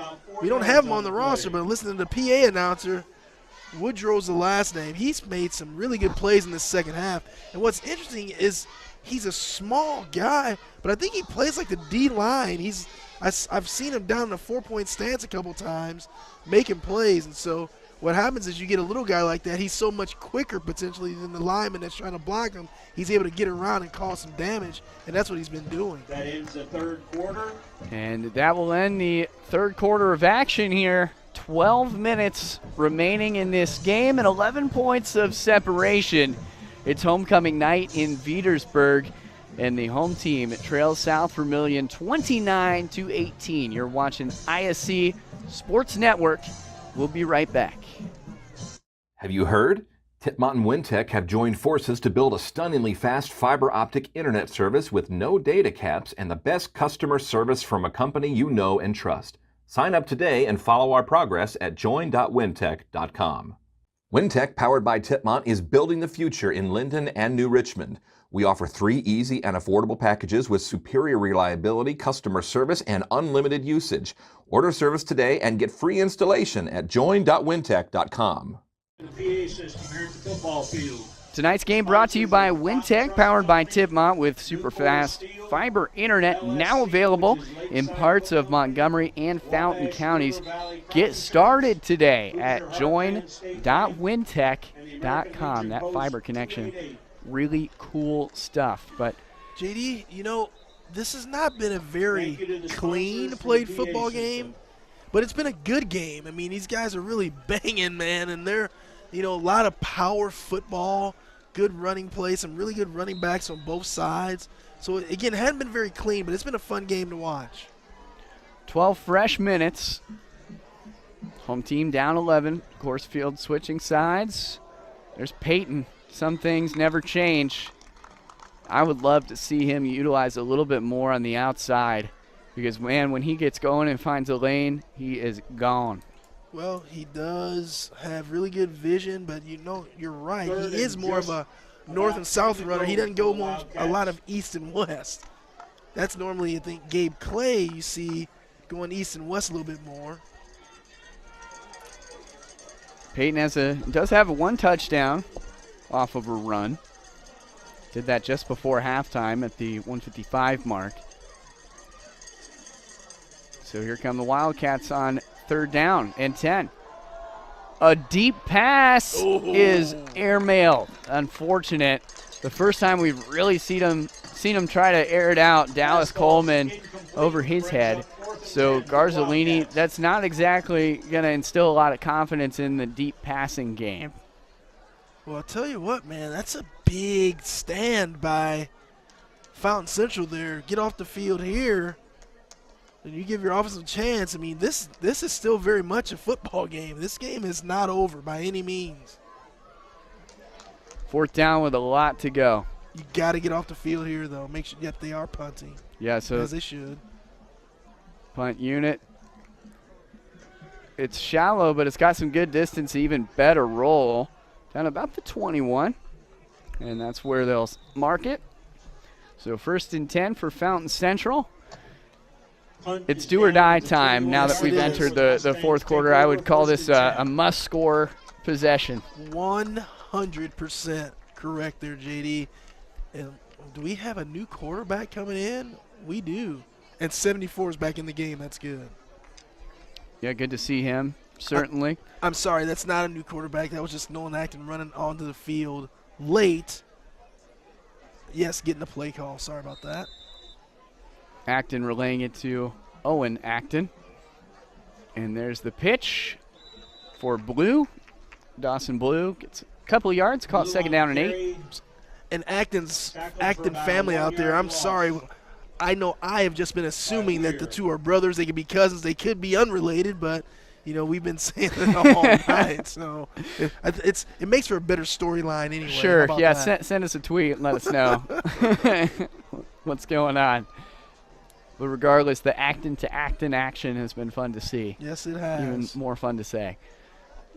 have him on the roster, but listening to the PA announcer, Woodrow's the last name. He's made some really good plays in the second half. And what's interesting is he's a small guy, but I think he plays like the D-line. I've seen him down in a 4-point stance a couple times making plays. And so what happens is you get a little guy like that. He's so much quicker potentially than the lineman that's trying to block him. He's able to get around and cause some damage, and that's what he's been doing. That ends the third quarter. And that will end the third quarter of action here. 12 minutes remaining in this game and 11 points of separation. It's homecoming night in Veedersburg, and the home team trails South Vermillion 29-18. You're watching ISC Sports Network. We'll be right back. Have you heard? Titmont and Wintec have joined forces to build a stunningly fast fiber optic internet service with no data caps and the best customer service from a company you know and trust. Sign up today and follow our progress at join.wintec.com. Wintec, powered by Titmont, is building the future in Linden and New Richmond. We offer 3 easy and affordable packages with superior reliability, customer service, and unlimited usage. Order service today and get free installation at join.wintec.com. The PA system here at the football field. Tonight's game brought to you by Wintec, powered by Titmont, with super fast fiber internet now available in parts of Montgomery and Fountain counties. Get started today at join.wintec.com. That fiber connection, really cool stuff. But JD, this has not been a very clean played football game, but it's been a good game. I mean, these guys are really banging, man, and they're, a lot of power football, good running play, some really good running backs on both sides. So, again, it hadn't been very clean, but it's been a fun game to watch. 12 fresh minutes. Home team down 11. Of course, field switching sides. There's Peyton. Some things never change. I would love to see him utilize a little bit more on the outside because, man, when he gets going and finds a lane, he is gone. Well, he does have really good vision, but you're right. He is more of a north and south runner. He doesn't go a lot of east and west. That's normally, I think, Gabe Clay you see going east and west a little bit more. Peyton does have one touchdown off of a run. Did that just before halftime at the 1:55 mark. So here come the Wildcats on 3rd down and 10. A deep pass is airmailed. Unfortunate. The first time we've really seen him try to air it out, Dallas Coleman over his head. So Garzolini, that's not exactly going to instill a lot of confidence in the deep passing game. Well, I'll tell you what, man, that's a big stand by Fountain Central there. Get off the field here, and you give your offense a chance. I mean, this is still very much a football game. This game is not over by any means. 4th down with a lot to go. You got to get off the field here, though. Make sure they are punting. Yeah, so as they should. Punt unit. It's shallow, but it's got some good distance, even better roll. Down about the 21, and that's where they'll mark it. So 1st and 10 for Fountain Central. It's do or die time now that we've entered the 4th quarter. I would call this a must-score possession. 100% correct there, JD. And do we have a new quarterback coming in? We do. And 74 is back in the game. That's good. Yeah, good to see him, certainly. I'm sorry, that's not a new quarterback. That was just Nolan Acton running onto the field late. Yes, getting a play call. Sorry about that. Acton relaying it to Owen Acton. And there's the pitch for Blue. Dawson Blue gets a couple of yards, caught 2nd down and 8. And Acton family out there, I'm sorry. I know I have just been assuming that the two are brothers. They could be cousins. They could be unrelated, but we've been saying it all night. So it makes for a better storyline anyway. Sure, yeah. Send us a tweet and let us know what's going on. But regardless, the Acton to Acton action has been fun to see. Yes, it has. Even more fun to say.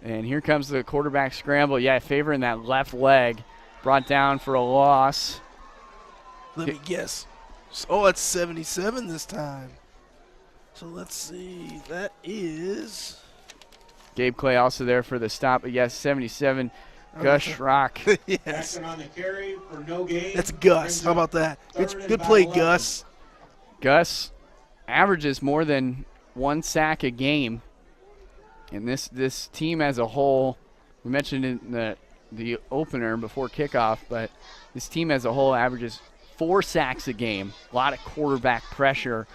And here comes the quarterback scramble. Yeah, favoring that left leg. Brought down for a loss. Let me guess. Oh, it's 77 this time. So let's see. That is Gabe Clay also there for the stop. But yes, 77. Gus Schrock. Yes. On the carry for no gain. That's Gus. How about that? Good play, Gus. Gus averages more than 1 sack a game. And this team as a whole, we mentioned in the opener before kickoff, but this team as a whole averages 4 sacks a game. A lot of quarterback pressure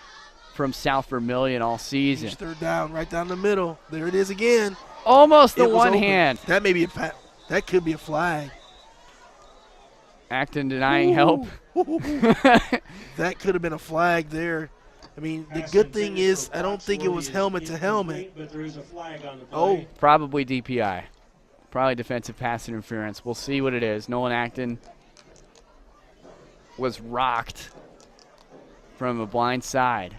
from South Vermillion all season. 3rd down, right down the middle. There it is again. Almost the one hand. That may be that could be a flag. Acton denying help. That could have been a flag there. I mean, the good thing is I don't think it was helmet to helmet. But there is a flag on the play. Oh, probably DPI. Probably defensive pass interference. We'll see what it is. Nolan Acton was rocked from a blind side.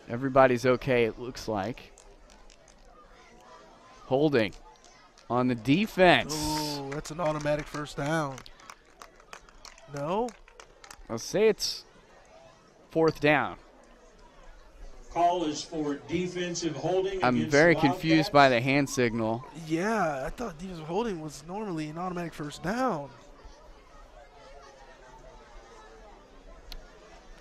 Everybody's okay, it looks like. Holding on the defense. Oh, that's an automatic 1st down. No? I'll say it's 4th down. Call is for defensive holding. I'm very confused by the hand signal. Yeah, I thought defensive holding was normally an automatic 1st down.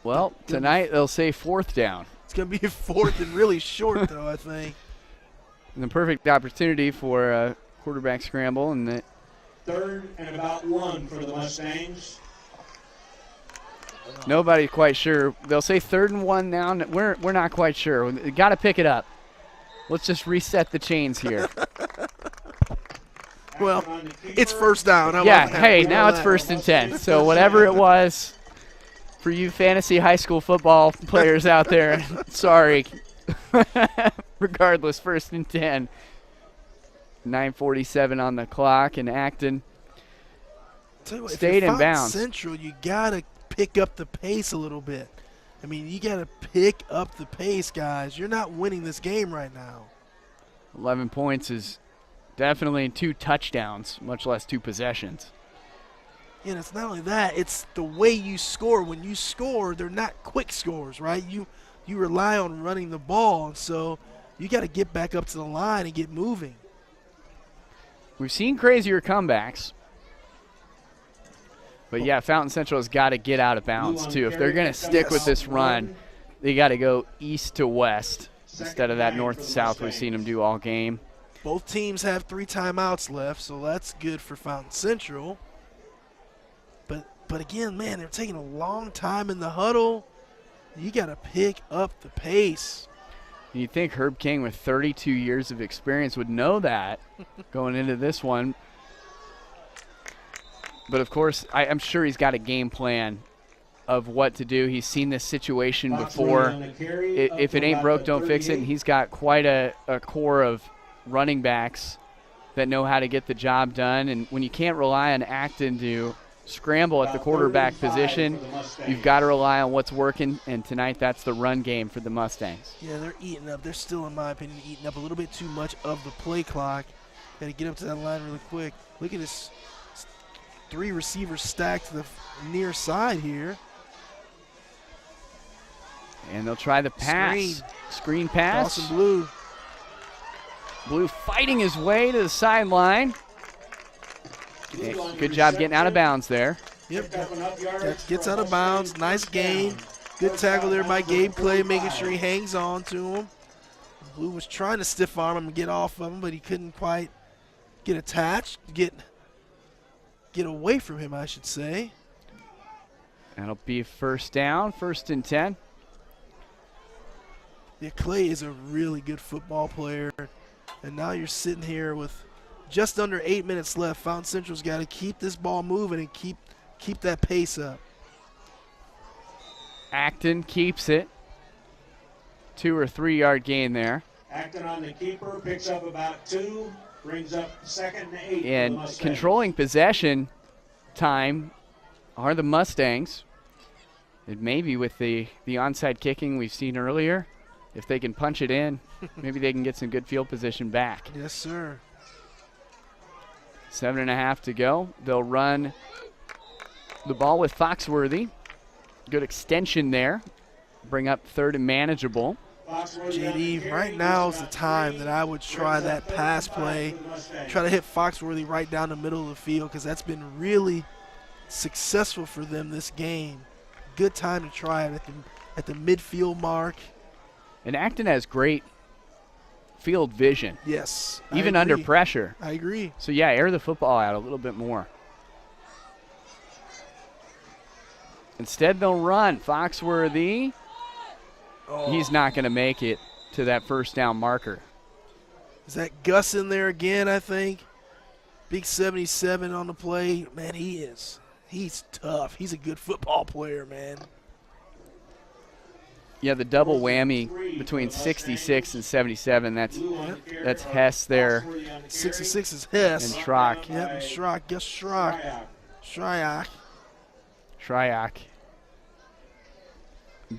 Well, tonight they'll say 4th down. It's going to be 4th and really short, though, I think. And the perfect opportunity for a quarterback scramble. And the 3rd and about 1 for the Mustangs. Nobody's quite sure. They'll say 3rd and 1 now. We're not quite sure. We got to pick it up. Let's just reset the chains here. Well, it's 1st down. Yeah, hey, now it's 1st and 10. So whatever it was for you fantasy high school football players out there, sorry. Regardless, 1st and 10. 9:47 on the clock, and Acton stayed in bounds. Central, you got to pick up the pace a little bit. I mean, you got to pick up the pace, guys. You're not winning this game right now. 11 points is definitely 2 touchdowns, much less 2 possessions. And it's not only that, it's the way you score. When you score, they're not quick scores, right? You rely on running the ball, and so you got to get back up to the line and get moving. We've seen crazier comebacks. But, yeah, Fountain Central has got to get out of bounds, too. If they're going to stick with this run, they got to go east to west instead of that north to south we've seen them do all game. Both teams have 3 timeouts left, so that's good for Fountain Central. But again, man, they're taking a long time in the huddle. You got to pick up the pace. You'd think Herb King, with 32 years of experience, would know that going into this one. But, of course, I'm sure he's got a game plan of what to do. He's seen this situation before. If it ain't broke, don't fix it. And he's got quite a core of running backs that know how to get the job done. And when you can't rely on Acton to scramble at the quarterback position, you've got to rely on what's working. And tonight, that's the run game for the Mustangs. Yeah, they're eating up. They're still, in my opinion, eating up a little bit too much of the play clock. Got to get up to that line really quick. Look at this. 3 receivers stacked to the near side here. And they'll try the pass. Screen pass. Awesome Blue. Blue fighting his way to the sideline. Good job getting out of bounds there. Yep, that gets out of bounds. Nice gain. Good tackle there by Gabe Clay, making sure he hangs on to him. Blue was trying to stiff arm him and get off of him, but he couldn't quite get attached, get away from him, I should say. That'll be first down, 1st and 10. Yeah, Clay is a really good football player. And now you're sitting here with just under 8 minutes left. Fountain Central's got to keep this ball moving and keep that pace up. Acton keeps it. 2 or 3 yard gain there. Acton on the keeper, picks up about 2. Brings up 2nd and 8. And controlling possession time are the Mustangs. And maybe with the onside kicking we've seen earlier, if they can punch it in, maybe they can get some good field position back. Yes, sir. 7.5 to go. They'll run the ball with Foxworthy. Good extension there. Bring up 3rd and manageable. JD, right now is the time that I would try that pass play, try to hit Foxworthy right down the middle of the field, because that's been really successful for them this game. Good time to try it at the midfield mark. And Acton has great field vision. Yes. Even under pressure. I agree. So, yeah, air the football out a little bit more. Instead, they'll run. Foxworthy. Oh. He's not going to make it to that first down marker. Is that Gus in there again, I think? Big 77 on the play. Man, he's tough. He's a good football player, man. Yeah, the double whammy between 66 and 77. That's Hess there. 66 is Hess. And Schrock. Yep, and Schrock. Gus Schrock. Shryock.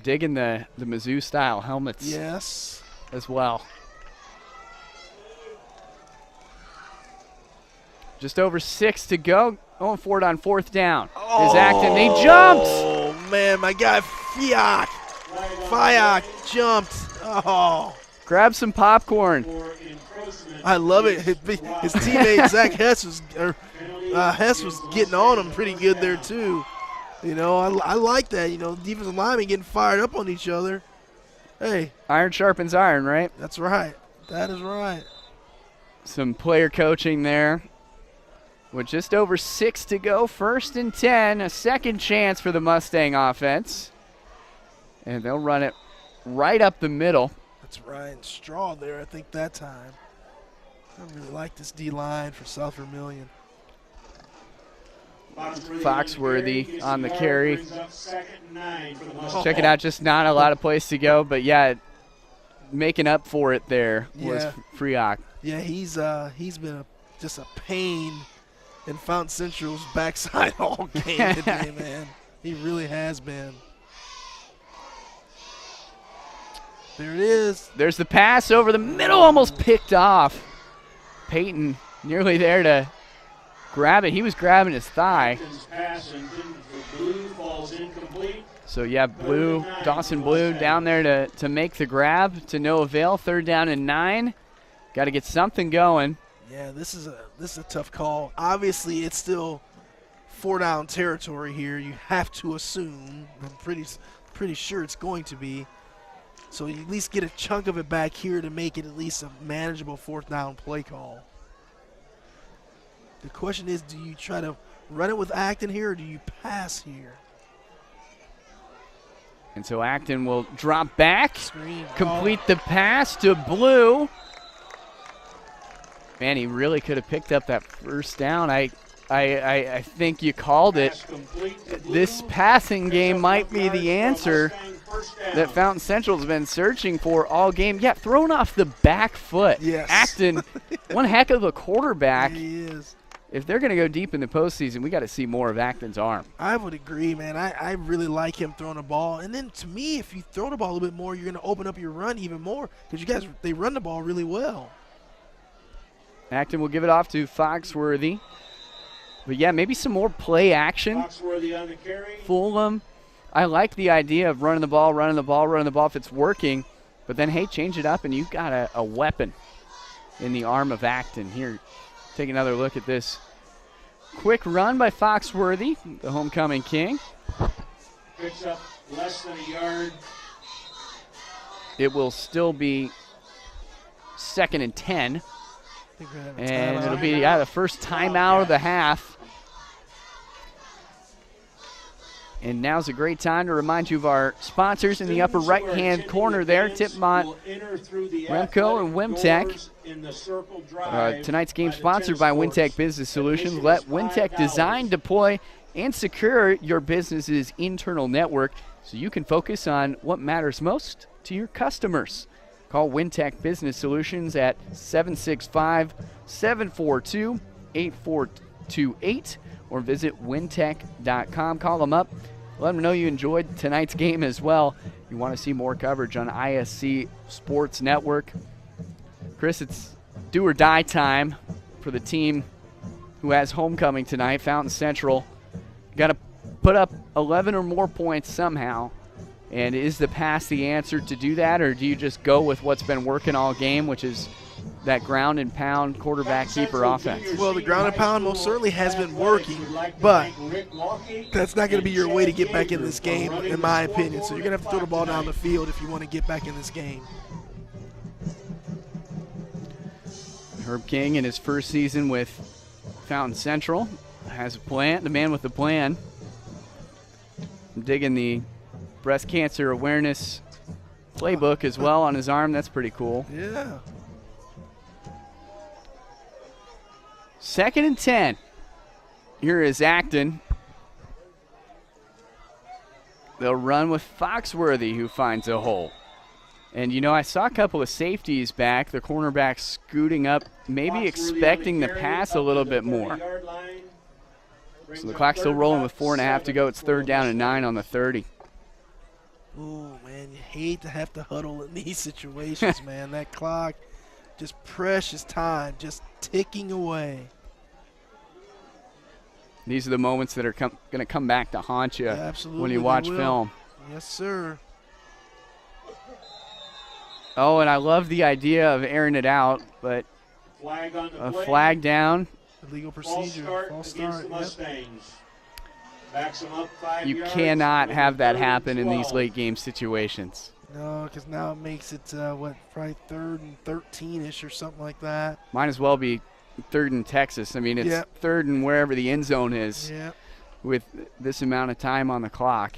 Digging the Mizzou-style helmets. Yes. As well. Just over 6 to go. Going for it on 4th down. Is Acton. He jumps. Oh, man, my guy Fiak jumped. Oh. Grab some popcorn. I love it. His teammate Zach Hess was getting on him pretty good there too. You know, I like that. You know, defensive linemen getting fired up on each other. Hey. Iron sharpens iron, right? That's right. That is right. Some player coaching there. With just over 6 to go, 1st and 10, a second chance for the Mustang offense. And they'll run it right up the middle. That's Ryan Straw there, I think, that time. I really like this D-line for South Vermillion. Foxworthy on the carry. Check it out, just not a lot of place to go, but yeah, making up for it there was Friak. Yeah, he's been just a pain in Fountain Central's backside all game today, man. He really has been. There it is. There's the pass over the middle, almost picked off. Peyton nearly there to grab it. He was grabbing his thigh. Acton's pass intended for Blue falls incomplete. So, yeah, Dawson Blue down there to make the grab to no avail. 3rd down and 9. Got to get something going. Yeah, this is a tough call. Obviously, it's still 4-down territory here. You have to assume. I'm pretty sure it's going to be. So you at least get a chunk of it back here to make it at least a manageable 4th down play call. The question is, do you try to run it with Acton here or do you pass here? And so Acton will drop back, Screen. complete the pass to Blue. Man, he really could have picked up that 1st down. I think you called it. This passing game might be the answer that Fountain Central's been searching for all game. Yeah, thrown off the back foot. Yes. Acton, one heck of a quarterback. He is. If they're going to go deep in the postseason, we got to see more of Acton's arm. I would agree, man. I really like him throwing the ball. And then to me, if you throw the ball a little bit more, you're going to open up your run even more because you guys, they run the ball really well. Acton will give it off to Foxworthy. But, yeah, maybe some more play action. Foxworthy on the carry. Fulham. I like the idea of running the ball if it's working. But then, hey, change it up, and you've got a weapon in the arm of Acton. Here, take another look at this. Quick run by Foxworthy, the homecoming king. Picks up less than a yard. It will still be 2nd and 10. I think we're gonna have a And timeout. it'll be, the first timeout of the half. And now's a great time to remind you of our sponsors in the upper right-hand corner there, Tipmont, Remco, and Wimtech. Tonight's game sponsored by Wintech Business Solutions. Let Wintech design, deploy, and secure your business's internal network so you can focus on what matters most to your customers. Call Wintech Business Solutions at 765-742-8428 or visit wintech.com. Call them up. Let them know you enjoyed tonight's game as well. You want to see more coverage on ISC Sports Network. Chris, it's do or die time for the team who has homecoming tonight, Fountain Central. Got to put up 11 or more points somehow. And is the pass the answer to do that, or do you just go with what's been working all game, which is that ground and pound quarterback keeper offense? Well, the ground and pound most certainly has been working, but that's not going to be your way to get back in this game, in my opinion. So you're going to have to throw the ball down the field if you want to get back in this game. Herb King in his first season with Fountain Central has a plan, the man with the plan. I'm digging the breast cancer awareness playbook as well on his arm. That's pretty cool. Yeah. 2nd and 10. Here is Acton. They'll run with Foxworthy, who finds a hole. And, I saw a couple of safeties back, the cornerback scooting up, maybe expecting the pass a little bit more. So the clock's still rolling with 4.5 to go. It's 3rd down and 9 on the 30. Ooh, man, you hate to have to huddle in these situations, man. That clock, just precious time, just ticking away. These are the moments that are going to come back to haunt you Absolutely, when you watch film. Yes, sir. Oh, and I love the idea of airing it out, but a flag down. Illegal procedure. False start. The Mustangs. Backs them up 5 You yards, cannot make have it that 3rd and happen in these 12. late game situations. No, because now it makes it, probably 3rd and 13-ish or something like that. Might as well be 3rd and Texas. I mean, it's 3rd and wherever the end zone is with this amount of time on the clock.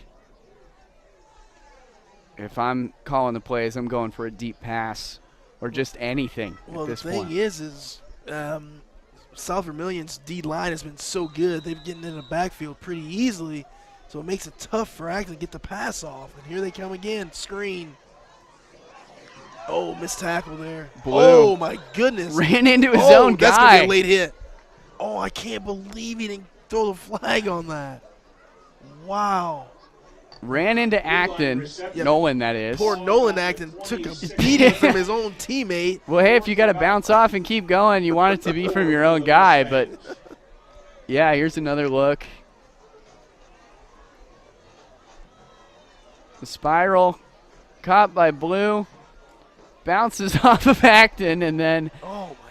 If I'm calling the plays, I'm going for a deep pass or just anything at this point. Well, the thing is South Vermillion's D-line has been so good. They've getting in the backfield pretty easily, so it makes it tough for Acton to get the pass off. And here they come again. Screen. Oh, missed tackle there. Blue. Oh, my goodness. Ran into his own guy. That's going to be a late hit. Oh, I can't believe he didn't throw the flag on that. Wow. Ran into Acton. Nolan, that is. Poor Nolan Acton took a beating from his own teammate. Well, hey, if you got to bounce off and keep going, you want it to be from your own guy, but Yeah, here's another look. The spiral caught by Blue. Bounces off of Acton and then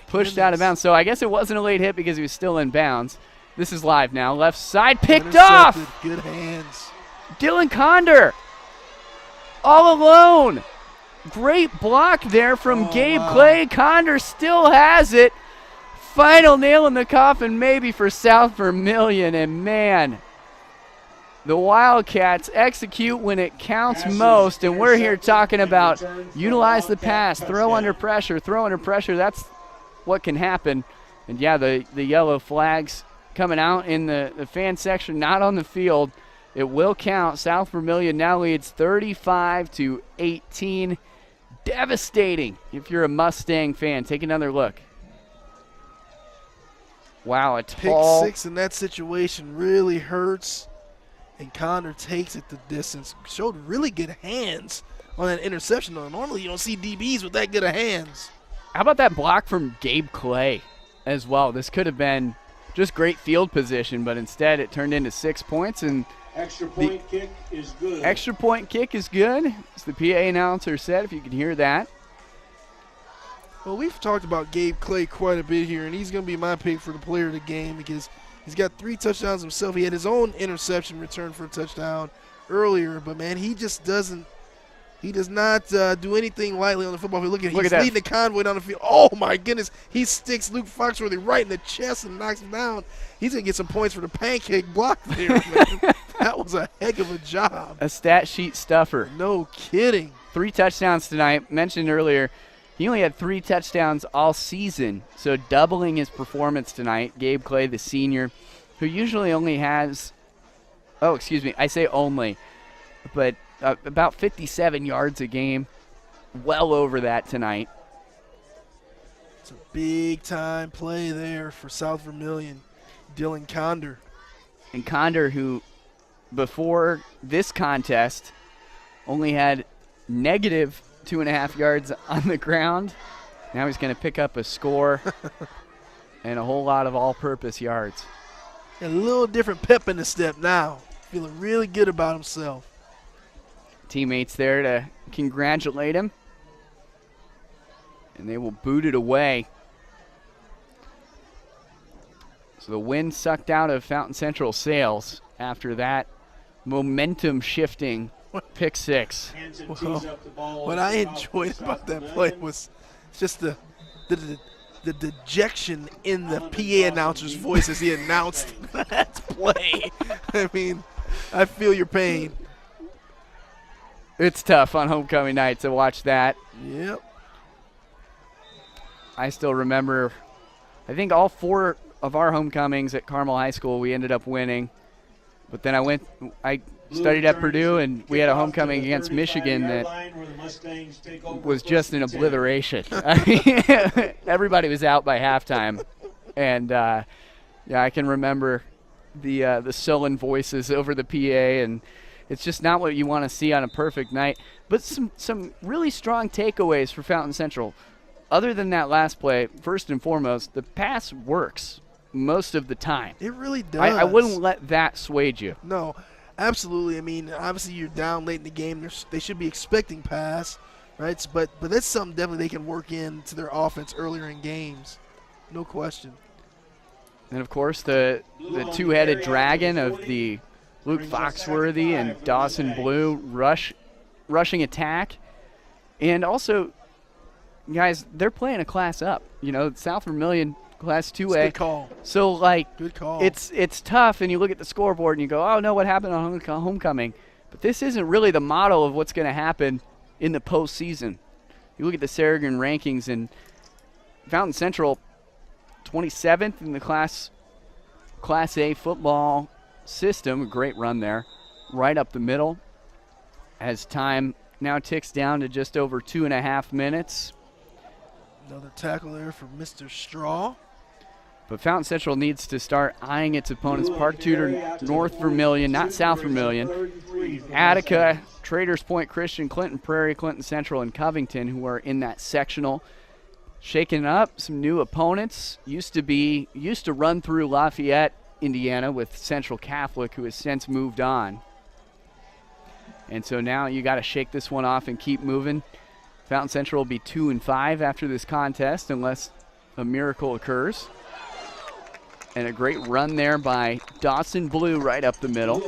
pushed out of bounds. So I guess it wasn't a late hit because he was still in bounds. This is live now. Left side picked off. Good hands. Dylan Condor all alone. Great block there from Gabe Clay. Condor still has it. Final nail in the coffin maybe for South Vermillion. And, man, the Wildcats execute when it counts most. And we're here talking about utilize the pass, throw under pressure. That's what can happen. And, yeah, the yellow flags coming out in the fan section, not on the field. It will count. South Vermillion now leads 35-18. Devastating if you're a Mustang fan. Take another look. Wow, a tall. Pick 6 in that situation really hurts. And Condor takes it the distance. Showed really good hands on that interception. Normally you don't see DBs with that good of hands. How about that block from Gabe Clay as well? This could have been just great field position, but instead it turned into 6 points. And extra point kick is good. Extra point kick is good, as the PA announcer said, if you can hear that. Well, we've talked about Gabe Clay quite a bit here, and he's going to be my pick for the player of the game because he's got 3 touchdowns himself. He had his own interception return for a touchdown earlier, but, man, he just doesn't – he does not do anything lightly on the football field. Look at that. Leading the convoy down the field. Oh, my goodness. He sticks Luke Foxworthy right in the chest and knocks him down. He's going to get some points for the pancake block there, man. That was a heck of a job. A stat sheet stuffer. No kidding. 3 touchdowns tonight. Mentioned earlier, he only had 3 touchdowns all season, so doubling his performance tonight. Gabe Clay, the senior, who usually only has – oh, excuse me, I say only, but about 57 yards a game, well over that tonight. It's a big-time play there for South Vermillion. Dylan Condor. And Condor, who before this contest only had negative 2.5 yards on the ground. Now he's going to pick up a score and a whole lot of all-purpose yards. A little different pep in the step now. Feeling really good about himself. Teammates there to congratulate him. And they will boot it away. So the wind sucked out of Fountain Central sails after that momentum shifting pick 6. What I enjoyed about that play was just the dejection in the PA announcer's voice as he announced that play. I mean, I feel your pain. It's tough on homecoming night to watch that. Yep. I still remember, I think all 4 of our homecomings at Carmel High School, we ended up winning. But then I studied at Purdue, and we had a homecoming against Michigan that was just an obliteration. I mean, everybody was out by halftime. And, yeah, I can remember the sullen voices over the PA, and it's just not what you want to see on a perfect night. But some really strong takeaways for Fountain Central. Other than that last play, first and foremost, the pass works most of the time. It really does. I wouldn't let that sway you. No, absolutely. I mean, obviously you're down late in the game. They should be expecting pass, right? But that's something definitely they can work into their offense earlier in games. No question. And, of course, the two-headed dragon of the Luke Foxworthy and Dawson Blue rushing attack. And also, guys, they're playing a class up. You know, South Vermillion Class 2A. Good call. So, like, good call. It's tough, and you look at the scoreboard and you go, oh, no, what happened on homecoming? But this isn't really the model of what's going to happen in the postseason. You look at the Saragin rankings, and Fountain Central, 27th in the Class A football system. A great run there, right up the middle. As time now ticks down to just over 2.5 minutes. Another tackle there for Mr. Straw. But Fountain Central needs to start eyeing its opponents. Park Tudor, North Vermillion, not South Vermillion. Attica, Traders Point Christian, Clinton Prairie, Clinton Central, and Covington, who are in that sectional. Shaking up some new opponents. Used to run through Lafayette Indiana with Central Catholic, who has since moved on. And so now you got to shake this one off and keep moving. Fountain Central will be 2-5 after this contest unless a miracle occurs. And a great run there by Dawson Blue right up the middle.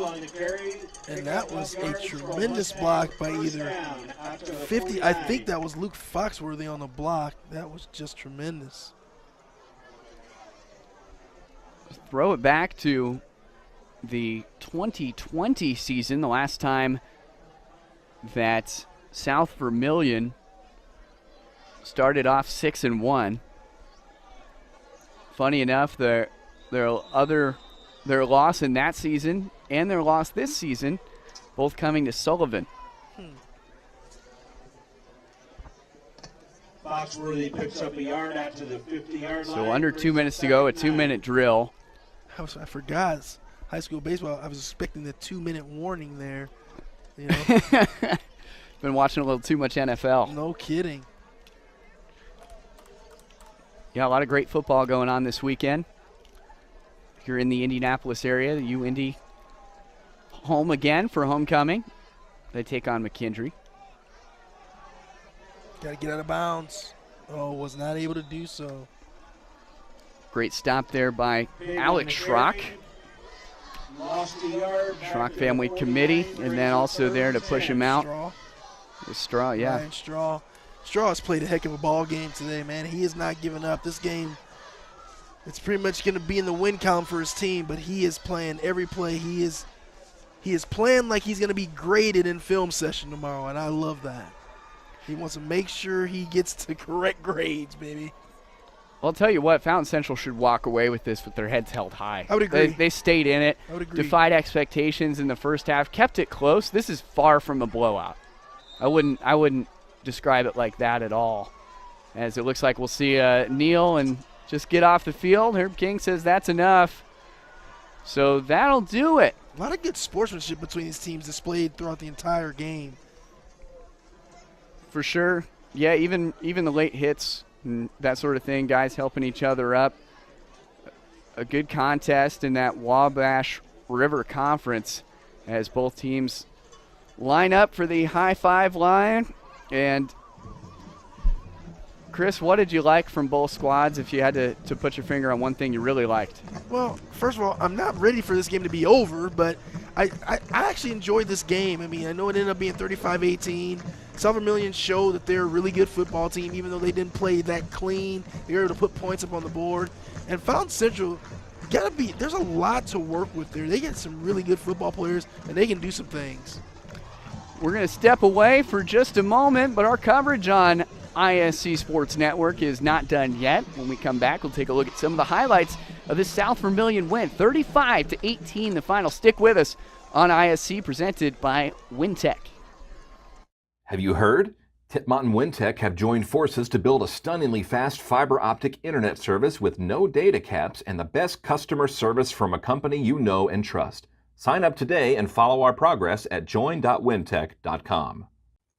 And that was a tremendous block by either 50. I think that was Luke Foxworthy on the block. That was just tremendous. Throw it back to the 2020 season, the last time that South Vermillion started off 6-1. Funny enough, their loss in that season and their loss this season, both coming to Sullivan. Foxworthy picks up a yard out to the 50-yard line. So under 2 minutes to go, a 2-minute drill. I forgot. It's high school baseball. I was expecting the 2-minute warning there. You know? Been watching a little too much NFL. No kidding. Yeah, a lot of great football going on this weekend. If you're in the Indianapolis area, the U-Indy home again for homecoming. They take on McKendree. Got to get out of bounds. Oh, was not able to do so. Great stop there by Alex Schrock. Schrock Family Committee, and then also there to push him out. Straw, yeah. Ryan Straw. Straw has played a heck of a ball game today, man. He is not giving up. This game, it's pretty much going to be in the win column for his team, but he is playing every play. He is playing like he's going to be graded in film session tomorrow, and I love that. He wants to make sure he gets the correct grades, baby. Well, I'll tell you what, Fountain Central should walk away with this with their heads held high. I would agree. They stayed in it, I would agree. Defied expectations in the first half, kept it close. This is far from a blowout. I wouldn't describe it like that at all. As it looks like we'll see Neal and just get off the field. Herb King says that's enough. So that'll do it. A lot of good sportsmanship between these teams displayed throughout the entire game. For sure. Yeah, even the late hits and that sort of thing, guys helping each other up. A good contest in that Wabash River Conference as both teams line up for the high five line. And Chris, what did you like from both squads if you had to put your finger on one thing you really liked? Well, first of all, I'm not ready for this game to be over, but I actually enjoyed this game. I mean, I know it ended up being 35-18. South Vermillion showed that they're a really good football team, even though they didn't play that clean. They were able to put points up on the board. And Fountain Central, there's a lot to work with there. They get some really good football players, and they can do some things. We're going to step away for just a moment, but our coverage on ISC Sports Network is not done yet. When we come back, we'll take a look at some of the highlights of this South Vermillion win. 35-18, the final. Stick with us on ISC, presented by Wintech. Have you heard? Titmont and Wintech have joined forces to build a stunningly fast fiber optic internet service with no data caps and the best customer service from a company you know and trust. Sign up today and follow our progress at join.wintech.com.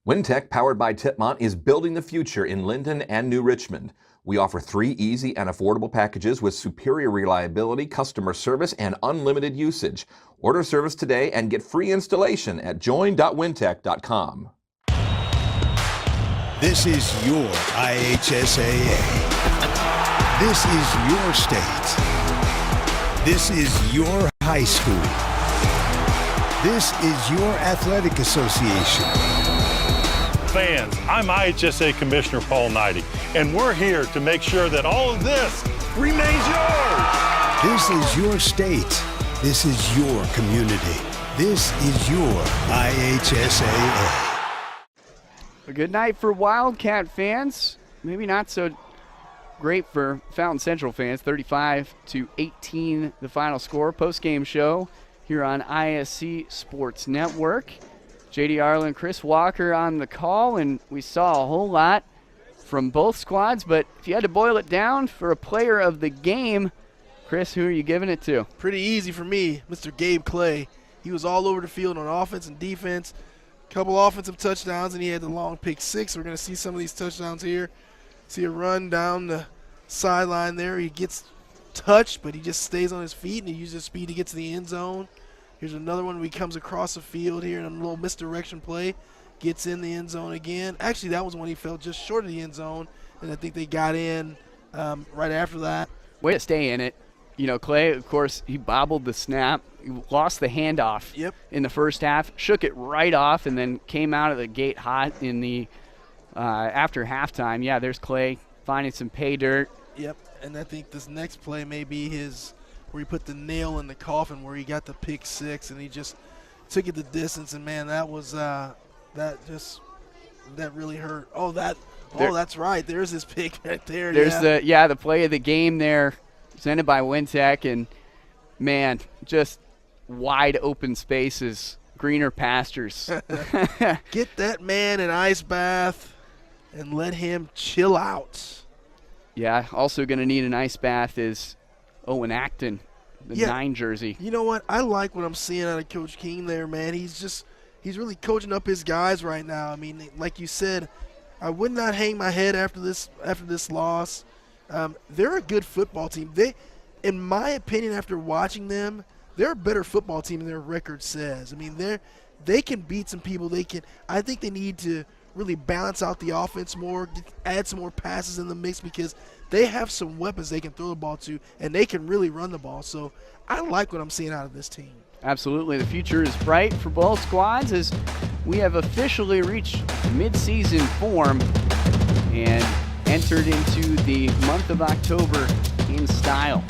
Wintech, powered by Titmont, is building the future in Linden and New Richmond. We offer 3 easy and affordable packages with superior reliability, customer service, and unlimited usage. Order service today and get free installation at join.wintech.com. This is your IHSAA. This is your state. This is your high school. This is your athletic association. Fans, I'm IHSA Commissioner Paul Knighty, and we're here to make sure that all of this remains yours. This is your state. This is your community. This is your IHSAA. A good night for Wildcat fans. Maybe not so great for Fountain Central fans. 35-18 the final score. Post-game show here on ISC Sports Network. J.D. Arlen, Chris Walker on the call, and we saw a whole lot from both squads. But if you had to boil it down for a player of the game, Chris, who are you giving it to? Pretty easy for me, Mr. Gabe Clay. He was all over the field on offense and defense. Couple offensive touchdowns, and he had the long pick 6. We're going to see some of these touchdowns here. See a run down the sideline there. He gets touched, but he just stays on his feet and he uses his speed to get to the end zone. Here's another one where he comes across the field here in a little misdirection play, gets in the end zone again. Actually, that was when he fell just short of the end zone, and I think they got in right after that. Way to stay in it. You know, Clay, of course, he bobbled the snap. He lost the handoff in the first half, shook it right off, and then came out of the gate hot in the after halftime. Yeah, there's Clay finding some pay dirt. Yep, and I think this next play may be his where he put the nail in the coffin where he got the pick six, and he just took it the distance, and, man, that was that really hurt. That's right. There's his pick right there. There's the play of the game there, presented by Wintech, and, man, just wide open spaces, greener pastures. Get that man an ice bath and let him chill out. Yeah, also going to need an ice bath is Owen Acton, the 9 jersey. You know what? I like what I'm seeing out of Coach King there, man. He's really coaching up his guys right now. I mean, like you said, I would not hang my head after this loss. They're a good football team. In my opinion, after watching them, they're a better football team than their record says. I mean, they can beat some people. I think they need to really balance out the offense more, add some more passes in the mix, because they have some weapons they can throw the ball to, and they can really run the ball. So I like what I'm seeing out of this team. Absolutely. The future is bright for both squads as we have officially reached midseason form and entered into the month of October in style.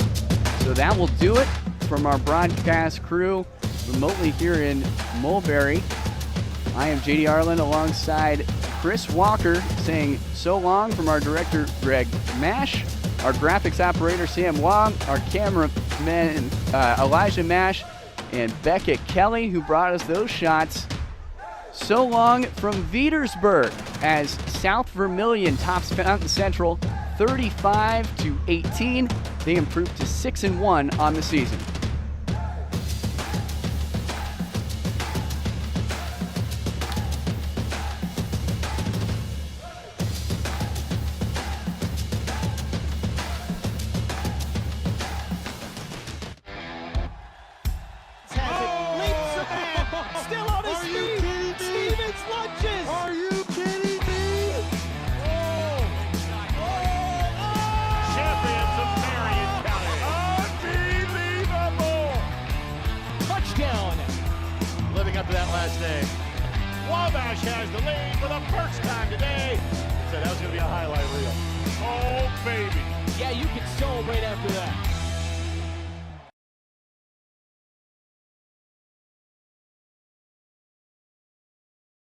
So that will do it from our broadcast crew remotely here in Mulberry. I am JD Arlen alongside Chris Walker saying so long from our director Greg Mash, our graphics operator Sam Wong, our cameraman Elijah Mash, and Becca Kelly, who brought us those shots. So long from Veedersburg as South Vermillion tops Mountain Central 35-18. They improved to 6-1 on the season. Up to that last name. Wabash has the lead for the first time today. Said that was going to be a highlight reel. Oh, baby. Yeah, you can celebrate after that.